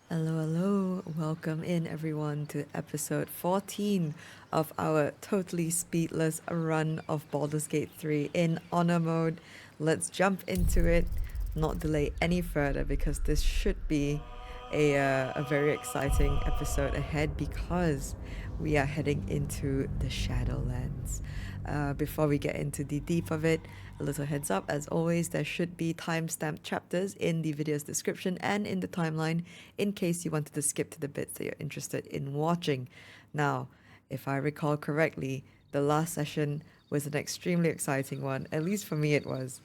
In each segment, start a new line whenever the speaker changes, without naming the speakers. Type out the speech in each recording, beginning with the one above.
Hello, hello. Welcome in everyone to episode 14 of our totally speedless run of Baldur's Gate 3 in honor mode. Let's jump into it, not delay any further because this should be a very exciting episode ahead because we are heading into the Shadowlands. Before we get into the deep of it, a little heads up, as always, there should be timestamped chapters in the video's description and in the timeline in case you wanted to skip to the bits that you're interested in watching. Now, if I recall correctly, the last session was an extremely exciting one, at least for me it was,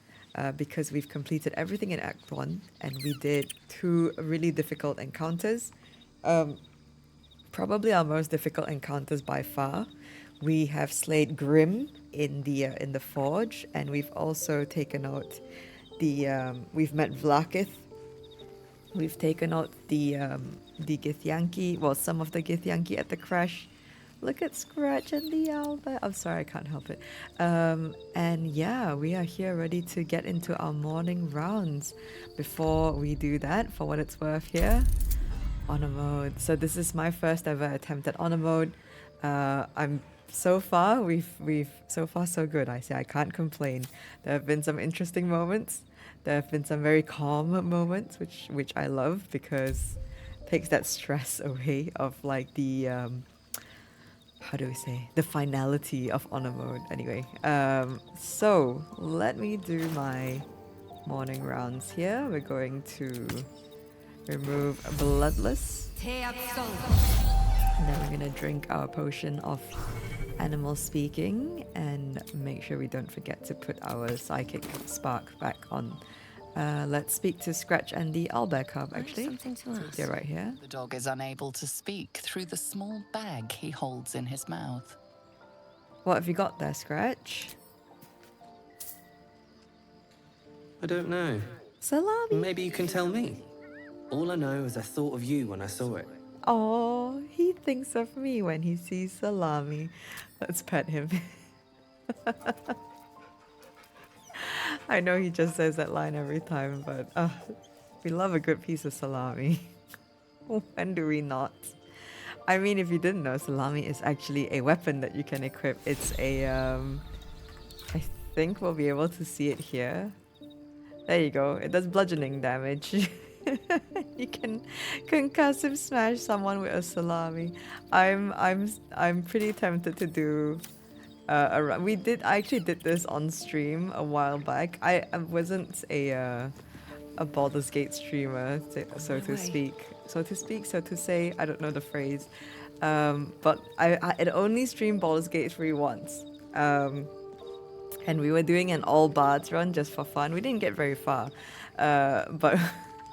because we've completed everything in Act 1 and we did 2 really difficult encounters. Probably our most difficult encounters by far. We have slayed Grim in the forge, and we've also taken out we've met Vlaakith. We've taken out the Githyanki, well, some of the Githyanki at the crash. Look at Scratch and the Alba. I'm sorry, I can't help it. And yeah, we are here ready to get into our morning rounds. Before we do that, for what it's worth here, honor mode. So this is my first ever attempt at honor mode. I'm so far we've so far so good. I say I can't complain. There have been some interesting moments. There have been some very calm moments, which I love because it takes that stress away of like the how do we say, the finality of honor mode. Anyway, so let me do my morning rounds here. We're going to remove Bloodless. And then we're going to drink our potion of animal speaking and make sure we don't forget to put our psychic spark back on. Let's speak to Scratch and the owlbear cub, actually.
Something to ask.
They're right here.
The dog is unable to speak through the small bag he holds in his mouth.
What have you got there, Scratch?
I don't know.
Salami.
Maybe you can tell me. All I know is I thought of you when I saw it.
Oh, he thinks of me when he sees salami. Let's pet him. I know he just says that line every time, but we love a good piece of salami. When do we not? I mean, if you didn't know, salami is actually a weapon that you can equip. It's a, I think we'll be able to see it here. There you go. It does bludgeoning damage. You can concussive smash someone with a salami. I'm pretty tempted to do a run. I actually did this on stream a while back. I wasn't a Baldur's Gate streamer, so to speak. So to say, I don't know the phrase. But I had only streamed Baldur's Gate 3 once. And we were doing an all bards run just for fun. We didn't get very far. But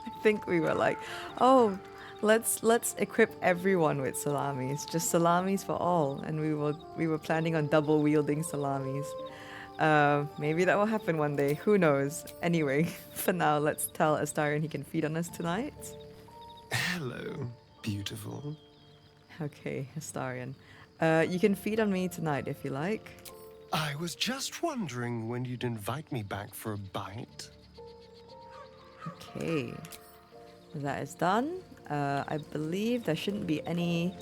I think we were like, oh, let's equip everyone with salamis, just salamis for all, and we were planning on double wielding salamis. Maybe that will happen one day. Who knows? Anyway, for now, let's tell Astarion he can feed on us tonight.
Hello, beautiful.
Okay, Astarion, you can feed on me tonight if you like.
I was just wondering when you'd invite me back for a bite.
Okay, that is done. I believe there shouldn't be any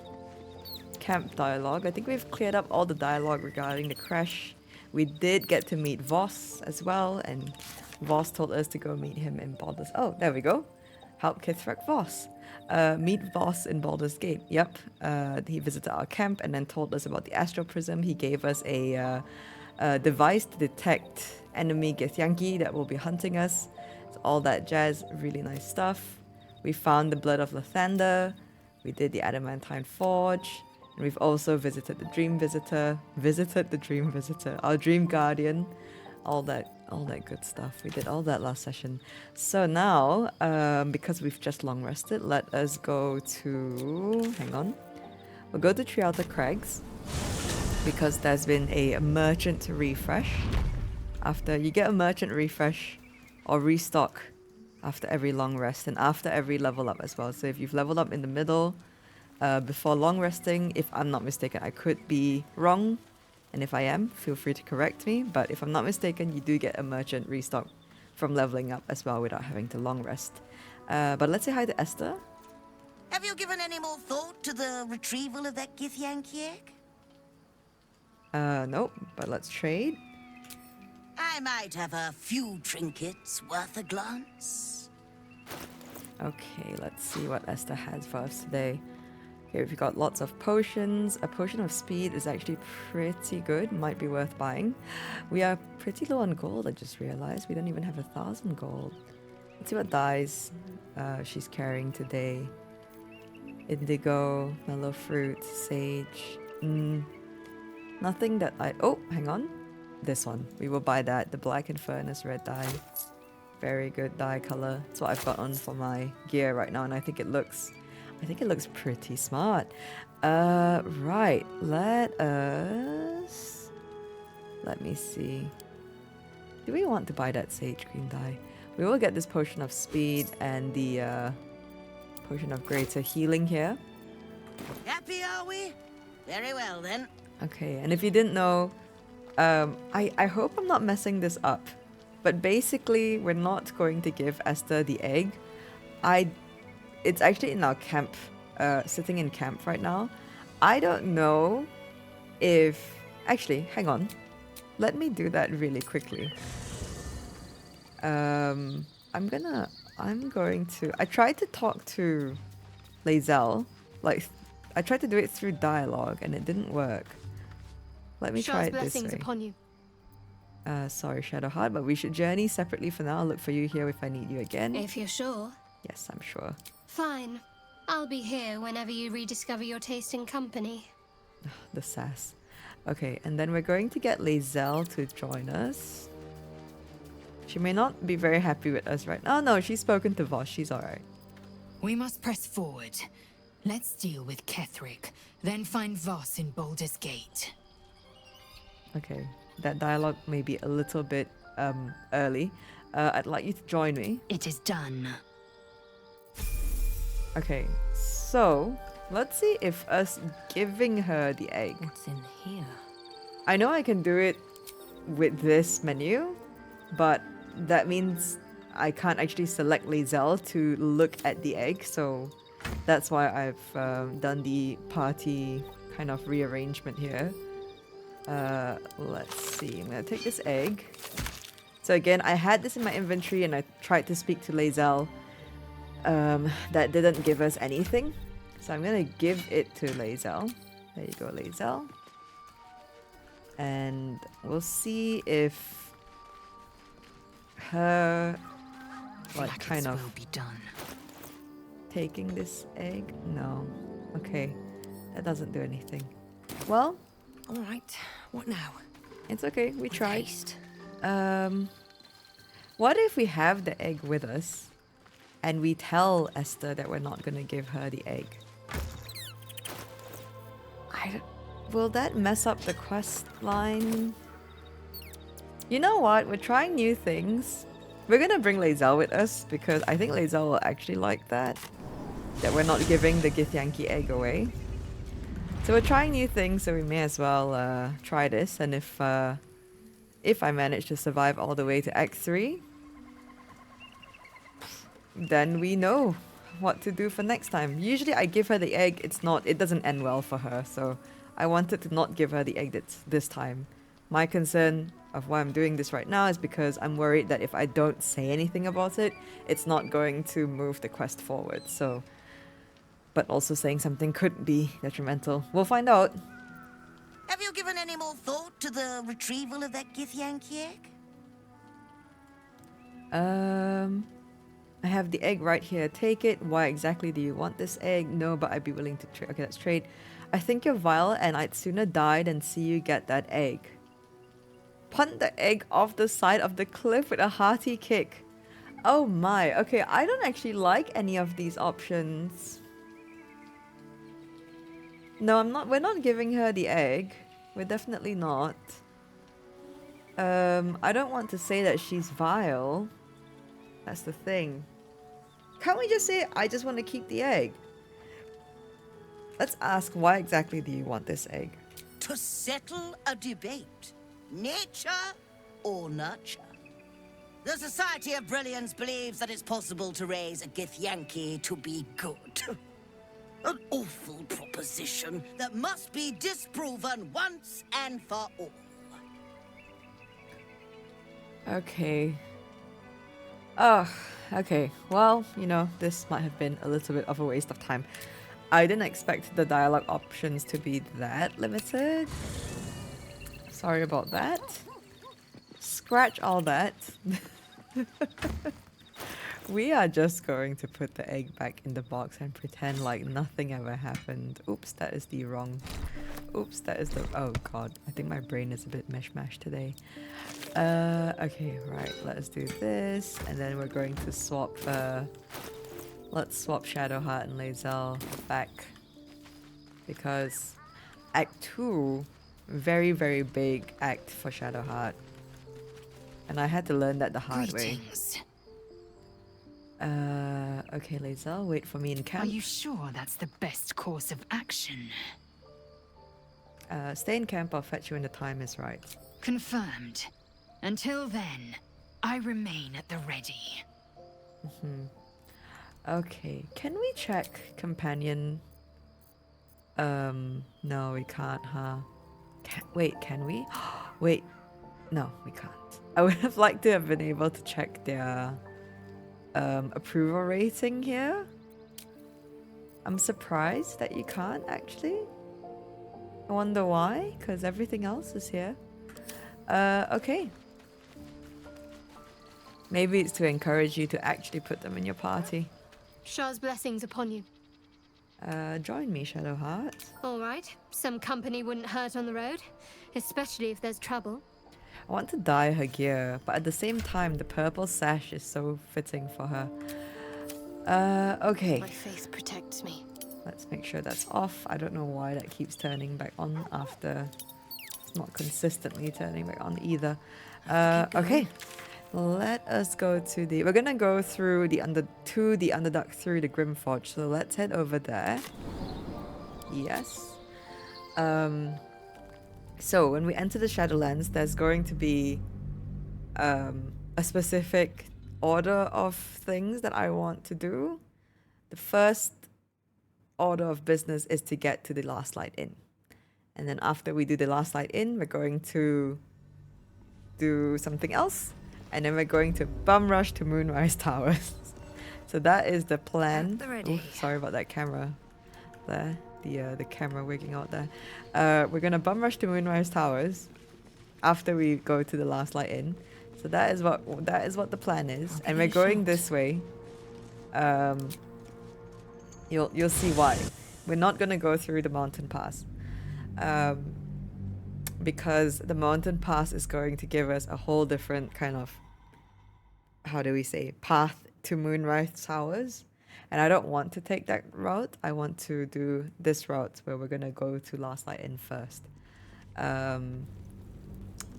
camp dialogue. I think we've cleared up all the dialogue regarding the crash. We did get to meet Voss as well, and Voss told us to go meet him in Baldur's... Oh, there we go. Help Ketheric Voss. Meet Voss in Baldur's Gate. Yep. He visited our camp and then told us about the Astral Prism. He gave us a device to detect enemy Githyanki that will be hunting us. All that jazz, really nice stuff. We found the blood of Lassandra. We did the adamantine forge, and we've also visited the dream visitor, our dream guardian, all that good stuff. We did all that last session. So now, because we've just long rested, let us go to, hang on, we'll go to Trialta Crags because there's been a merchant refresh. After you get a merchant refresh or restock after every long rest and after every level up as well. So if you've leveled up in the middle before long resting, if I'm not mistaken, I could be wrong, and if I am, feel free to correct me, but if I'm not mistaken, you do get a merchant restock from leveling up as well without having to long rest. But let's say hi to Esther.
Have you given any more thought to the retrieval of that Githyanki egg?
Nope, but let's trade.
I might have a few trinkets worth a glance.
Okay, let's see what Esther has for us today. Okay, we've got lots of potions. A potion of speed is actually pretty good, might be worth buying. We are pretty low on gold, I just realized. We don't even have 1,000 gold. Let's see what dyes she's carrying today. Indigo, mellow fruit, sage. Nothing that I... Oh, hang on. This one. We will buy that. The Black and Furnace red dye. Very good dye color. That's what I've got on for my gear right now, and I think it looks pretty smart. Right. Let me see. Do we want to buy that sage green dye? We will get this potion of speed and the potion of greater healing here.
Happy, are we? Very well, then.
Okay, and if you didn't know, I hope I'm not messing this up, but basically we're not going to give Esther the egg. It's actually in our camp, sitting in camp right now. I don't know if... Actually, hang on. Let me do that really quickly. I'm going to... I tried to talk to Lae'zel. Like, I tried to do it through dialogue and it didn't work. Let me try it this way.
Blessings upon you.
Sorry, Shadowheart, but we should journey separately for now. I'll look for you here if I need you again.
If you're sure.
Yes, I'm sure.
Fine. I'll be here whenever you rediscover your taste in company.
The sass. Okay, and then we're going to get Lae'zel to join us. She may not be very happy with us right now. Oh, no, she's spoken to Voss. She's alright.
We must press forward. Let's deal with Ketheric, then find Voss in Baldur's Gate.
Okay, that dialogue may be a little bit early. I'd like you to join me.
It is done.
Okay, so let's see if us giving her the egg.
What's in here?
I know I can do it with this menu, but that means I can't actually select Lae'zel to look at the egg, so that's why I've done the party kind of rearrangement here. Let's see, I'm gonna take this egg. So again, I had this in my inventory and I tried to speak to Lae'zel. That didn't give us anything. So I'm gonna give it to Lae'zel. There you go, Lae'zel. And we'll see if her, like, kind of
will be done.
taking this egg. No. Okay, that doesn't do anything. Well,
All right. What now?
it's okay. We tried.
Haste.
What if we have the egg with us and we tell Esther that we're not gonna give her the egg? Will that mess up the quest line? You know what? We're trying new things. We're gonna bring Lae'zel with us because I think Lae'zel will actually like that. That we're not giving the Githyanki egg away. So we're trying new things, so we may as well try this. And if I manage to survive all the way to Act 3, then we know what to do for next time. Usually I give her the egg, it doesn't end well for her, so I wanted to not give her the egg this time. My concern of why I'm doing this right now is because I'm worried that if I don't say anything about it, it's not going to move the quest forward, so... But also saying something could be detrimental. We'll find out.
Have you given any more thought to the retrieval of that Githyanki egg?
I have the egg right here. Take it. Why exactly do you want this egg? No, but I'd be willing to trade. Okay, let's trade. I think you're vile and I'd sooner die than see you get that egg. Punt the egg off the side of the cliff with a hearty kick. Oh my. Okay, I don't actually like any of these options. No, we're not giving her the egg. We're definitely not. I don't want to say that she's vile. That's the thing. Can't we just say, I just want to keep the egg? Let's ask, why exactly do you want this egg?
To settle a debate. Nature or nurture? The Society of Brilliance believes that it's possible to raise a Githyanki to be good. An awful proposition that must be disproven once and for all.
Okay. Oh, okay. Well, you know, this might have been a little bit of a waste of time. I didn't expect the dialogue options to be that limited. Sorry about that. Scratch all that. We are just going to put the egg back in the box and pretend like nothing ever happened. Oops, that is the wrong... Oops, that is the... Oh god, I think my brain is a bit mishmash today. Okay, right, let's do this. And then we're going to swap... let's swap Shadowheart and Lae'zel back. Because Act 2, very, very big act for Shadowheart. And I had to learn that the hard way. Okay, Lae'zel, wait for me in camp.
Are you sure that's the best course of action?
Stay in camp, I'll fetch you when the time is right.
Confirmed. Until then, I remain at the ready.
Okay, can we check companion? No, we can't, huh? Wait, can we? Wait, no, we can't. I would have liked to have been able to check their approval rating here. I'm surprised that you can't actually. I wonder why, because everything else is here. Okay. Maybe it's to encourage you to actually put them in your party.
Shah's blessings upon you.
Join me, Shadowheart.
All right. Some company wouldn't hurt on the road, especially if there's trouble.
I want to dye her gear, but at the same time, the purple sash is so fitting for her. Okay.
My faith protects me.
Let's make sure that's off. I don't know why that keeps turning back on after it's not consistently turning back on either. Okay. Let us go to the... We're gonna go through the Underdark through the Grimforge. So let's head over there. Yes. So when we enter the Shadowlands, there's going to be a specific order of things that I want to do. The first order of business is to get to the Last Light Inn. And then after we do the Last Light Inn, we're going to do something else. And then we're going to bum rush to Moonrise Towers. So that is the plan. Ooh, sorry about that camera there. The camera wigging out there. We're gonna bum rush to Moonrise Towers after we go to the Last Light Inn. So that is what the plan is. And we're going this way. You'll see why. We're not gonna go through the mountain pass. Because the mountain pass is going to give us a whole different kind of, how do we say, path to Moonrise Towers. And I don't want to take that route. I want to do this route where we're going to go to Last Light Inn first.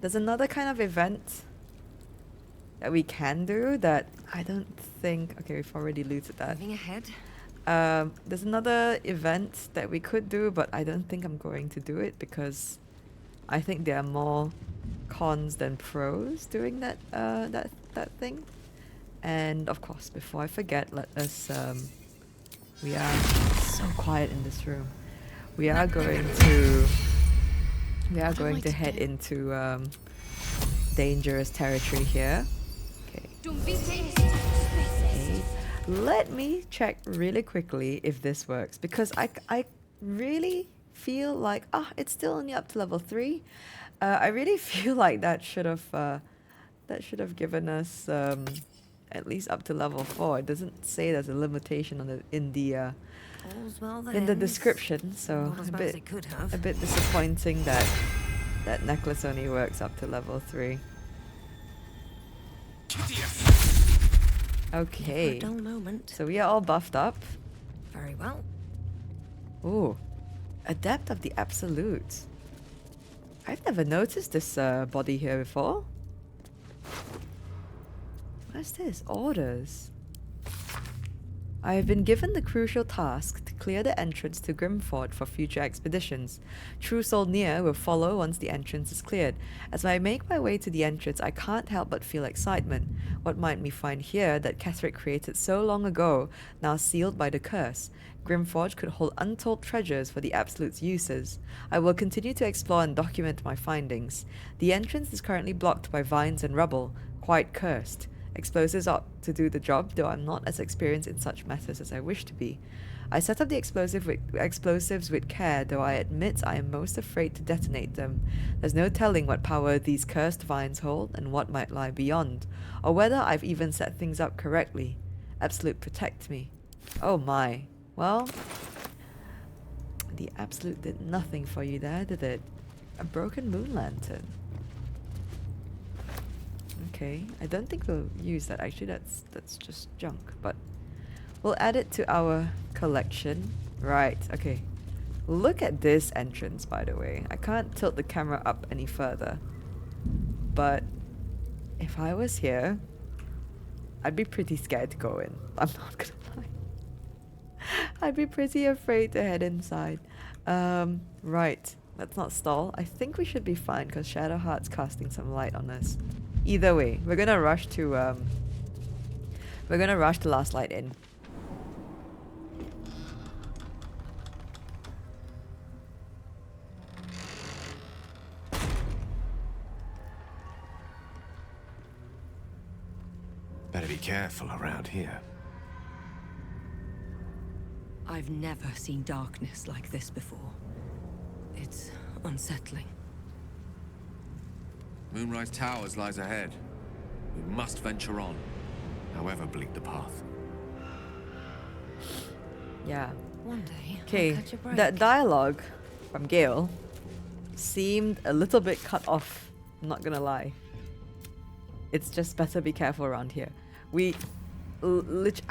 There's another kind of event that we can do that I don't think... Okay, we've already looted that.
Moving ahead.
There's another event that we could do, but I don't think I'm going to do it because I think there are more cons than pros doing that that thing. And of course, before I forget, let us we are so quiet in this room. We are going to head into dangerous territory here. Okay. Okay. Let me check really quickly if this works, because I really feel like it's still only up to level 3. I really feel like that should have given us at least up to level 4. It doesn't say there's a limitation on in the description, so a bit disappointing that that necklace only works up to level 3. Okay, so we are all buffed up.
Very well.
Ooh, Adept of the Absolute. I've never noticed this body here before. What's this? Orders. I have been given the crucial task to clear the entrance to Grimford for future expeditions. True Solnir will follow once the entrance is cleared. As I make my way to the entrance, I can't help but feel excitement. What might we find here that Ketheric created so long ago, now sealed by the curse? Grimforge could hold untold treasures for the Absolute's uses. I will continue to explore and document my findings. The entrance is currently blocked by vines and rubble, quite cursed. Explosives ought to do the job, though I'm not as experienced in such matters as I wish to be. I set up the explosives with care, though I admit I am most afraid to detonate them. There's no telling what power these cursed vines hold and what might lie beyond, or whether I've even set things up correctly. Absolute, protect me. Oh my. Well, the Absolute did nothing for you there, did it? A broken moon lantern. Okay, I don't think we'll use that. Actually, that's just junk, but we'll add it to our collection. Right, okay. Look at this entrance, by the way. I can't tilt the camera up any further, but if I was here, I'd be pretty scared to go in. I'm not gonna lie. I'd be pretty afraid to head inside. Right, let's not stall. I think we should be fine because Shadowheart's casting some light on us. Either way, we're gonna rush to last light in.
Better be careful around here.
I've never seen darkness like this before. It's unsettling.
Moonrise Towers lies ahead. We must venture on, however bleak the path.
Yeah.
One day, I'll
Okay,
catch a break.
that dialogue from Gale seemed a little bit cut off, I'm not gonna lie. It's just better be careful around here. I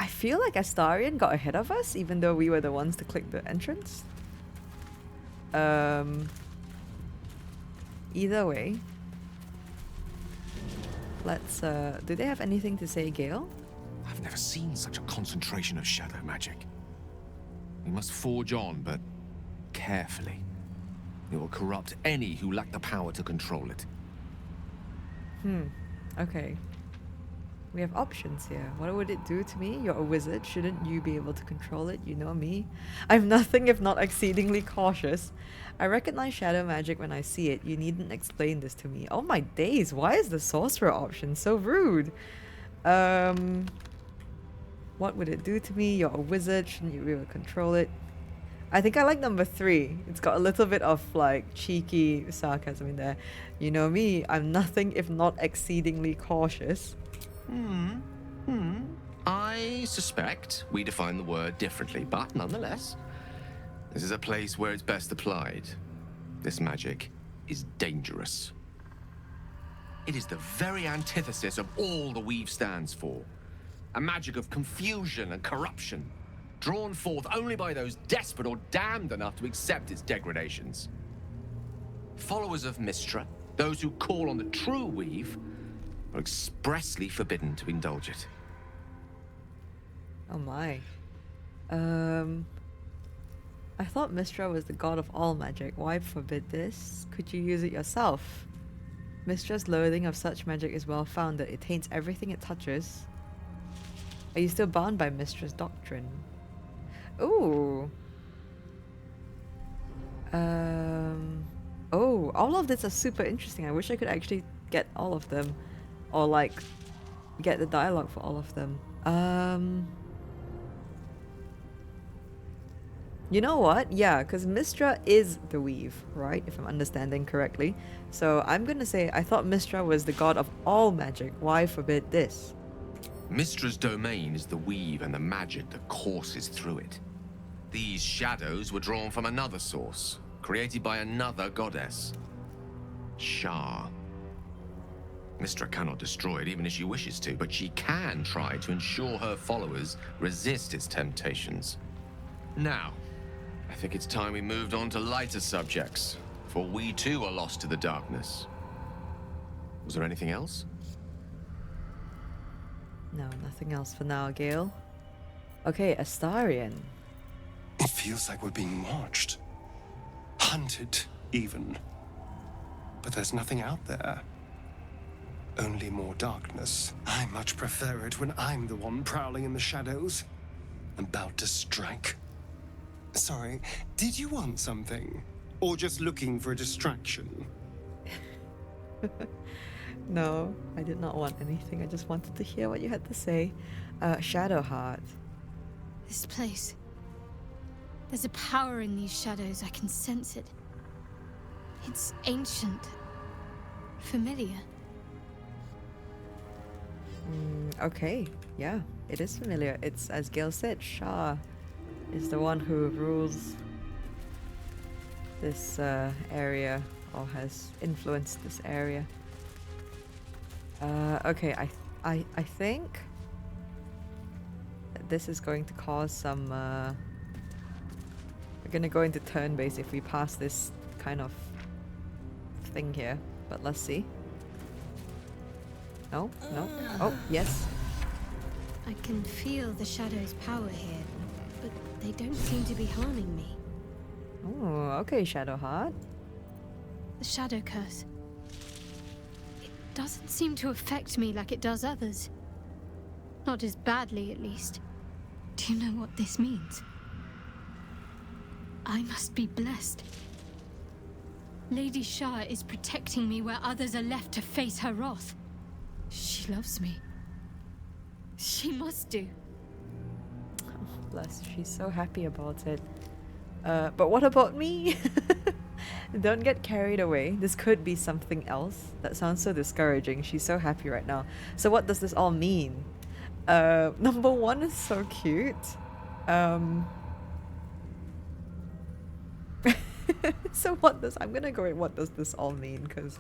feel like Astarion got ahead of us, even though we were the ones to click the entrance. Either way, let's, do they have anything to say, Gale?
I've never seen such a concentration of shadow magic. We must forge on, but carefully. It will corrupt any who lack the power to control it.
Okay. We have options here. What would it do to me? You're a wizard. Shouldn't you be able to control it? You know me. I'm nothing if not exceedingly cautious. I recognize shadow magic when I see it. You needn't explain this to me. Oh my days, why is the sorcerer option so rude? What would it do to me? You're a wizard. Shouldn't you be able to control it? I think I like number 3. It's got a little bit of like cheeky sarcasm in there. You know me, I'm nothing if not exceedingly cautious.
I suspect we define the word differently, but nonetheless, this is a place where it's best applied. This magic is dangerous. It is the very antithesis of all the Weave stands for. A magic of confusion and corruption, drawn forth only by those desperate or damned enough to accept its degradations. Followers of Mystra, those who call on the true Weave, are expressly forbidden to indulge it.
Oh my. I thought Mystra was the god of all magic. Why forbid this? Could you use it yourself? Mystra's loathing of such magic is well founded. It taints everything it touches. Are you still bound by Mystra's doctrine? Ooh. Oh, all of this are super interesting. I wish I could actually get all of them. Or like, get the dialogue for all of them. You know what? Yeah, because Mystra is the Weave, right? If I'm understanding correctly. So I'm gonna say, I thought Mystra was the god of all magic. Why forbid this?
Mystra's domain is the Weave and the magic that courses through it. These shadows were drawn from another source, created by another goddess. Shah. Mystra cannot destroy it even if she wishes to, but she can try to ensure her followers resist its temptations. Now, I think it's time we moved on to lighter subjects, for we too are lost to the darkness. Was there anything else?
No, nothing else for now, Gale. Okay, Astarion.
It feels like we're being watched. Hunted, even. But there's nothing out there. Only more darkness. I much prefer it when I'm the one prowling in the shadows. About to strike. Sorry, did you want something? Or just looking for a distraction?
No, I did not want anything. I just wanted to hear what you had to say. Shadowheart.
This place. There's a power in these shadows. I can sense it. It's ancient. Familiar.
Okay, yeah, it is familiar. It's, as Gale said, Shah is the one who rules this area, or has influenced this area. Okay, I think this is going to cause some. We're gonna go into turn base if we pass this kind of thing here, but let's see. No, no. Oh, yes.
I can feel the shadow's power here, but they don't seem to be harming me.
Oh, okay, Shadowheart.
The shadow curse. It doesn't seem to affect me like it does others. Not as badly, at least. Do you know what this means? I must be blessed. Lady Shah is protecting me where others are left to face her wrath. She loves me. She must do.
Oh, bless. She's so happy about it. But what about me? Don't get carried away. This could be something else. That sounds so discouraging. She's so happy right now. So what does this all mean? Number one is so cute. So what does... I'm gonna go with what does this all mean? Because,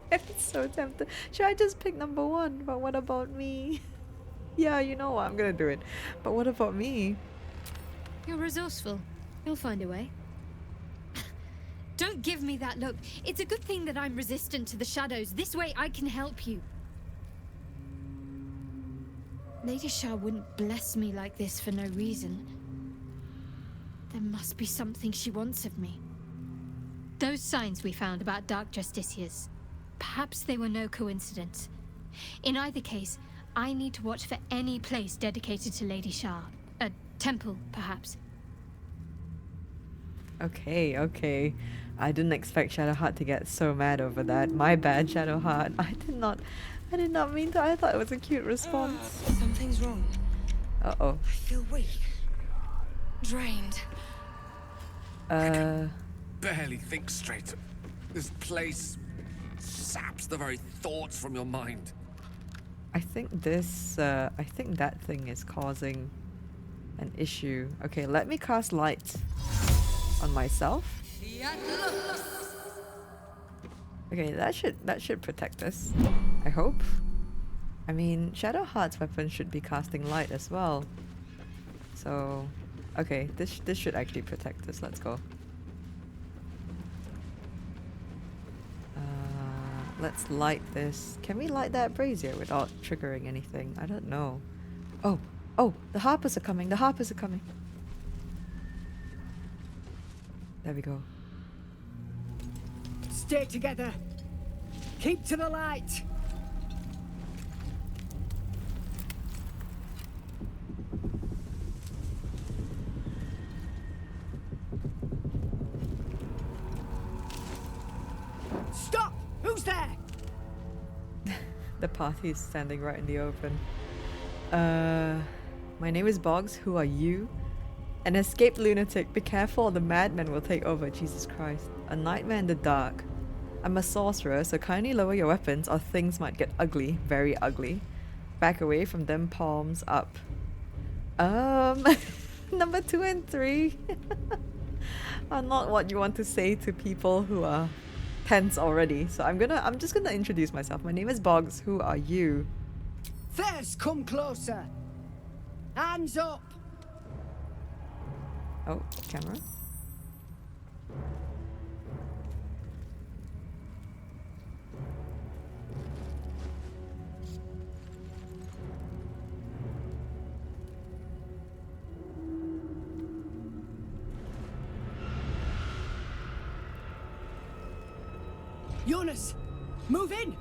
I'm so tempted. Should I just pick number one? But what about me? Yeah, you know what? I'm gonna do it. But what about me?
You're resourceful. You'll find a way. Don't give me that look. It's a good thing that I'm resistant to the shadows. This way I can help you. Lady Shah wouldn't bless me like this for no reason. There must be something she wants of me. Those signs we found about Dark Justiciars. Perhaps they were no coincidence. In either case, I need to watch for any place dedicated to Lady Shah. A temple, perhaps.
Okay, okay. I didn't expect Shadowheart to get so mad over that. My bad, Shadowheart. I did not mean to. I thought it was a cute response.
Something's wrong.
Uh-oh.
I feel weak. Drained.
Barely think straight. This place saps the very thoughts from your mind.
I think this, I think that thing is causing an issue. Okay, let me cast light on myself. Okay, that should protect us. I hope. I mean, Shadowheart's weapon should be casting light as well. So, okay, this should actually protect us. Let's go. Let's light this. Can we light that brazier without triggering anything? I don't know. Oh, oh, the Harpers are coming. The Harpers are coming. There we go.
Stay together. Keep to the light. Stop! Who's there?
The party is standing right in the open. My name is Boggs. Who are you? An escaped lunatic. Be careful or the madman will take over. Jesus Christ. A nightmare in the dark. I'm a sorcerer, so kindly lower your weapons or things might get ugly. Very ugly. Back away from them palms up. Number 2 and 3 are not what you want to say to people who are tense already. So I'm just gonna introduce myself. My name is Boggs. Who are you?
First, come closer. Hands up.
Oh, camera.
Jonas, move in!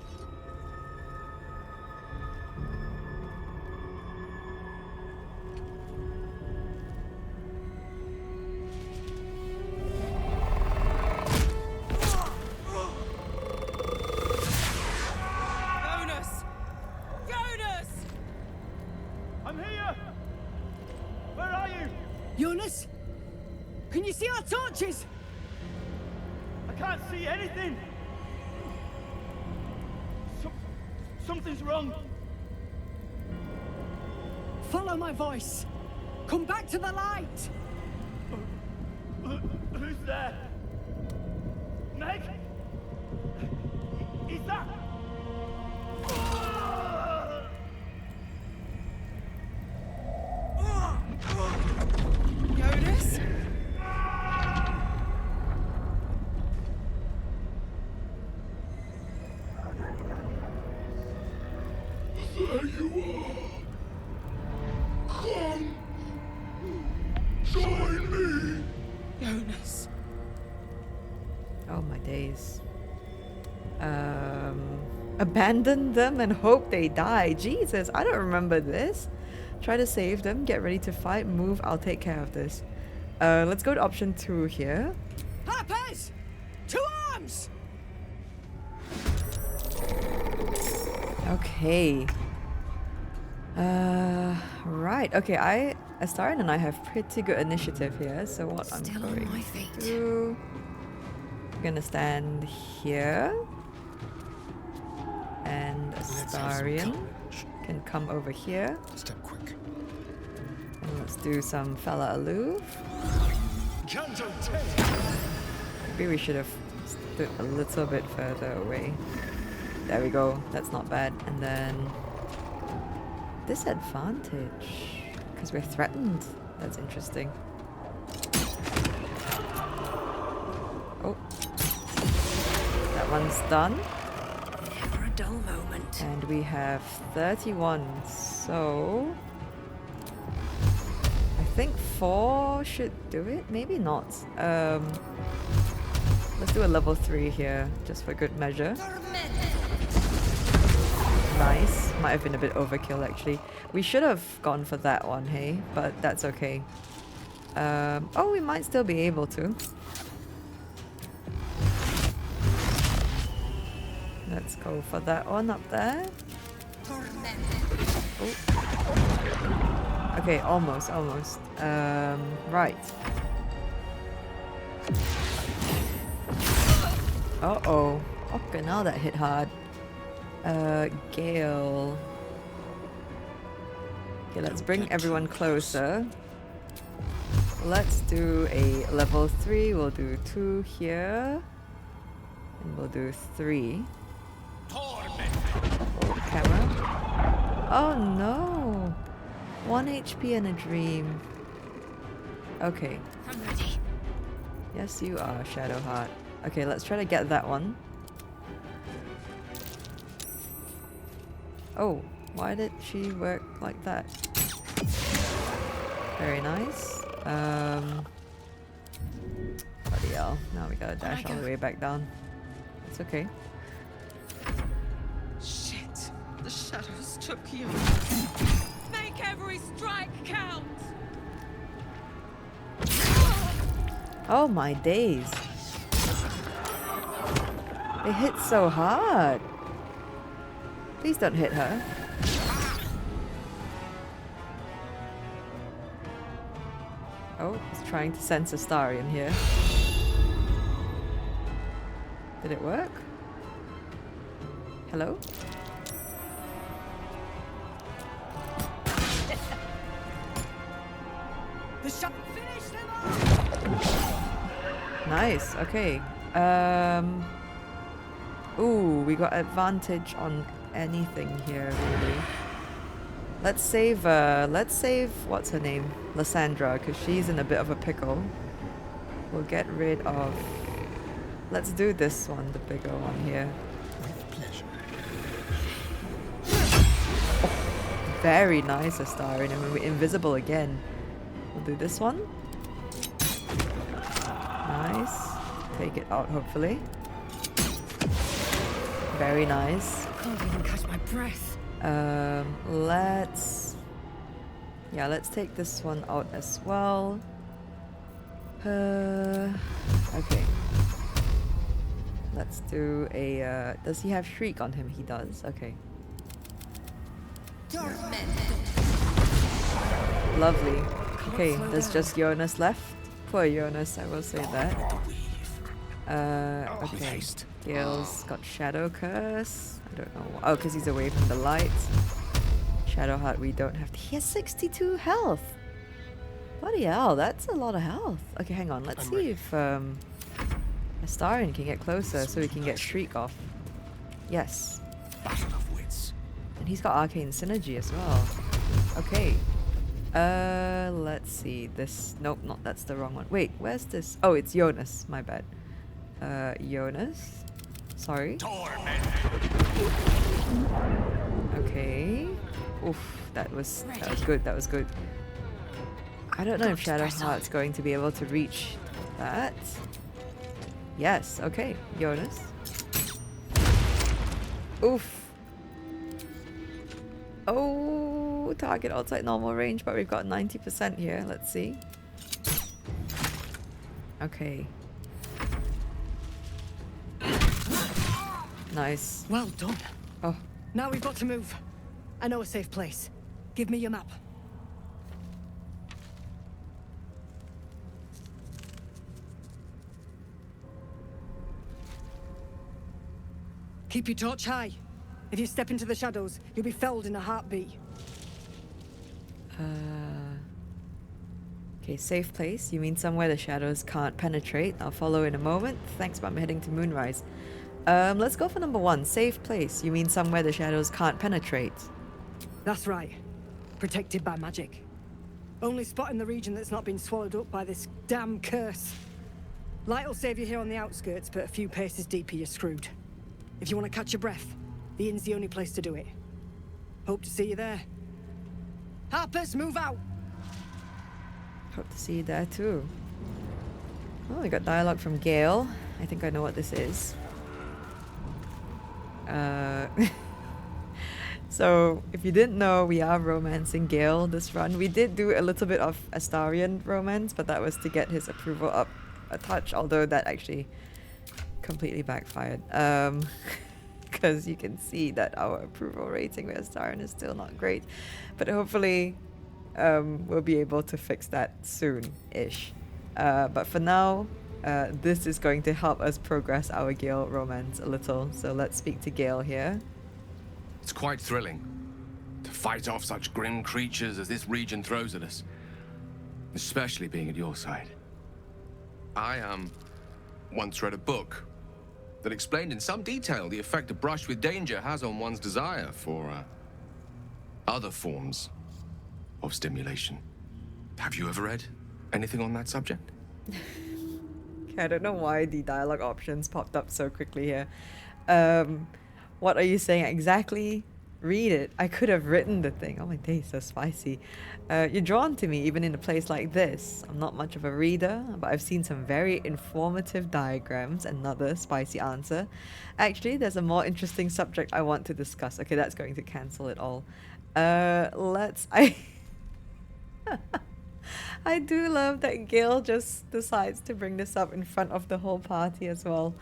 Jonas? Can you see our torches? I can't see anything. Something's wrong.
Follow my voice. Come back to the light.
Who's there? Meg? Is that?
Jonas?
There you are. Come. Join me.
Jonas.
Oh my days. Abandon them and hope they die. Jesus, I don't remember this. Try to save them, get ready to fight, move, I'll take care of this. Let's go to option 2 here.
Harpers! To arms!
Okay. Right. Okay, Astarion and I have pretty good initiative here, so what I'm going to do... I'm gonna stand here. And Astarion can come over here.
Step quick.
And let's do some fella aloof. Maybe we should have stood a little bit further away. There we go. That's not bad. And then disadvantage because we're threatened. That's interesting. Oh, that one's done.
Never a dull moment.
And we have 31. So I think 4 should do it. Maybe not. Let's do a level 3 here, just for good measure. Nice. Might have been a bit overkill actually. We should have gone for that one, hey? But that's okay. Oh, we might still be able to. Let's go for that one up there. Oh. Okay, almost. Right. Uh-oh. Okay, now that hit hard. Gale. Okay, let's bring everyone closer. Let's do a level 3. We'll do 2 here. And we'll do 3. Oh, camera. Oh no! 1 HP and a dream. Okay.
I'm ready.
Yes, you are, Shadowheart. Okay, let's try to get that one. Oh, why did she work like that? Very nice. Bloody hell. Now we gotta dash all the way back down. It's okay.
Shit. The shadows took you. Make every strike count.
Oh my days. It hit so hard. Please don't hit her. Oh, he's trying to sense a Astarion here. Did it work? Hello?
Finish them off!
Nice, okay. Ooh, we got advantage on anything here, really. Let's save, what's her name? Lassandra, because she's in a bit of a pickle. We'll get rid of... Let's do this one, the bigger one here.
With pleasure.
Oh, very nice, Astarion, and we're invisible again. We'll do this one. Nice. Take it out, hopefully. Very nice.
Can't even catch my breath.
Let's take this one out as well. Okay. Let's do a, does he have Shriek on him? He does, okay. Lovely. Okay, there's just Jonas left. Poor Jonas, I will say that. Okay. Gale's got Shadow Curse. I don't know. Oh, because he's away from the light. Shadow Heart, we don't have to. He has 62 health. Bloody hell, that's a lot of health. Okay, hang on. Let's see if Astarion can get closer so we can get Shriek off. Yes. And he's got Arcane Synergy as well. Okay. Let's see. This. Nope, that's the wrong one. Wait, where's this? Oh, it's Jonas. My bad. Jonas. Sorry. Okay. Oof, that was good. That was good. I don't know if Shadow Heart's going to be able to reach that. Yes. Okay, Jonas. Oof. Oh, target outside normal range, but we've got 90% here. Let's see. Okay. Nice.
Well done.
Oh.
Now we've got to move. I know a safe place. Give me your map. Keep your torch high. If you step into the shadows, you'll be felled in a heartbeat.
Okay, safe place. You mean somewhere the shadows can't penetrate? I'll follow in a moment. Thanks, but I'm heading to Moonrise. Let's go for number 1. Safe place. You mean somewhere the shadows can't penetrate?
That's right. Protected by magic. Only spot in the region that's not been swallowed up by this damn curse. Light will save you here on the outskirts, but a few paces deeper you're screwed. If you want to catch your breath, the inn's the only place to do it. Hope to see you there. Harpers, move out!
Hope to see you there too. Oh, we got dialogue from Gale. I think I know what this is. So, if you didn't know, we are romancing Gale this run. We did do a little bit of Astarion romance, but that was to get his approval up a touch, although that actually completely backfired. Because you can see that our approval rating with Astarion is still not great. But hopefully, we'll be able to fix that soon-ish. But for now, this is going to help us progress our Gale romance a little. So let's speak to Gale here.
It's quite thrilling to fight off such grim creatures as this region throws at us, especially being at your side. I once read a book that explained in some detail the effect a brush with danger has on one's desire for other forms of stimulation. Have you ever read anything on that subject?
I don't know why the dialogue options popped up so quickly here. What are you saying exactly? Read it. I could have written the thing. Oh my days, so spicy. You're drawn to me even in a place like this. I'm not much of a reader, but I've seen some very informative diagrams. Another spicy answer. Actually, there's a more interesting subject I want to discuss. Okay, that's going to cancel it all. I do love that Gale just decides to bring this up in front of the whole party as well.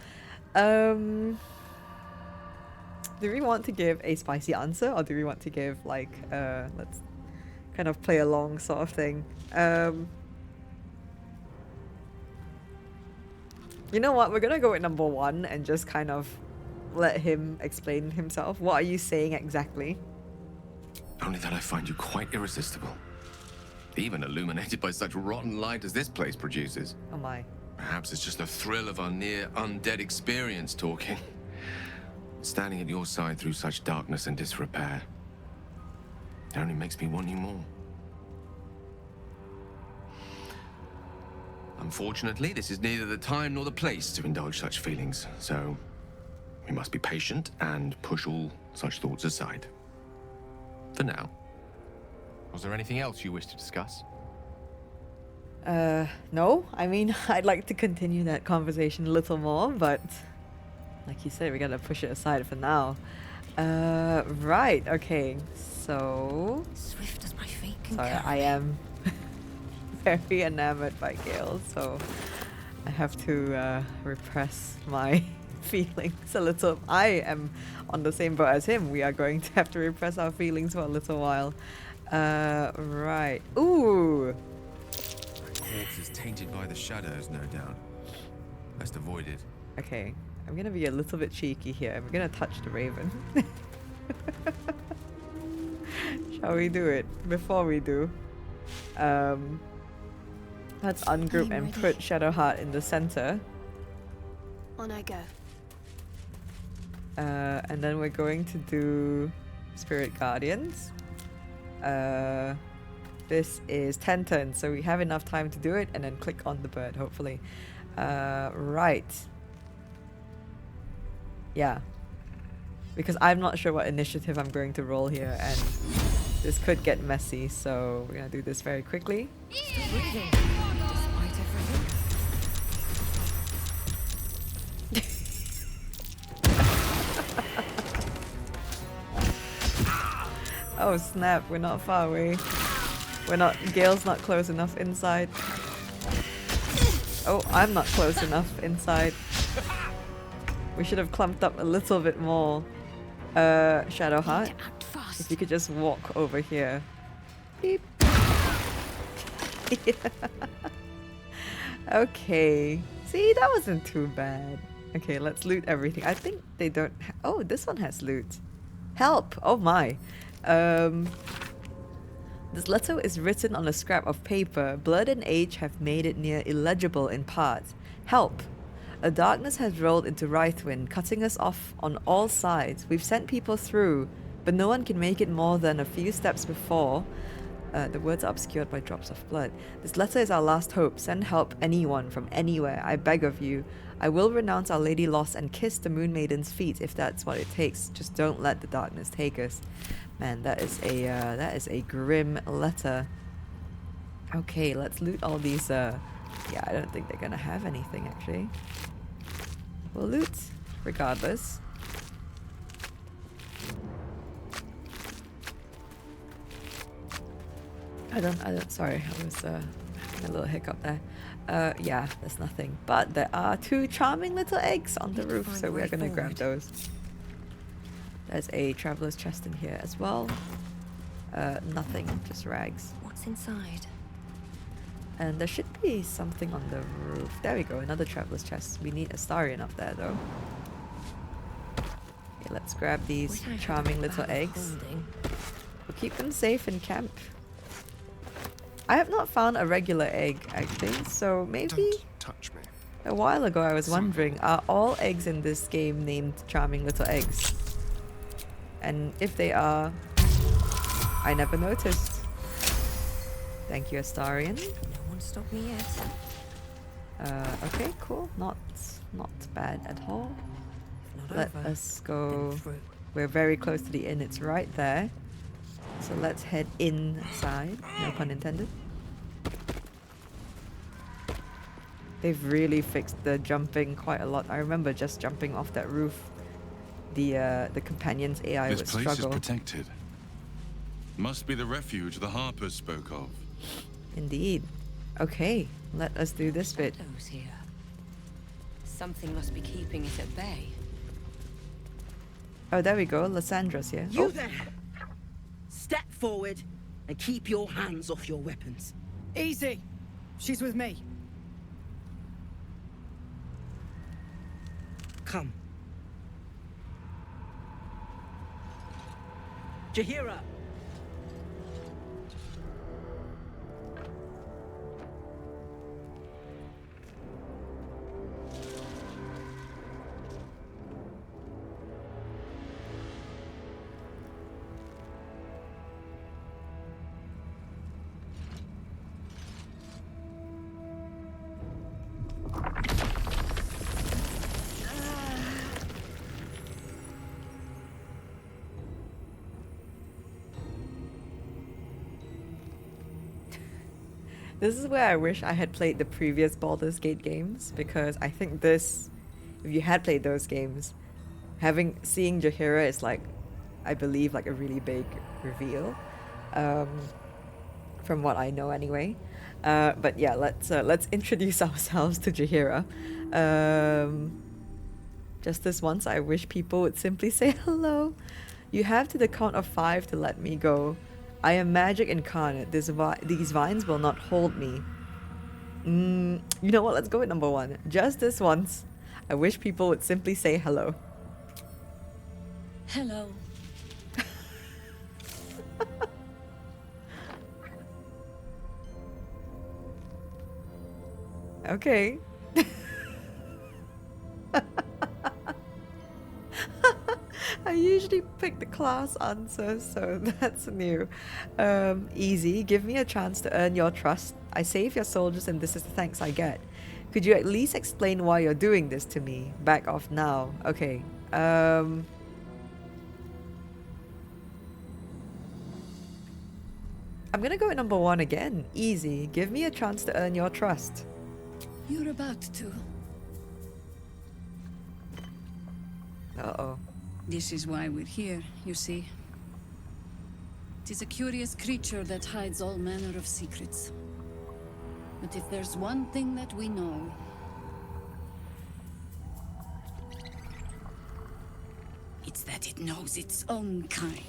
Do we want to give a spicy answer, or do we want to give like let's kind of play along sort of thing? You know what? We're gonna go with number 1 and just kind of let him explain himself. What are you saying exactly?
Only that I find you quite irresistible. Even illuminated by such rotten light as this place produces.
Oh my.
Perhaps it's just the thrill of our near undead experience talking. Standing at your side through such darkness and disrepair. It only makes me want you more. Unfortunately, this is neither the time nor the place to indulge such feelings, so we must be patient and push all such thoughts aside. For now. Was there anything else you wish to discuss?
No. I mean, I'd like to continue that conversation a little more, but Like you said, we gotta push it aside for now. Right, okay. So...
Swift as my feet can
Sorry,
carry
I
me.
am very enamored by Gale, so I have to repress my feelings a little. I am on the same boat as him. We are going to have to repress our feelings for a little while. Right. Ooh!
That corpse is tainted by the shadows, no doubt. Best avoid it.
Okay, I'm gonna be a little bit cheeky here. I'm gonna touch the raven. Shall we do it? Before we do, let's ungroup and put Shadowheart in the center.
On I go.
And then we're going to do Spirit Guardians. This is 10 turns, so we have enough time to do it, and then click on the bird, hopefully. Right. Yeah. Because I'm not sure what initiative I'm going to roll here, and this could get messy, so we're gonna do this very quickly.
Still breathing, despite everything.
Oh snap, we're not far away. We're not, Gale's not close enough inside. Oh, I'm not close enough inside. We should have clumped up a little bit more. Shadowheart, if you could just walk over here. Beep. Okay. See, that wasn't too bad. Okay, let's loot everything. I think they don't... Oh, this one has loot. Help! Oh my. This letter is written on a scrap of paper. Blood and age have made it near illegible in parts. Help! A darkness has rolled into Rythwind, cutting us off on all sides. We've sent people through, but no one can make it more than a few steps before. The words are obscured by drops of blood. This letter is our last hope. Send help, anyone, from anywhere. I beg of you. I will renounce our Lady Lost and kiss the Moon Maiden's feet if that's what it takes. Just don't let the darkness take us. Man, that is a grim letter. Okay, let's loot all these. Yeah, I don't think they're gonna have anything actually. We'll loot regardless. I don't, sorry, I was having a little hiccup there. Yeah, there's nothing. But there are two charming little eggs on the roof, so we're gonna grab those. There's a traveler's chest in here as well. Nothing, just rags.
What's inside?
And there should be something on the roof. There we go, another traveler's chest. We need Astarion up there though. Okay, let's grab these charming little eggs. We'll keep them safe in camp. I have not found a regular egg actually, so maybe...
Don't touch me.
A while ago I was wondering, are all eggs in this game named charming little eggs? And if they are, I never noticed. Thank you, Astarion.
No one stopped me yet.
Okay, cool. Not bad at all. Let us go. We're very close to the inn. It's right there. So let's head inside. No pun intended. They've really fixed the jumping quite a lot. I remember just jumping off that roof. The companion's AI would struggle.
This place is protected. Must be the refuge the Harper spoke of.
Indeed. Okay, let us do this bit.
Shadows here. Something must be keeping it at bay.
Oh, there we go. Lassandra's here.
You there! Step forward and keep your hands off your weapons.
Easy. She's with me.
Come. Jaheira!
This is where I wish I had played the previous Baldur's Gate games, because I think this if you had played those games, seeing Jaheira is like, I believe, like a really big reveal, from what I know anyway. But yeah, let's introduce ourselves to Jaheira. Just this once, I wish people would simply say hello. You have to the count of 5 to let me go. I am magic incarnate. These vines will not hold me. You know what? Let's go with number 1. Just this once, I wish people would simply say hello.
Hello.
Okay. I usually pick the class answer, so that's new. Easy. Give me a chance to earn your trust. I save your soldiers and this is the thanks I get. Could you at least explain why you're doing this to me? Back off now. Okay. I'm gonna go with number 1 again. Easy. Give me a chance to earn your trust.
You're about to.
Uh-oh.
This is why we're here, you see. It is a curious creature that hides all manner of secrets. But if there's one thing that we know... it's that it knows its own kind.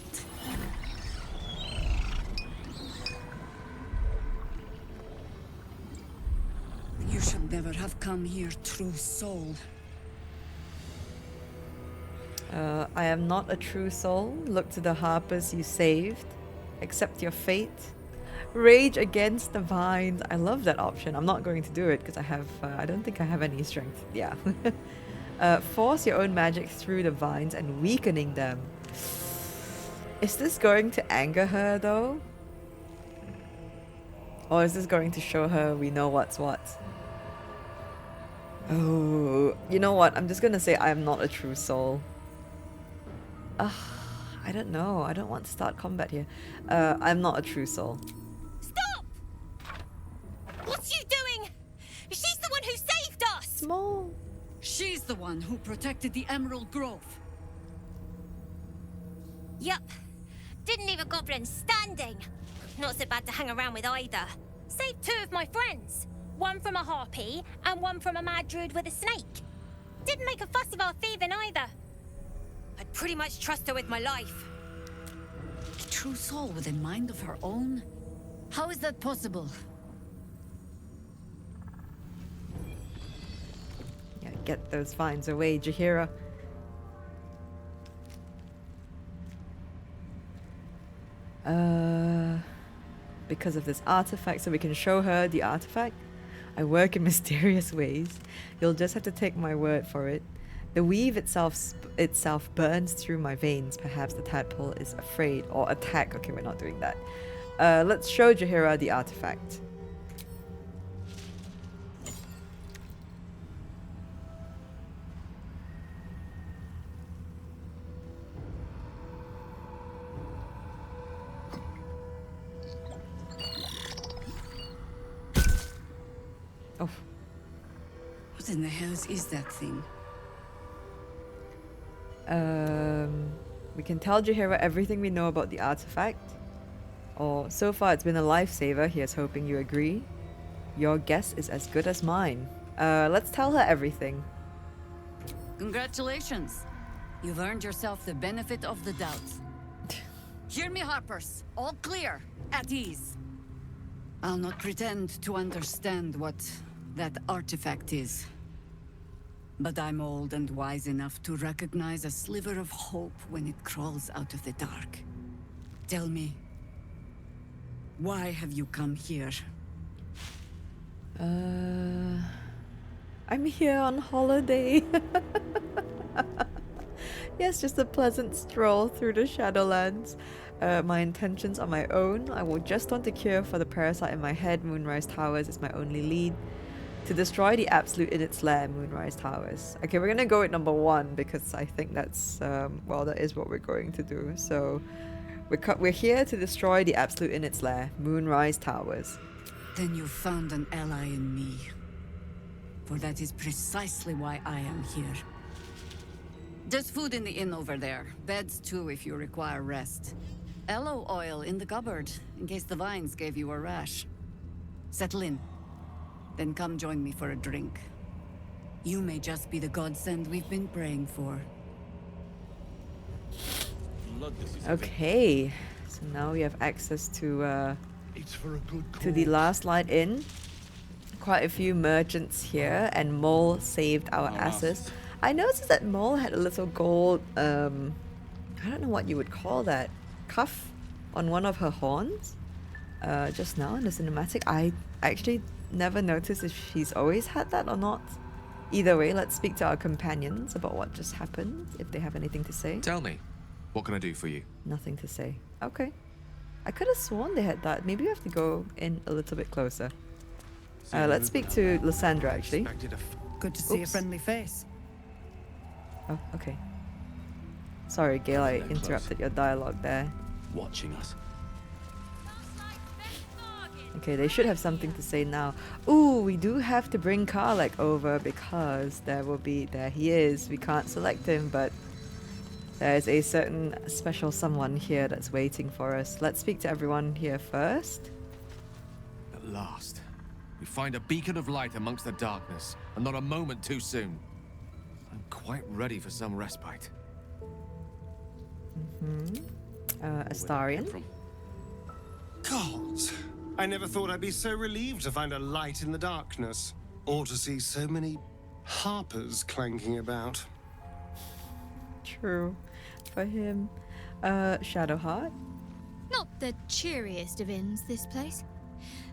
You should never have come here, true soul.
I am not a true soul. Look to the Harpers you saved. Accept your fate. Rage against the vines. I love that option. I'm not going to do it because I have... I don't think I have any strength. Yeah. Force your own magic through the vines and weakening them. Is this going to anger her though? Or is this going to show her we know what's what? Oh, you know what? I'm just gonna say I am not a true soul. I don't know. I don't want to start combat here. I'm not a true soul.
Stop! What's you doing? She's the one who saved us!
Small.
She's the one who protected the Emerald Grove.
Yup. Didn't leave a goblin standing. Not so bad to hang around with either. Saved 2 of my friends. One from a harpy, and one from a mad druid with a snake. Didn't make a fuss of our thieving either. I'd pretty much trust her with my life.
A true soul with a mind of her own? How is that possible?
Yeah, get those vines away, Jaheira. Because of this artifact, so we can show her the artifact. I work in mysterious ways. You'll just have to take my word for it. The weave itself burns through my veins. Perhaps the tadpole is afraid or attack. Okay, we're not doing that. Let's show Jaheira the artifact. Oh.
What in the hells is that thing?
We can tell Jaheira everything we know about the artifact. Or, so far it's been a lifesaver, here's hoping you agree. Your guess is as good as mine. Let's tell her everything.
Congratulations. You've earned yourself the benefit of the doubt. Hear me, Harpers. All clear. At ease. I'll not pretend to understand what that artifact is. But I'm old and wise enough to recognize a sliver of hope when it crawls out of the dark. Tell me, why have you come here?
I'm here on holiday. Yes, just a pleasant stroll through the Shadowlands. My intentions are my own. I will just want to cure for the parasite in my head. Moonrise Towers is my only lead. To destroy the absolute in its lair, Moonrise Towers. Okay, we're gonna go with number 1 because I think that's, well, that is what we're going to do. So, we're here to destroy the absolute in its lair, Moonrise Towers.
Then you found an ally in me. For that is precisely why I am here. There's food in the inn over there. Beds too if you require rest. Aloe oil in the cupboard, in case the vines gave you a rash. Settle in. Then come join me for a drink. You may just be the godsend we've been praying for.
Okay, so now we have access to the Last Light Inn. Quite a few merchants here, and Mole saved our asses. I noticed that Mole had a little gold, I don't know what you would call that, cuff on one of her horns just now in the cinematic. I actually never noticed if she's always had that or not. Either way, let's speak to our companions about what just happened, if they have anything to say.
Tell me, what can I do for you?
Nothing to say. Okay. I could have sworn they had that. Maybe we have to go in a little bit closer. Let's speak to Lassandra, actually.
Good to see a friendly face.
Oh, okay. Sorry, Gale, I interrupted your dialogue there.
Watching us.
Okay, they should have something to say now. Ooh, we do have to bring Karlach over because there he is. We can't select him, but there's a certain special someone here that's waiting for us. Let's speak to everyone here first.
At last, we find a beacon of light amongst the darkness, and not a moment too soon. I'm quite ready for some respite.
Astarion.
Gods! I never thought I'd be so relieved to find a light in the darkness, or to see so many Harpers clanking about.
True. For him. Shadowheart.
Not the cheeriest of inns, this place.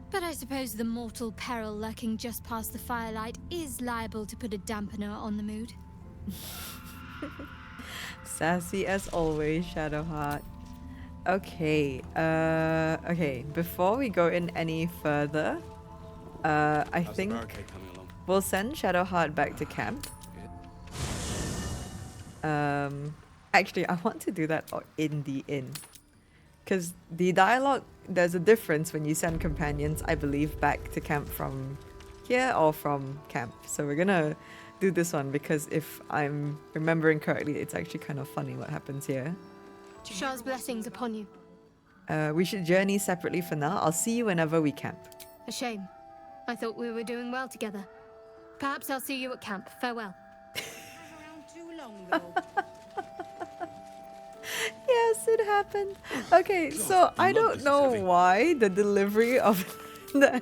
But I suppose the mortal peril lurking just past the firelight is liable to put a dampener on the mood.
Sassy as always, Shadowheart. Okay, okay, before we go in any further, I think we'll send Shadowheart back to camp. Actually, I want to do that in the inn. Because the dialogue, there's a difference when you send companions, I believe, back to camp from here or from camp. So we're gonna do this one because if I'm remembering correctly, it's actually kind of funny what happens here.
Shah's blessings upon you.
We should journey separately for now. I'll see you whenever we camp.
A shame. I thought we were doing well together. Perhaps I'll see you at camp. Farewell.
Yes, it happened. Okay, so I don't know why the delivery of the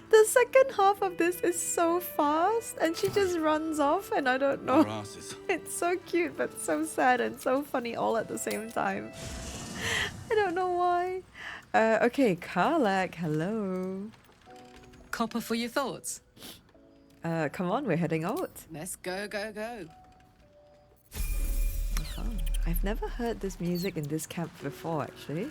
the second half of this is so fast and she just runs off and I don't know. It's so cute but so sad and so funny all at the same time. I don't know why. Okay, Karlach, hello.
Copper for your thoughts.
Come on, we're heading out.
Let's go, go, go.
I've never heard this music in this camp before, actually.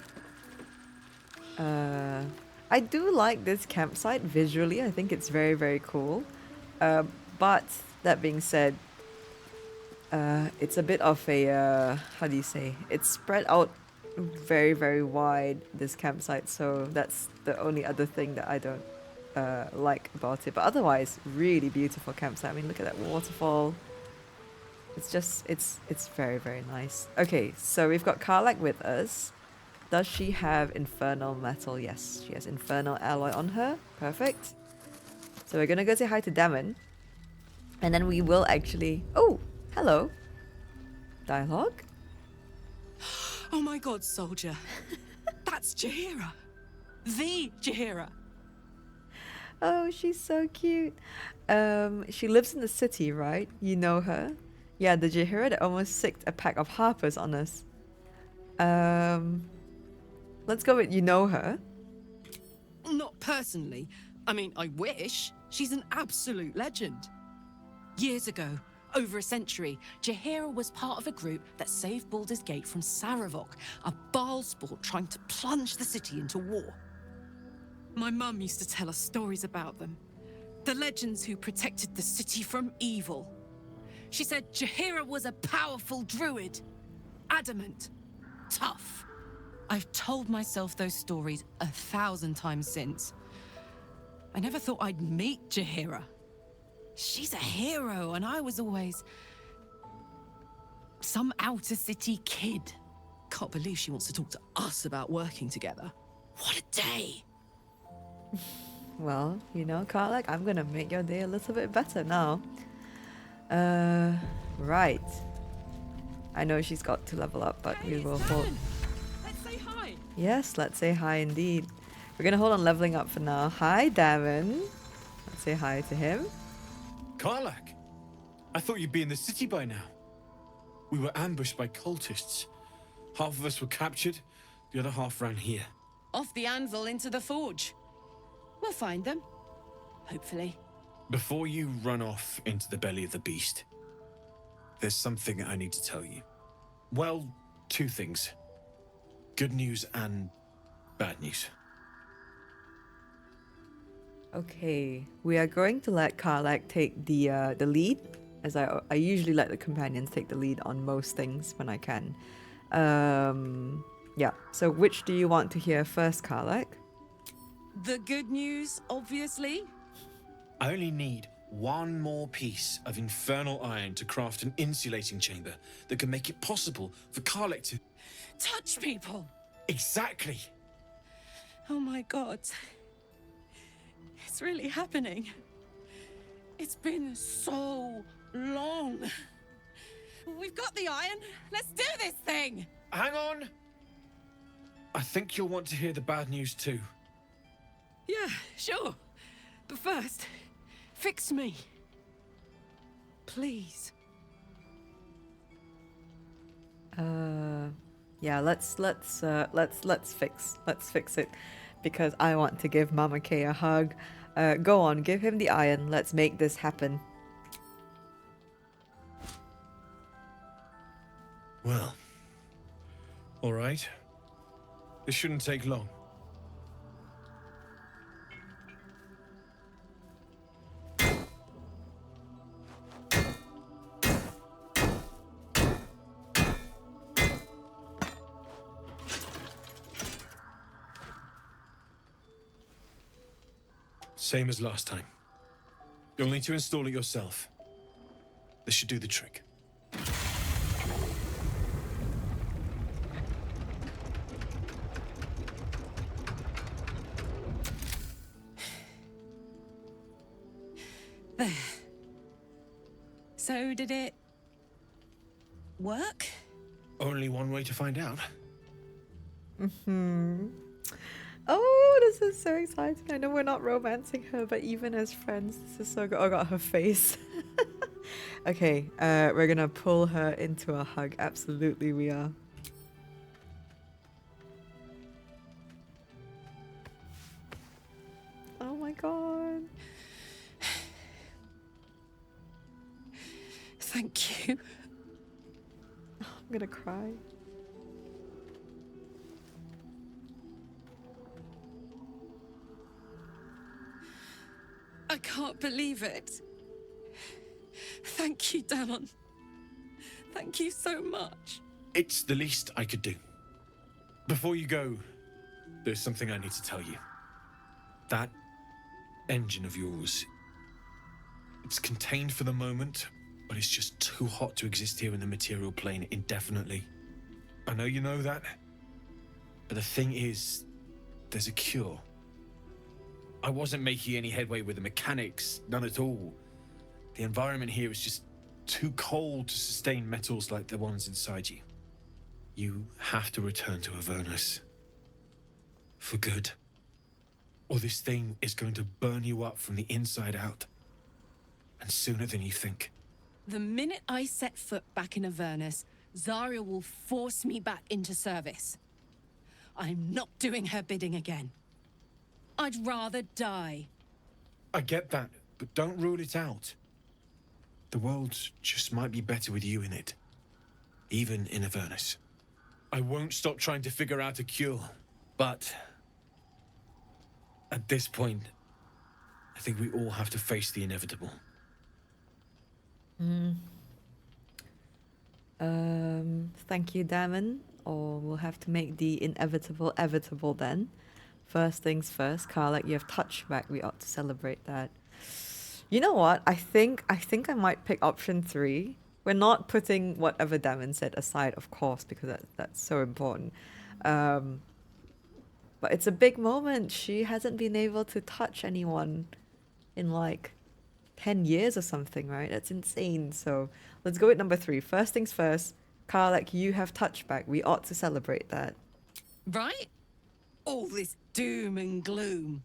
I do like this campsite visually. I think it's very, very cool. But that being said, it's a bit of a, how do you say? It's spread out very, very wide, this campsite. So that's the only other thing that I don't like about it. But otherwise, really beautiful campsite. I mean, look at that waterfall. It's just, it's very, very nice. Okay, so we've got Karlach with us. Does she have infernal metal? Yes, she has infernal alloy on her. Perfect. So we're gonna go say hi to Dammon. And then we will actually... Oh, hello. Dialogue?
Oh my god, soldier. That's Jaheira. The Jaheira.
Oh, she's so cute. She lives in the city, right? You know her? Yeah, the Jaheira that almost sicked a pack of Harpers on us. Let's go with you know her.
Not personally. I mean, I wish. She's an absolute legend. Years ago, over a century, Jaheira was part of a group that saved Baldur's Gate from Saravok, a Baal sport trying to plunge the city into war. My mum used to tell us stories about them. The legends who protected the city from evil. She said Jaheira was a powerful druid. Adamant. Tough. I've told myself those stories 1,000 times since. I never thought I'd meet Jaheira. She's a hero, and I was always some outer city kid. Can't believe she wants to talk to us about working together. What a day!
Well, you know, Karlach, I'm gonna make your day a little bit better now. Right. I know she's got to level up, but we will hold.
Let's say hi.
Yes, let's say hi indeed. We're gonna hold on leveling up for now. Hi, Dammon. Let's say hi to him.
Karlach, I thought you'd be in the city by now. We were ambushed by cultists. Half of us were captured, the other half ran here.
Off the anvil into the forge. We'll find them. Hopefully.
Before you run off into the belly of the beast, there's something I need to tell you. Well, two things. Good news and bad news.
Okay, we are going to let Karlach take the lead, as I usually let the companions take the lead on most things when I can. Yeah, so which do you want to hear first, Karlach?
The good news, obviously.
I only need one more piece of infernal iron to craft an insulating chamber that can make it possible for Karlach to...
Touch people!
Exactly!
Oh my god. It's really happening. It's been so long. We've got the iron. Let's do this thing!
Hang on! I think you'll want to hear the bad news too.
Yeah, sure. But first, fix me. Please.
Yeah, let's fix it, because I want to give Mama K a hug. Go on, give him the iron. Let's make this happen.
Well, all right. This shouldn't take long. Same as last time. You'll need to install it yourself. This should do the trick.
There. So did it work?
Only one way to find out.
Oh, this is so exciting. I know we're not romancing her, but even as friends, this is so good. Oh, got her face. Okay, we're gonna pull her into a hug. Absolutely, we are. Oh my god.
Thank you.
I'm gonna cry.
I can't believe it. Thank you, Dammon. Thank you so much.
It's the least I could do. Before you go, there's something I need to tell you. That engine of yours, it's contained for the moment, but it's just too hot to exist here in the material plane indefinitely. I know you know that, but the thing is, there's a cure. I wasn't making any headway with the mechanics, none at all. The environment here is just too cold to sustain metals like the ones inside you. You have to return to Avernus. For good. Or this thing is going to burn you up from the inside out. And sooner than you think.
The minute I set foot back in Avernus, Zarya will force me back into service. I'm not doing her bidding again. I'd rather die.
I get that, but don't rule it out. The world just might be better with you in it. Even in Avernus. I won't stop trying to figure out a cure, but... at this point, I think we all have to face the inevitable.
Thank you, Dammon. Or we'll have to make the inevitable evitable then. First things first, Karlach, you have touchback. We ought to celebrate that. You know what? I think I might pick option 3. We're not putting whatever Dammon said aside, of course, because that's so important. But it's a big moment. She hasn't been able to touch anyone in like 10 years or something, right? That's insane. So let's go with number 3. First things first, Karlach, you have touchback. We ought to celebrate that.
Right? All this doom and gloom.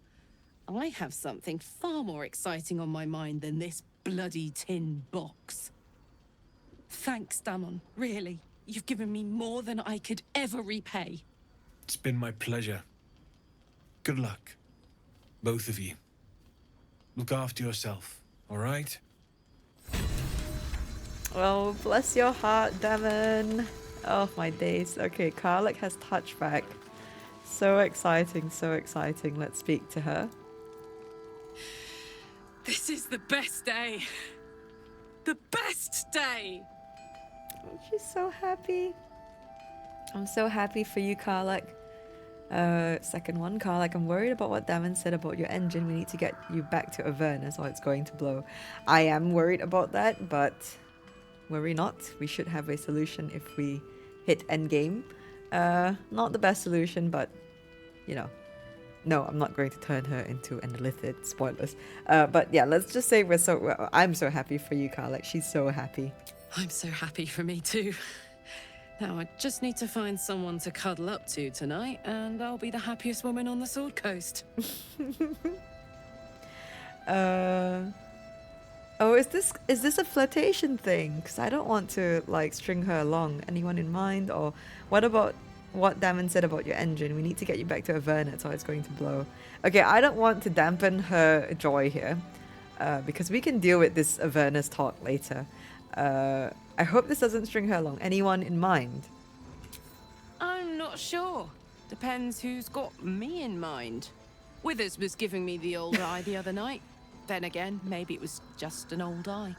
I have something far more exciting on my mind than this bloody tin box. Thanks, Dammon. Really. You've given me more than I could ever repay.
It's been my pleasure. Good luck, both of you. Look after yourself, all right?
Oh, bless your heart, Dammon. Oh, my days. Okay, Karlach has touchback. So exciting, so exciting. Let's speak to her.
This is the best day. The best day.
Oh, she's so happy. I'm so happy for you, Karlach. Second one, Karlach, I'm worried about what Dammon said about your engine. We need to get you back to Avernus or it's going to blow. I am worried about that, but worry not. We should have a solution if we hit endgame. Not the best solution, but, you know. No, I'm not going to turn her into an Elithid. Spoilers. But yeah, let's just say I'm so happy for you, Karlach. She's so happy.
I'm so happy for me too. Now I just need to find someone to cuddle up to tonight, and I'll be the happiest woman on the Sword Coast.
Oh, is this a flirtation thing? Because I don't want to like string her along. Anyone in mind? Or what about what Dammon said about your engine? We need to get you back to Avernus or it's going to blow. Okay, I don't want to dampen her joy here, because we can deal with this Avernus talk later. I hope this doesn't string her along. Anyone in mind?
I'm not sure. Depends who's got me in mind. Withers was giving me the old eye the other night. Then again, maybe it was just an old eye.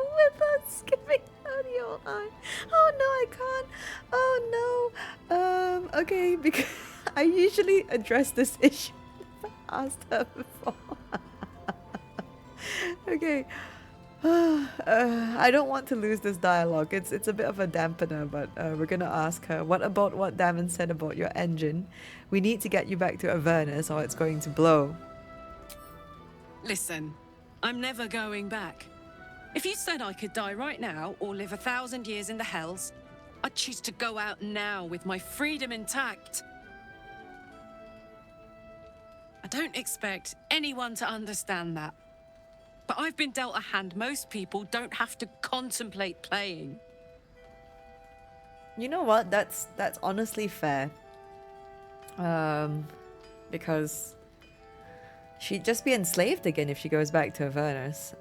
Withers giving her the old eye. Oh no, I can't. Oh no. Okay, because I usually address this issue. Asked her before. Okay. I don't want to lose this dialogue. It's a bit of a dampener, but we're gonna ask her. What about what Dammon said about your engine? We need to get you back to Avernus or it's going to blow.
Listen, I'm never going back. If you said I could die right now or live 1,000 years in the Hells, I'd choose to go out now with my freedom intact. I don't expect anyone to understand that. But I've been dealt a hand most people don't have to contemplate playing.
You know what? That's honestly fair. Because she'd just be enslaved again if she goes back to Avernus.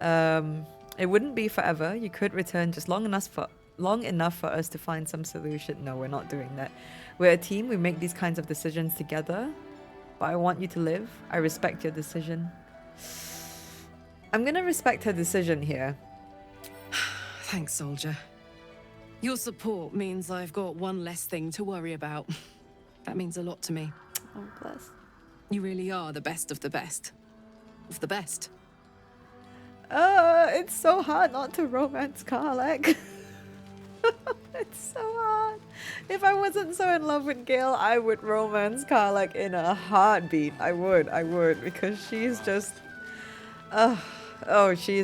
It wouldn't be forever. You could return just long enough for us to find some solution. No, we're not doing that. We're a team. We make these kinds of decisions together. But I want you to live. I respect your decision. I'm gonna respect her decision here.
Thanks, soldier. Your support means I've got one less thing to worry about. That means a lot to me.
Oh, bless.
You really are the best of the best. Of the best.
It's so hard not to romance Karlach. It's so hard. If I wasn't so in love with Gale, I would romance Karlach in a heartbeat. I would, because she's just... she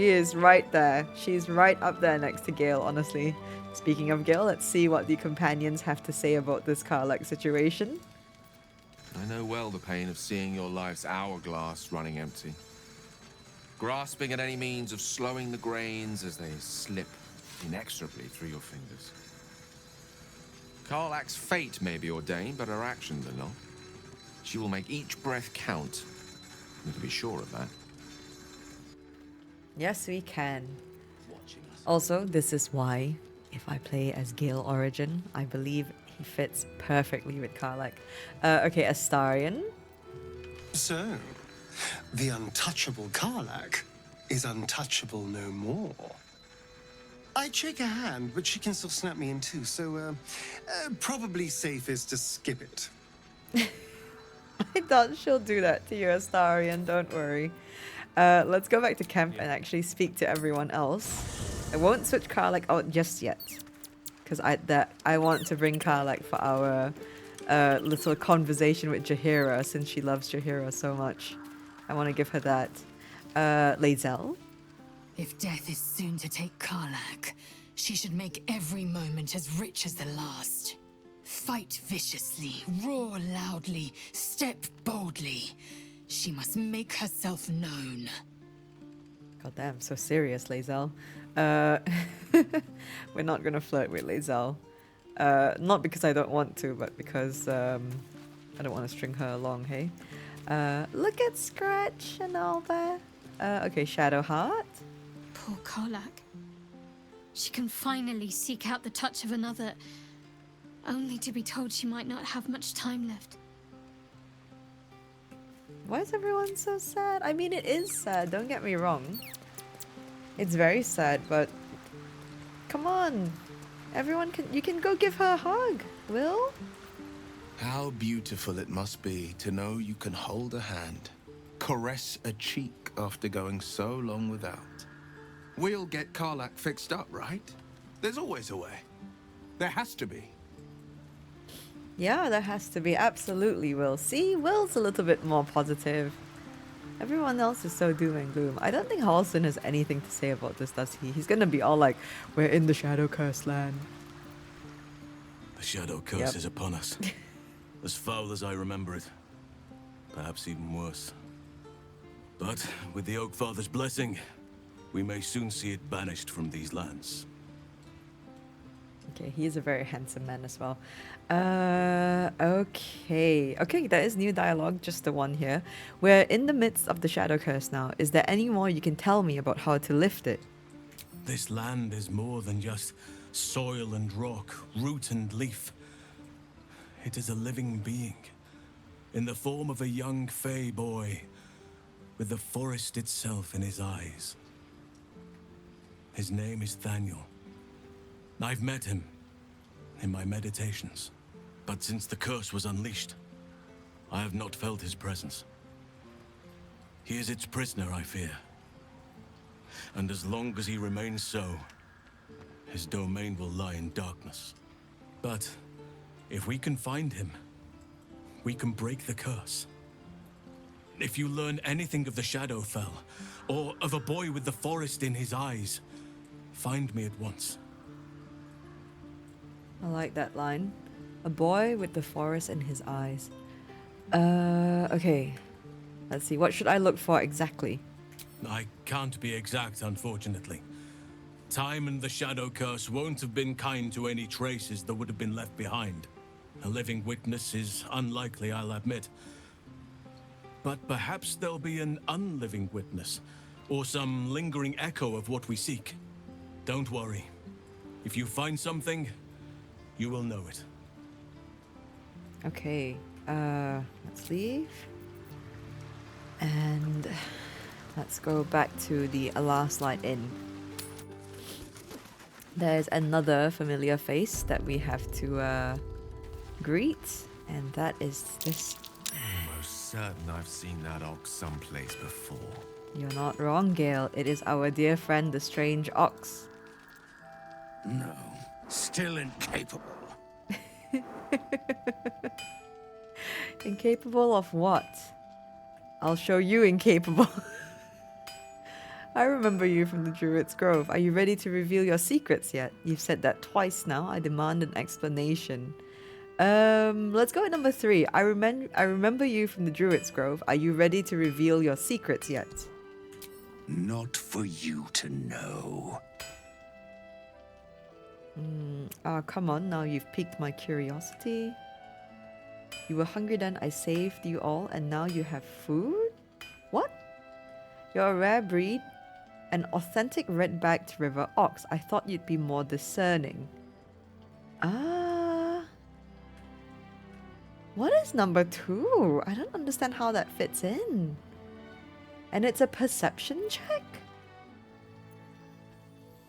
is right there. She's right up there next to Gale, honestly. Speaking of Gale, let's see what the companions have to say about this Karlach situation.
I know well the pain of seeing your life's hourglass running empty. Grasping at any means of slowing the grains as they slip inexorably through your fingers. Karlach's fate may be ordained, but her actions are not. She will make each breath count. You can be sure of that.
Yes, we can. Also, this is why, if I play as Gale Origin, I believe he fits perfectly with Karlach. Okay, Astarion.
So, the untouchable Karlach is untouchable no more. I'd shake her hand, but she can still snap me in two, so probably safest to skip it.
I thought she'll do that to you, Astarion, don't worry. Let's go back to camp and actually speak to everyone else. I won't switch Karlach out just yet, because I want to bring Karlach for our little conversation with Jaheira, since she loves Jaheira so much. I want to give her that. Lae'zel?
If death is soon to take Karlach, she should make every moment as rich as the last. Fight viciously, roar loudly, step boldly. She must make herself known.
God damn, so serious, Lae'zel. We're not gonna flirt with Lae'zel. Not because I don't want to, but because I don't want to string her along, hey? Look at Scratch and all that. Okay, Shadowheart.
Poor Karlach. She can finally seek out the touch of another, only to be told she might not have much time left.
Why is everyone so sad? I mean, it is sad, don't get me wrong. It's very sad, but come on. Everyone you can go give her a hug, Will?
How beautiful it must be to know you can hold a hand, caress a cheek after going so long without. We'll get Karlach fixed up, right? There's always a way. There has to be.
Yeah, there has to be. Absolutely, Will. See, Will's a little bit more positive. Everyone else is so doom and gloom. I don't think Halsin has anything to say about this, does he? He's gonna be all like, we're in the Shadow Curse land.
The Shadow Curse is upon us. As foul as I remember it. Perhaps even worse. But with the Oak Father's blessing, we may soon see it banished from these lands.
Okay, he is a very handsome man as well. Okay, that is new dialogue, just the one here. We're in the midst of the Shadow Curse now. Is there any more you can tell me about how to lift it?
This land is more than just soil and rock, root and leaf. It is a living being, in the form of a young fey boy, with the forest itself in his eyes. His name is Thaniel. I've met him in my meditations, but since the curse was unleashed, I have not felt his presence. He is its prisoner, I fear. And as long as he remains so, his domain will lie in darkness. But if we can find him, we can break the curse. If you learn anything of the Shadowfell, or of a boy with the forest in his eyes, find me at once.
I like that line. A boy with the forest in his eyes. Okay. Let's see, what should I look for exactly?
I can't be exact, unfortunately. Time and the Shadow Curse won't have been kind to any traces that would have been left behind. A living witness is unlikely, I'll admit. But perhaps there'll be an unliving witness, or some lingering echo of what we seek. Don't worry. If you find something, you will know it.
Okay, let's leave. And let's go back to the Last Light Inn. There's another familiar face that we have to greet, and that is this.
I'm most certain I've seen that ox someplace before.
You're not wrong, Gale. It is our dear friend, the strange ox.
No, still incapable.
Incapable of what? I'll show you incapable. I remember you from the Druid's Grove. Are you ready to reveal your secrets yet? You've said that twice now. I demand an explanation. Let's go at number 3. I remember you from the Druid's Grove. Are you ready to reveal your secrets yet?
Not for you to know.
Oh, come on, now you've piqued my curiosity. You were hungry then, I saved you all, and now you have food? What? You're a rare breed, an authentic red-backed river ox. I thought you'd be more discerning. What is number 2? I don't understand how that fits in. And it's a perception check?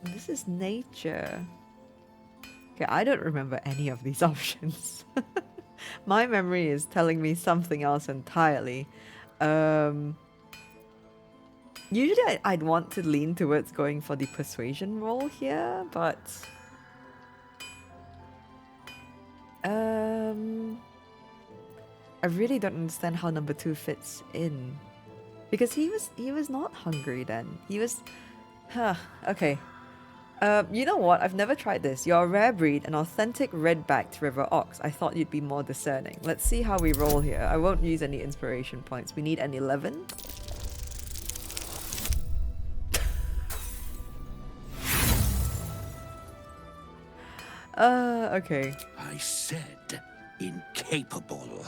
This is nature. Okay, I don't remember any of these options. My memory is telling me something else entirely. Usually I'd want to lean towards going for the persuasion roll here, but I really don't understand how number 2 fits in. Because he was not hungry then. He was okay. You know what? I've never tried this. You're a rare breed, an authentic red-backed river ox. I thought you'd be more discerning. Let's see how we roll here. I won't use any inspiration points. We need an 11. Okay.
I said incapable.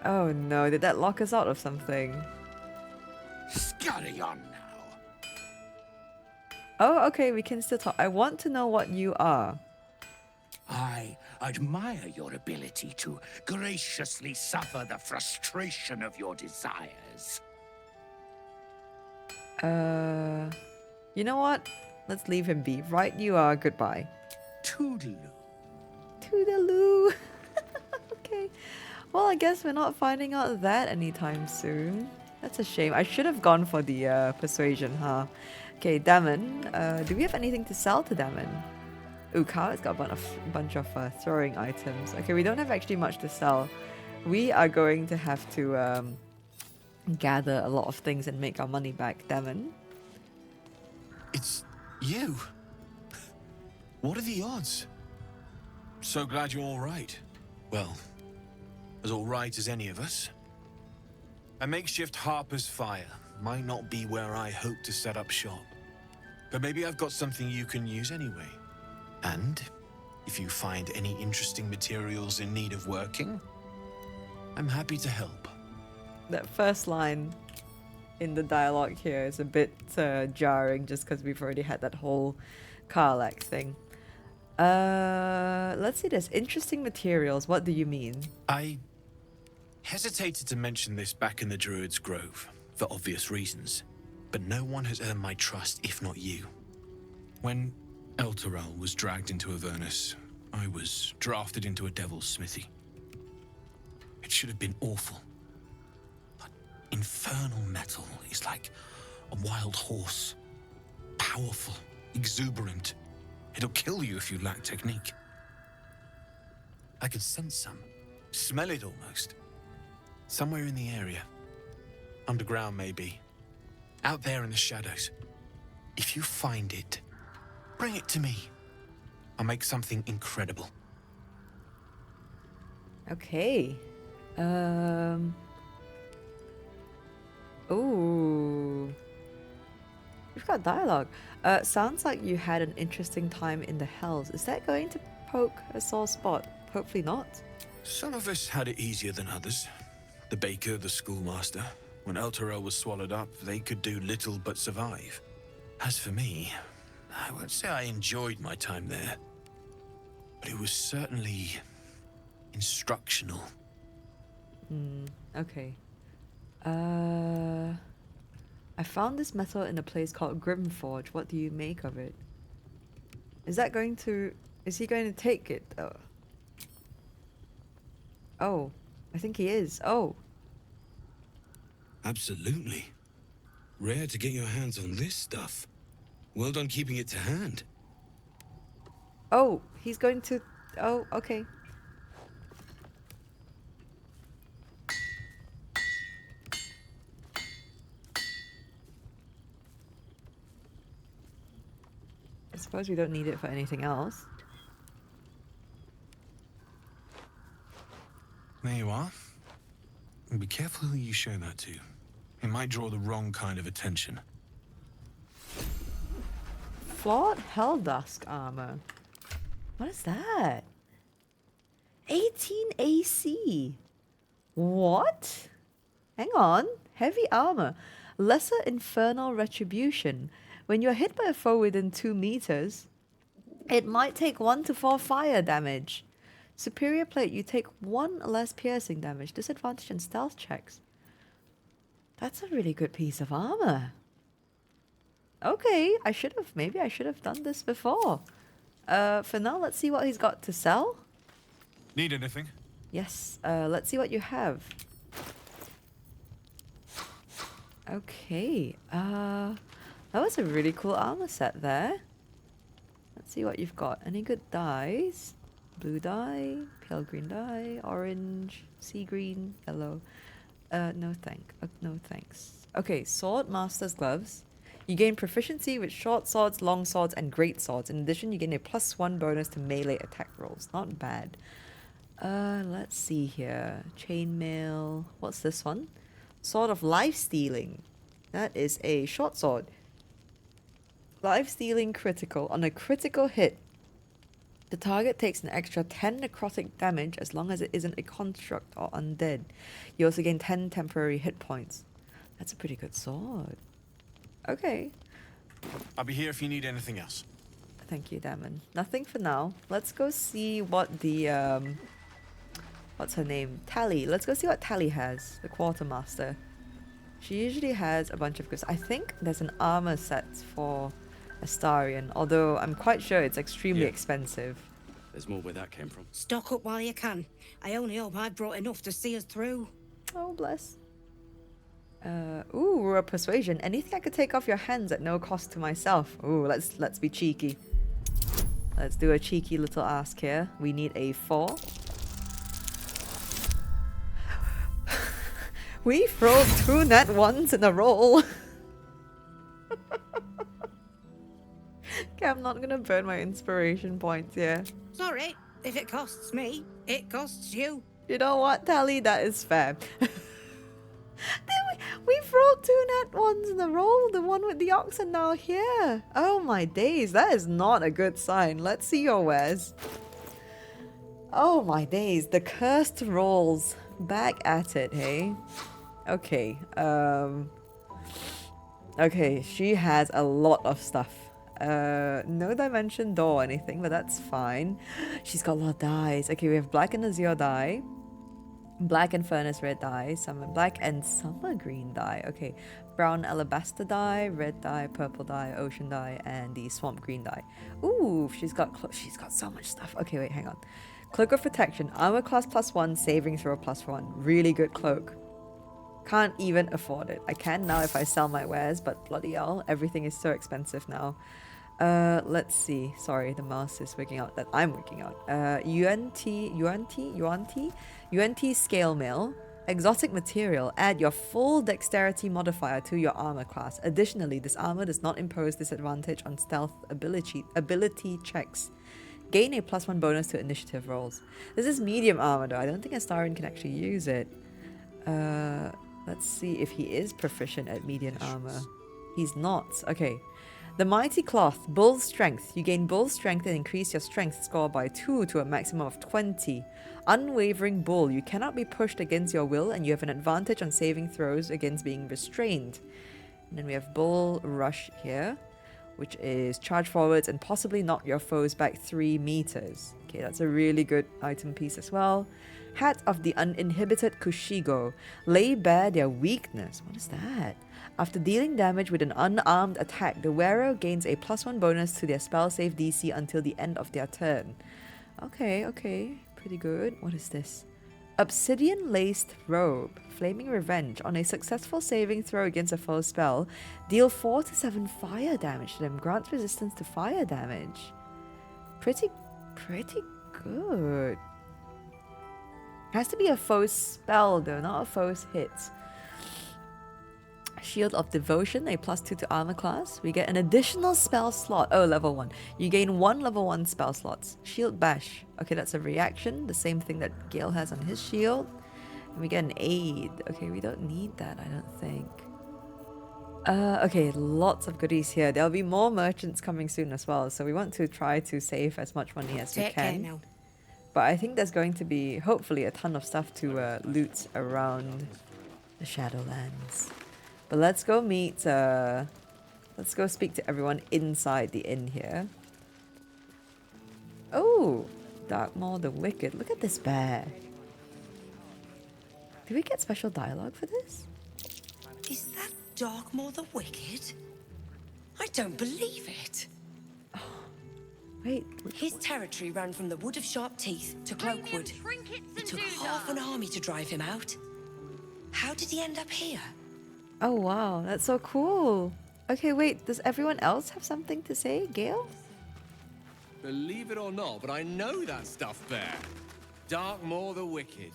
Oh no, did that lock us out of something?
Scurry on now.
Oh, okay, we can still talk. I want to know what you are.
I admire your ability to graciously suffer the frustration of your desires.
You know what? Let's leave him be. Right you are, goodbye.
Toodaloo.
Toodaloo. Okay. Well, I guess we're not finding out that anytime soon. That's a shame. I should have gone for the persuasion, huh? Okay, Dammon. Do we have anything to sell to Dammon? Ooh, Karlach's got a bunch of throwing items. Okay, we don't have actually much to sell. We are going to have to gather a lot of things and make our money back, Dammon.
It's you. What are the odds? So glad you're all right. Well, as all right as any of us. A makeshift Harper's fire might not be where I hope to set up shop. But maybe I've got something you can use anyway. And if you find any interesting materials in need of working, I'm happy to help.
That first line in the dialogue here is a bit jarring just because we've already had that whole Karlach thing. Let's see this. Interesting materials. What do you mean?
I hesitated to mention this back in the Druid's Grove, for obvious reasons. But no one has earned my trust if not you. When Elturel was dragged into Avernus, I was drafted into a devil's smithy. It should have been awful. But infernal metal is like a wild horse. Powerful, exuberant. It'll kill you if you lack technique. I could sense some. Smell it almost. Somewhere in the area. Underground, maybe. Out there in the shadows. If you find it, bring it to me. I'll make something incredible.
Okay. Ooh. We've got dialogue. Sounds like you had an interesting time in the Hells. Is that going to poke a sore spot? Hopefully not.
Some of us had it easier than others. The baker, the schoolmaster. When Elturel was swallowed up, they could do little but survive. As for me, I won't say I enjoyed my time there. But it was certainly instructional.
Okay. I found this metal in a place called Grimforge. What do you make of it? Is he going to take it though? Oh, I think he is. Oh.
Absolutely. Rare to get your hands on this stuff. Well done keeping it to hand.
Oh, he's going to... Oh, okay. I suppose we don't need it for anything else.
There you are. And be careful who you show that to. It might draw the wrong kind of attention.
Flawed Helldusk armor. What is that? 18 AC. What? Hang on. Heavy armor. Lesser infernal retribution. When you're hit by a foe within 2 meters, it might take 1 to 4 fire damage. Superior plate, you take 1 less piercing damage. Disadvantage in stealth checks. That's a really good piece of armor. Okay, maybe I should have done this before. For now, let's see what he's got to sell.
Need anything?
Yes, let's see what you have. Okay, that was a really cool armor set there. Let's see what you've got. Any good dyes? Blue dye, pale green dye, orange, sea green, yellow. No thanks. Okay, sword master's gloves. You gain proficiency with short swords, long swords, and great swords. In addition, you gain a +1 bonus to melee attack rolls. Not bad. Let's see here. Chainmail. What's this one? Sword of Life Stealing. That is a short sword. Life Stealing critical. On a critical hit, the target takes an extra 10 necrotic damage as long as it isn't a construct or undead. You also gain 10 temporary hit points. That's a pretty good sword. Okay.
I'll be here if you need anything else.
Thank you, Dammon. Nothing for now. Let's go see what the, what's her name? Tally. Let's go see what Tally has, the quartermaster. She usually has a bunch of goods. I think there's an armor set for Astarion, although I'm quite sure it's extremely expensive.
There's more where that came from.
Stock up while you can. I only hope I've brought enough to see us through.
Oh, bless. Ooh, Raw Persuasion. Anything I could take off your hands at no cost to myself. Ooh, let's be cheeky. Let's do a cheeky little ask here. We need a 4. We've rolled 2 nat 1s in a roll. Okay, I'm not gonna burn my inspiration points here.
Sorry, if it costs me, it costs you.
You know what, Tally? That is fair. We've rolled 2 nat 1s in a roll. The one with the ox are now here. Oh my days, that is not a good sign. Let's see your wares. Oh my days, the cursed rolls. Back at it, hey? Okay, okay, she has a lot of stuff. No dimension door or anything, but that's fine. She's got a lot of dyes. Okay, we have black and azure dye, black and furnace red dye, summer black and summer green dye. Okay, brown alabaster dye, red dye, purple dye, ocean dye, and the swamp green dye. Ooh, she's got so much stuff. Okay, wait, hang on. Cloak of Protection, armor class +1, saving throw +1. Really good cloak. Can't even afford it. I can now if I sell my wares, but bloody hell, everything is so expensive now. Let's see. Sorry, the mouse is working out that I'm working out. UNT scale mail. Exotic material. Add your full dexterity modifier to your armor class. Additionally, this armor does not impose disadvantage on stealth ability checks. Gain a +1 bonus to initiative rolls. This is medium armor though. I don't think Astarion can actually use it. Let's see if he is proficient at medium armor. He's not. Okay. The Mighty Cloth, Bull Strength. You gain Bull Strength and increase your Strength score by 2 to a maximum of 20. Unwavering Bull. You cannot be pushed against your will and you have an advantage on saving throws against being restrained. And then we have Bull Rush here, which is charge forwards and possibly knock your foes back 3 meters. Okay, that's a really good item piece as well. Hat of the Uninhibited Kushigo. Lay bare their weakness. What is that? After dealing damage with an unarmed attack, the wearer gains a +1 bonus to their spell save DC until the end of their turn. Okay, okay. Pretty good. What is this? Obsidian Laced Robe. Flaming Revenge. On a successful saving throw against a foe spell, deal 4 to 7 fire damage to them. Grants resistance to fire damage. Pretty good. Has to be a foe's spell though, not a foe's hit. Shield of Devotion, a +2 to armor class. We get an additional spell slot. Oh, level 1. You gain 1 level 1 spell slots. Shield Bash. Okay, that's a reaction. The same thing that Gale has on his shield. And we get an aid. Okay, we don't need that, I don't think. Okay, lots of goodies here. There'll be more merchants coming soon as well. So we want to try to save as much money as we can.
Now.
But I think there's going to be, hopefully, a ton of stuff to loot around the Shadowlands. But let's go meet, let's go speak to everyone inside the inn here. Oh, Darkmaw the Wicked. Look at this bear. Do we get special dialogue for this?
Is that Darkmaw the Wicked?
I don't believe it.
Wait.
His territory ran from the Wood of Sharp Teeth to Cloakwood. It took half an army to drive him out. How did he end up here?
Oh wow, that's so cool. Okay, wait, does everyone else have something to say, Gale?
Believe it or not, but I know that stuff, Bear. Darkmaw the Wicked.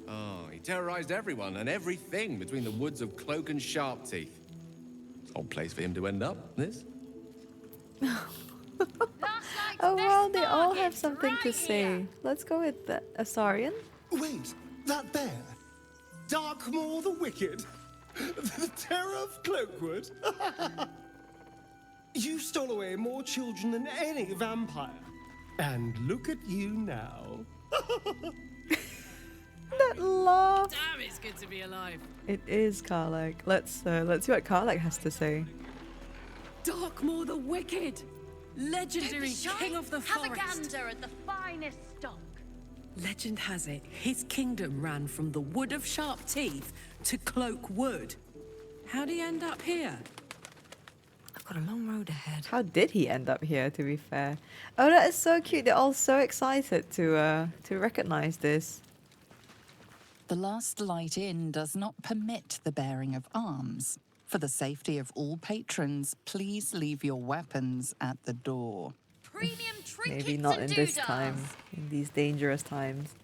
Oh, he terrorized everyone and everything between the woods of Cloak and Sharp Teeth. Odd place for him to end up, this.
Oh wow, they all have something to say. Let's go with the Asarian.
Wait, that bear? Darkmaw the Wicked? The terror of Cloakwood? You stole away more children than any vampire. And look at you now.
That laugh.
Damn, it's good to be alive.
It is Karlach. Let's see what Karlach has to say.
Darkmaw the Wicked! Legendary king of the
Have
forest.
a gander at the finest stock.
Legend has it, his kingdom ran from the Wood of Sharp Teeth to Cloak Wood. How'd he end up here?
I've got a long road ahead.
How did he end up here, to be fair? Oh, that is so cute. They're all so excited to recognize this.
The Last Light Inn does not permit the bearing of arms. For the safety of all patrons, please leave your weapons at the door.
Premium trinkets
Maybe not
and
in this
doodads.
time, in these dangerous times.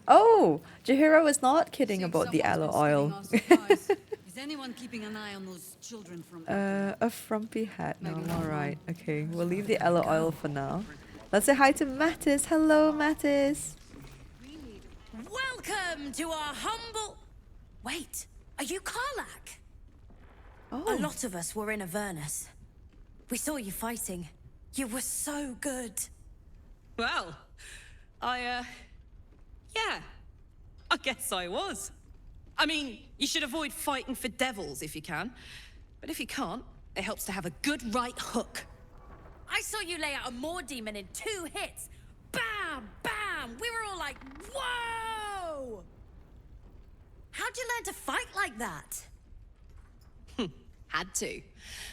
Oh, Jaheira was not kidding about the aloe oil.
Is anyone keeping an eye on those children from...
A frumpy hat. No, alright. Okay, we'll leave the aloe oil for now. Let's say hi to Mattis. Hello, Mattis.
Welcome to our humble... Wait, are you Karlach?
Oh.
A lot of us were in Avernus. We saw you fighting. You were so good.
Well, yeah, I guess I was. I mean, you should avoid fighting for devils if you can. But if you can't, it helps to have a good right hook.
I saw you lay out a Maw demon in 2 hits. Bam! Bam! We were all like, whoa! How'd you learn to fight like that?
Had to.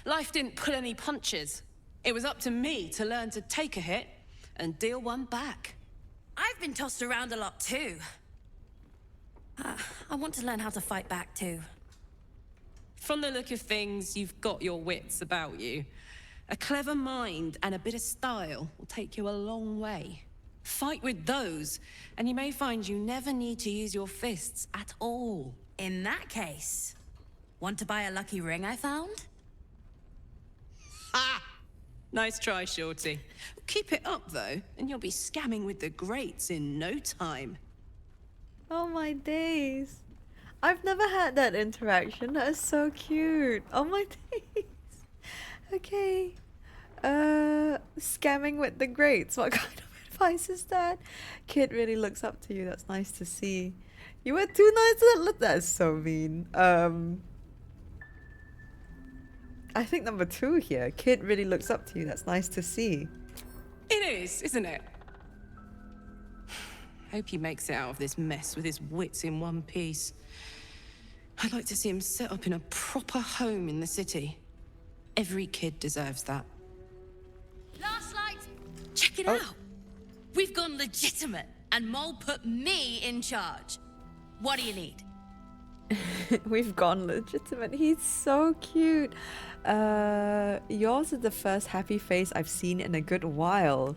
Life didn't pull any punches. It was up to me to learn to take a hit and deal one back.
I've been tossed around a lot too. I want to learn how to fight back too.
From the look of things, you've got your wits about you. A clever mind and a bit of style will take you a long way. Fight with those, and you may find you never need to use your fists at all.
In that case, want to buy a lucky ring I found?
Ha! Nice try, Shorty. Keep it up, though, and you'll be scamming with the greats in no time.
Oh my days. I've never had that interaction. That is so cute. Oh my days. Okay. Scamming with the greats. What kind of advice is that? Kid really looks up to you. That's nice to see. You were too nice to look. That is so mean. I think number 2 here. Kid really looks up to you. That's nice to see.
It is, isn't it? Hope he makes it out of this mess with his wits in one piece. I'd like to see him set up in a proper home in the city. Every kid deserves that.
Last light! Check it out! We've gone legitimate, and Mole put me in charge. What do you need?
We've gone legitimate. He's so cute. Yours is the first happy face I've seen in a good while.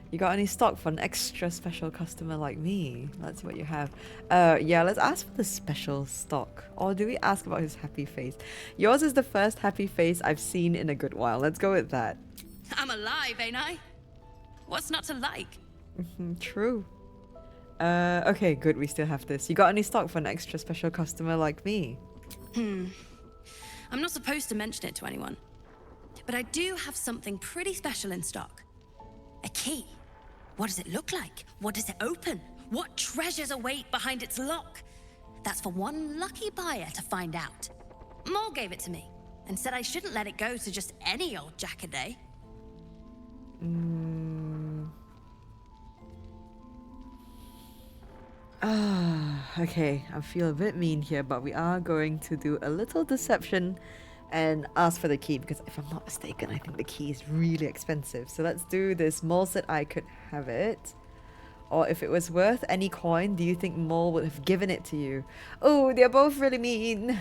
You got any stock for an extra special customer like me? Let's see what you have. Yeah, let's ask for the special stock. Or do we ask about his happy face? Yours is the first happy face I've seen in a good while. Let's go with that.
I'm alive, ain't I? What's not to like?
True. Okay, good. We still have this. You got any stock for an extra special customer like me?
I'm not supposed to mention it to anyone. But I do have something pretty special in stock. A key. What does it look like? What does it open? What treasures await behind its lock? That's for one lucky buyer to find out. Mole gave it to me and said I shouldn't let it go to just any old jackaday.
Okay, I feel a bit mean here, but we are going to do a little deception and ask for the key, because if I'm not mistaken, I think the key is really expensive. So let's do this. Mole said I could have it. Or if it was worth any coin, do you think Mole would have given it to you? Oh, they're both really mean.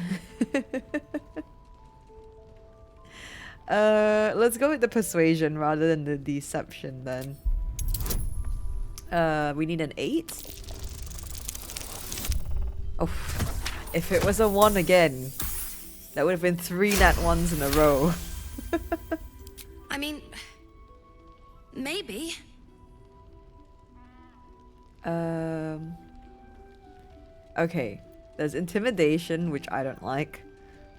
Let's go with the persuasion rather than the deception then. We need an 8. Oh, if it was a 1 again, that would have been 3 nat 1s in a row.
I mean, maybe.
Okay, there's intimidation, which I don't like.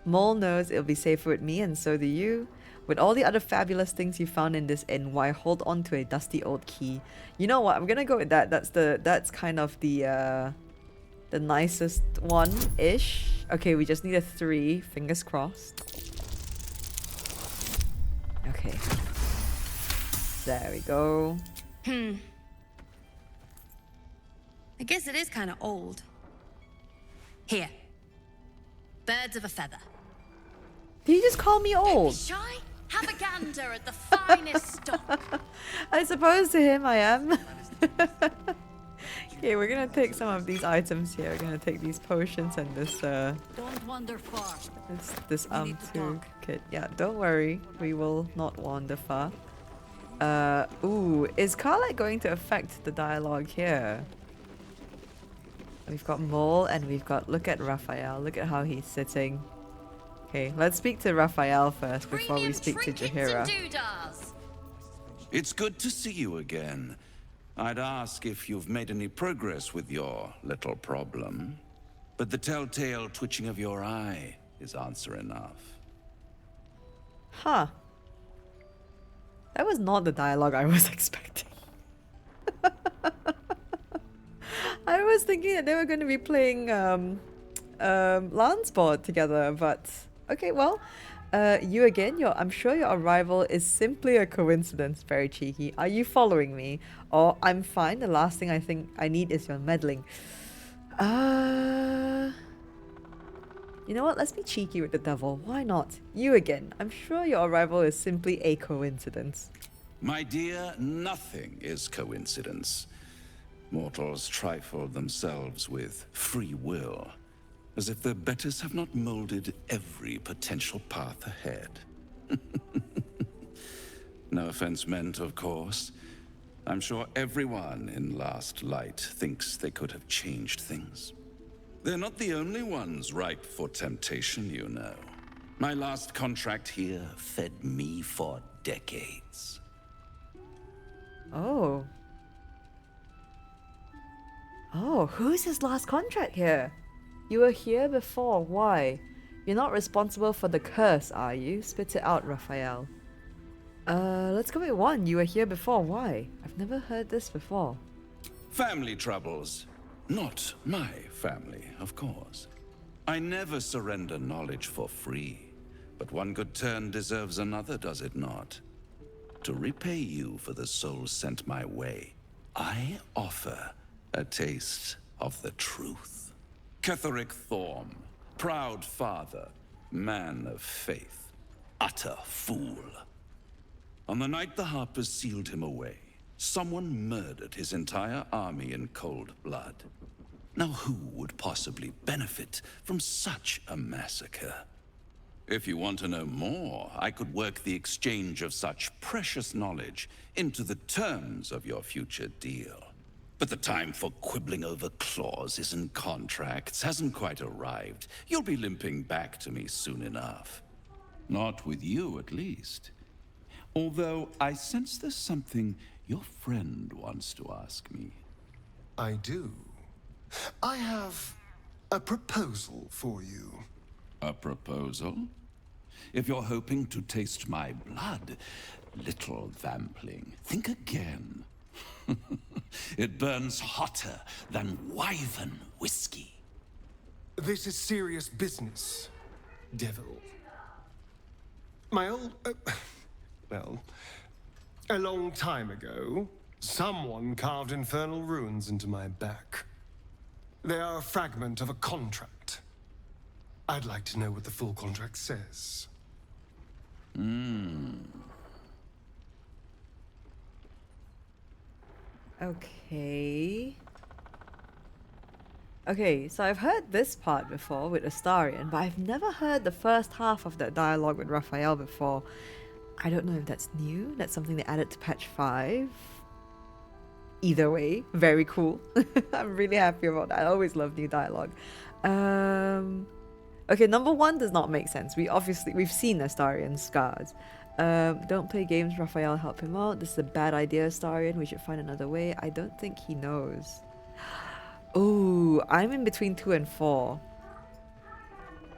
Mole knows it'll be safer with me, and so do you. With all the other fabulous things you found in this inn, why hold on to a dusty old key? You know what? I'm gonna go with that. That's kind of the nicest one-ish. Okay, we just need a 3. Fingers crossed. Okay. There we go.
I guess it is kind of old. Here. Birds of a feather.
Did you just call me old?
Shy? Have a gander at the finest stock.
I suppose to him I am. Okay, we're gonna take some of these items here. We're gonna take these potions and this
Don't wander far.
this arm tool kit. Yeah, don't worry. We will not wander far. Ooh, is Karlach going to affect the dialogue here? We've got Mole and we've got, look at Raphael. Look at how he's sitting. Okay, let's speak to Raphael first before we speak to Jaheira.
It's good to see you again. I'd ask if you've made any progress with your little problem. But the telltale twitching of your eye is answer enough.
Huh. That was not the dialogue I was expecting. I was thinking that they were going to be playing Lansport together, but okay, well, you again, I'm sure your arrival is simply a coincidence. Very cheeky. Are you following me? Or I'm fine, the last thing I think I need is your meddling. You know what, let's be cheeky with the devil. Why not? You again. I'm sure your arrival is simply a coincidence.
My dear, nothing is coincidence. Mortals trifle themselves with free will, as if their betters have not molded every potential path ahead. No offense meant, of course. I'm sure everyone in Last Light thinks they could have changed things. They're not the only ones ripe for temptation, you know. My last contract here fed me for decades.
Oh. Oh, who's his last contract here? You were here before, why? You're not responsible for the curse, are you? Spit it out, Raphael. Let's go with 1. You were here before, why? I've never heard this before.
Family troubles. Not my family, of course. I never surrender knowledge for free. But one good turn deserves another, does it not? To repay you for the souls sent my way, I offer a taste of the truth. Ketheric Thorm, proud father, man of faith, utter fool. On the night the Harpers sealed him away, someone murdered his entire army in cold blood. Now who would possibly benefit from such a massacre? If you want to know more, I could work the exchange of such precious knowledge into the terms of your future deal. But the time for quibbling over clauses and contracts hasn't quite arrived. You'll be limping back to me soon enough. Not with you, at least. Although I sense there's something your friend wants to ask me.
I do. I have a proposal for you.
A proposal? If you're hoping to taste my blood, little vampling, think again. It burns hotter than wyvern whiskey.
This is serious business, devil. My old... well, a long time ago, someone carved infernal runes into my back. They are a fragment of a contract. I'd like to know what the full contract says.
Okay. Okay, so I've heard this part before with Astarion, but I've never heard the first half of that dialogue with Raphael before. I don't know if that's new. That's something they added to patch 5. Either way, very cool. I'm really happy about that. I always love new dialogue. Okay, number 1 does not make sense. We've seen Astarion's scars. Don't play games, Raphael, help him out. This is a bad idea, Astarion. We should find another way. I don't think he knows. Oh, I'm in between 2 and 4.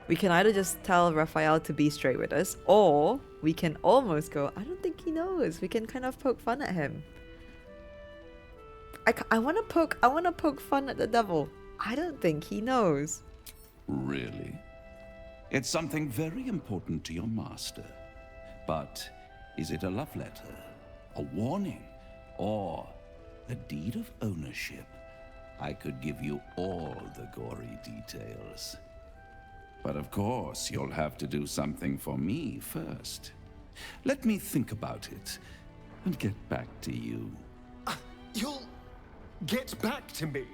We can either just tell Raphael to be straight with us, or we can almost go, I don't think he knows. We can kind of poke fun at him. I want to poke fun at the devil. I don't think he knows.
Really? It's something very important to your master. But is it a love letter, a warning, or a deed of ownership? I could give you all the gory details. But of course, you'll have to do something for me first. Let me think about it and get back to you.
You'll get back to me?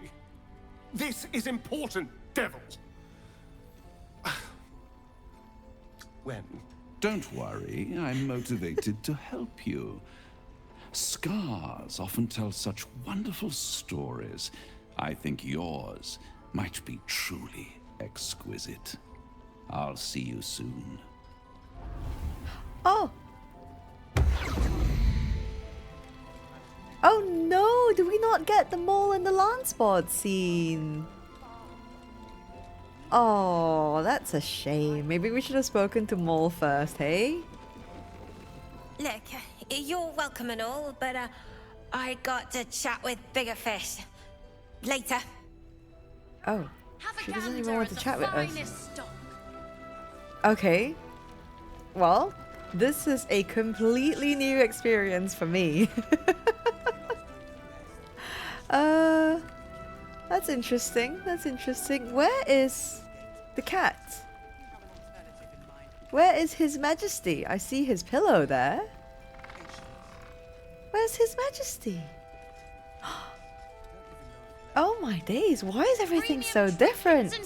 This is important, devil. When?
Don't worry, I'm motivated to help you. Scars often tell such wonderful stories. I think yours might be truly exquisite. I'll see you soon.
Oh! Oh no! Do we not get the mole and the Lansport scene? Oh, that's a shame. Maybe we should have spoken to Mole first, hey?
Look, you're welcome and all, but I got to chat with bigger fish. Later.
Oh, she doesn't even want to chat with us. Okay. Well, this is a completely new experience for me. That's interesting. That's interesting. Where is the cat? Where is His Majesty? I see his pillow there. Where's His Majesty? Oh my days, why is everything so different?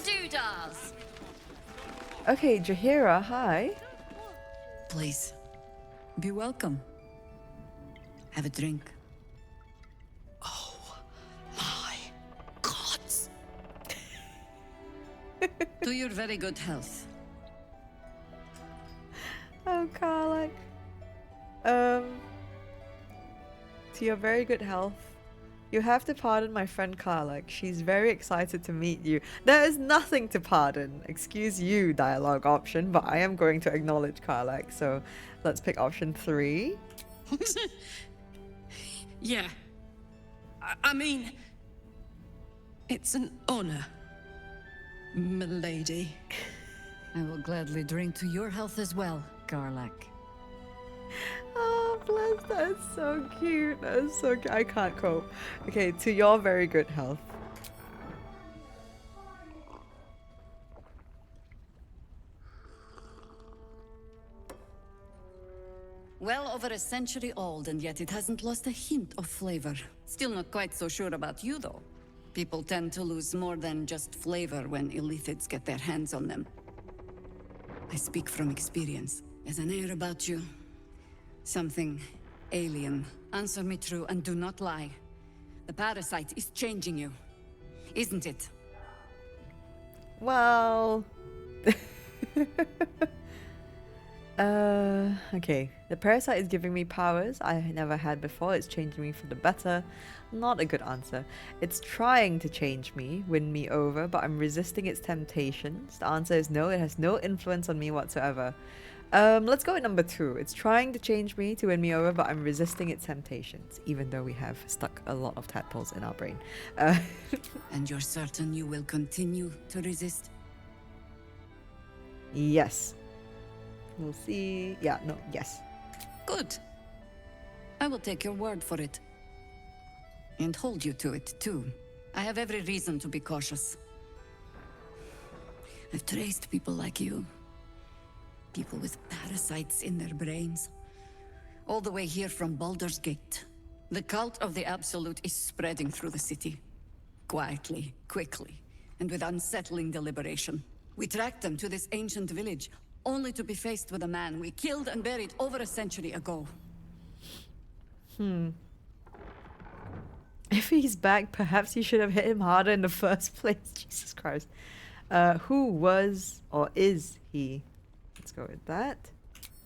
Okay, Jaheira, hi.
Please, be welcome. Have a drink. Oh my gods! To your very good health.
Oh, Karlach. To your very good health. You have to pardon my friend Karlach. She's very excited to meet you. There is nothing to pardon. Excuse you, dialogue option, but I am going to acknowledge Karlach. So let's pick option 3.
Yeah. I mean, it's an honor, milady.
I will gladly drink to your health as well, Karlach.
Oh, bless, that is so cute. That is so cute. I can't cope. Okay, to your very good health.
Well over a century old, and yet it hasn't lost a hint of flavor. Still not quite so sure about you, though. People tend to lose more than just flavor when illithids get their hands on them. I speak from experience. There's an air about you. Something alien. Answer me true and do not lie. The parasite is changing you, isn't it?
Well... okay. The parasite is giving me powers I never had before. It's changing me for the better. Not a good answer. It's trying to change me, win me over, but I'm resisting its temptations. The answer is no, it has no influence on me whatsoever. Let's go with number 2. It's trying to change me to win me over, but I'm resisting its temptations, even though we have stuck a lot of tadpoles in our brain.
And you're certain you will continue to resist?
Yes. We'll see. Yeah, no, yes.
Good. I will take your word for it. And hold you to it, too. I have every reason to be cautious. I've traced people like you. People with parasites in their brains. All the way here from Baldur's Gate. The cult of the Absolute is spreading through the city. Quietly, quickly, and with unsettling deliberation. We tracked them to this ancient village, only to be faced with a man we killed and buried over a century ago.
If he's back, perhaps you should have hit him harder in the first place. Jesus Christ. Who was or is he? Let's go with that.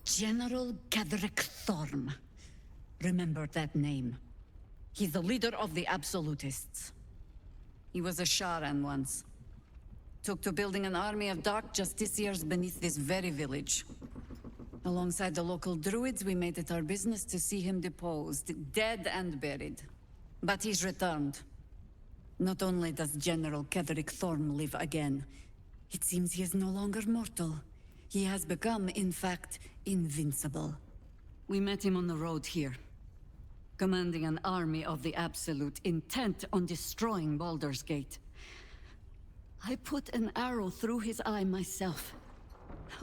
General Ketheric Thorm. Remember that name. He's the leader of the Absolutists. He was a Sharan once. Took to building an army of dark justiciars beneath this very village. Alongside the local druids, we made it our business to see him deposed, dead and buried. But he's returned. Not only does General Ketheric Thorm live again, it seems he is no longer mortal. He has become, in fact, invincible. We met him on the road here, commanding an army of the Absolute, intent on destroying Baldur's Gate. I put an arrow through his eye myself,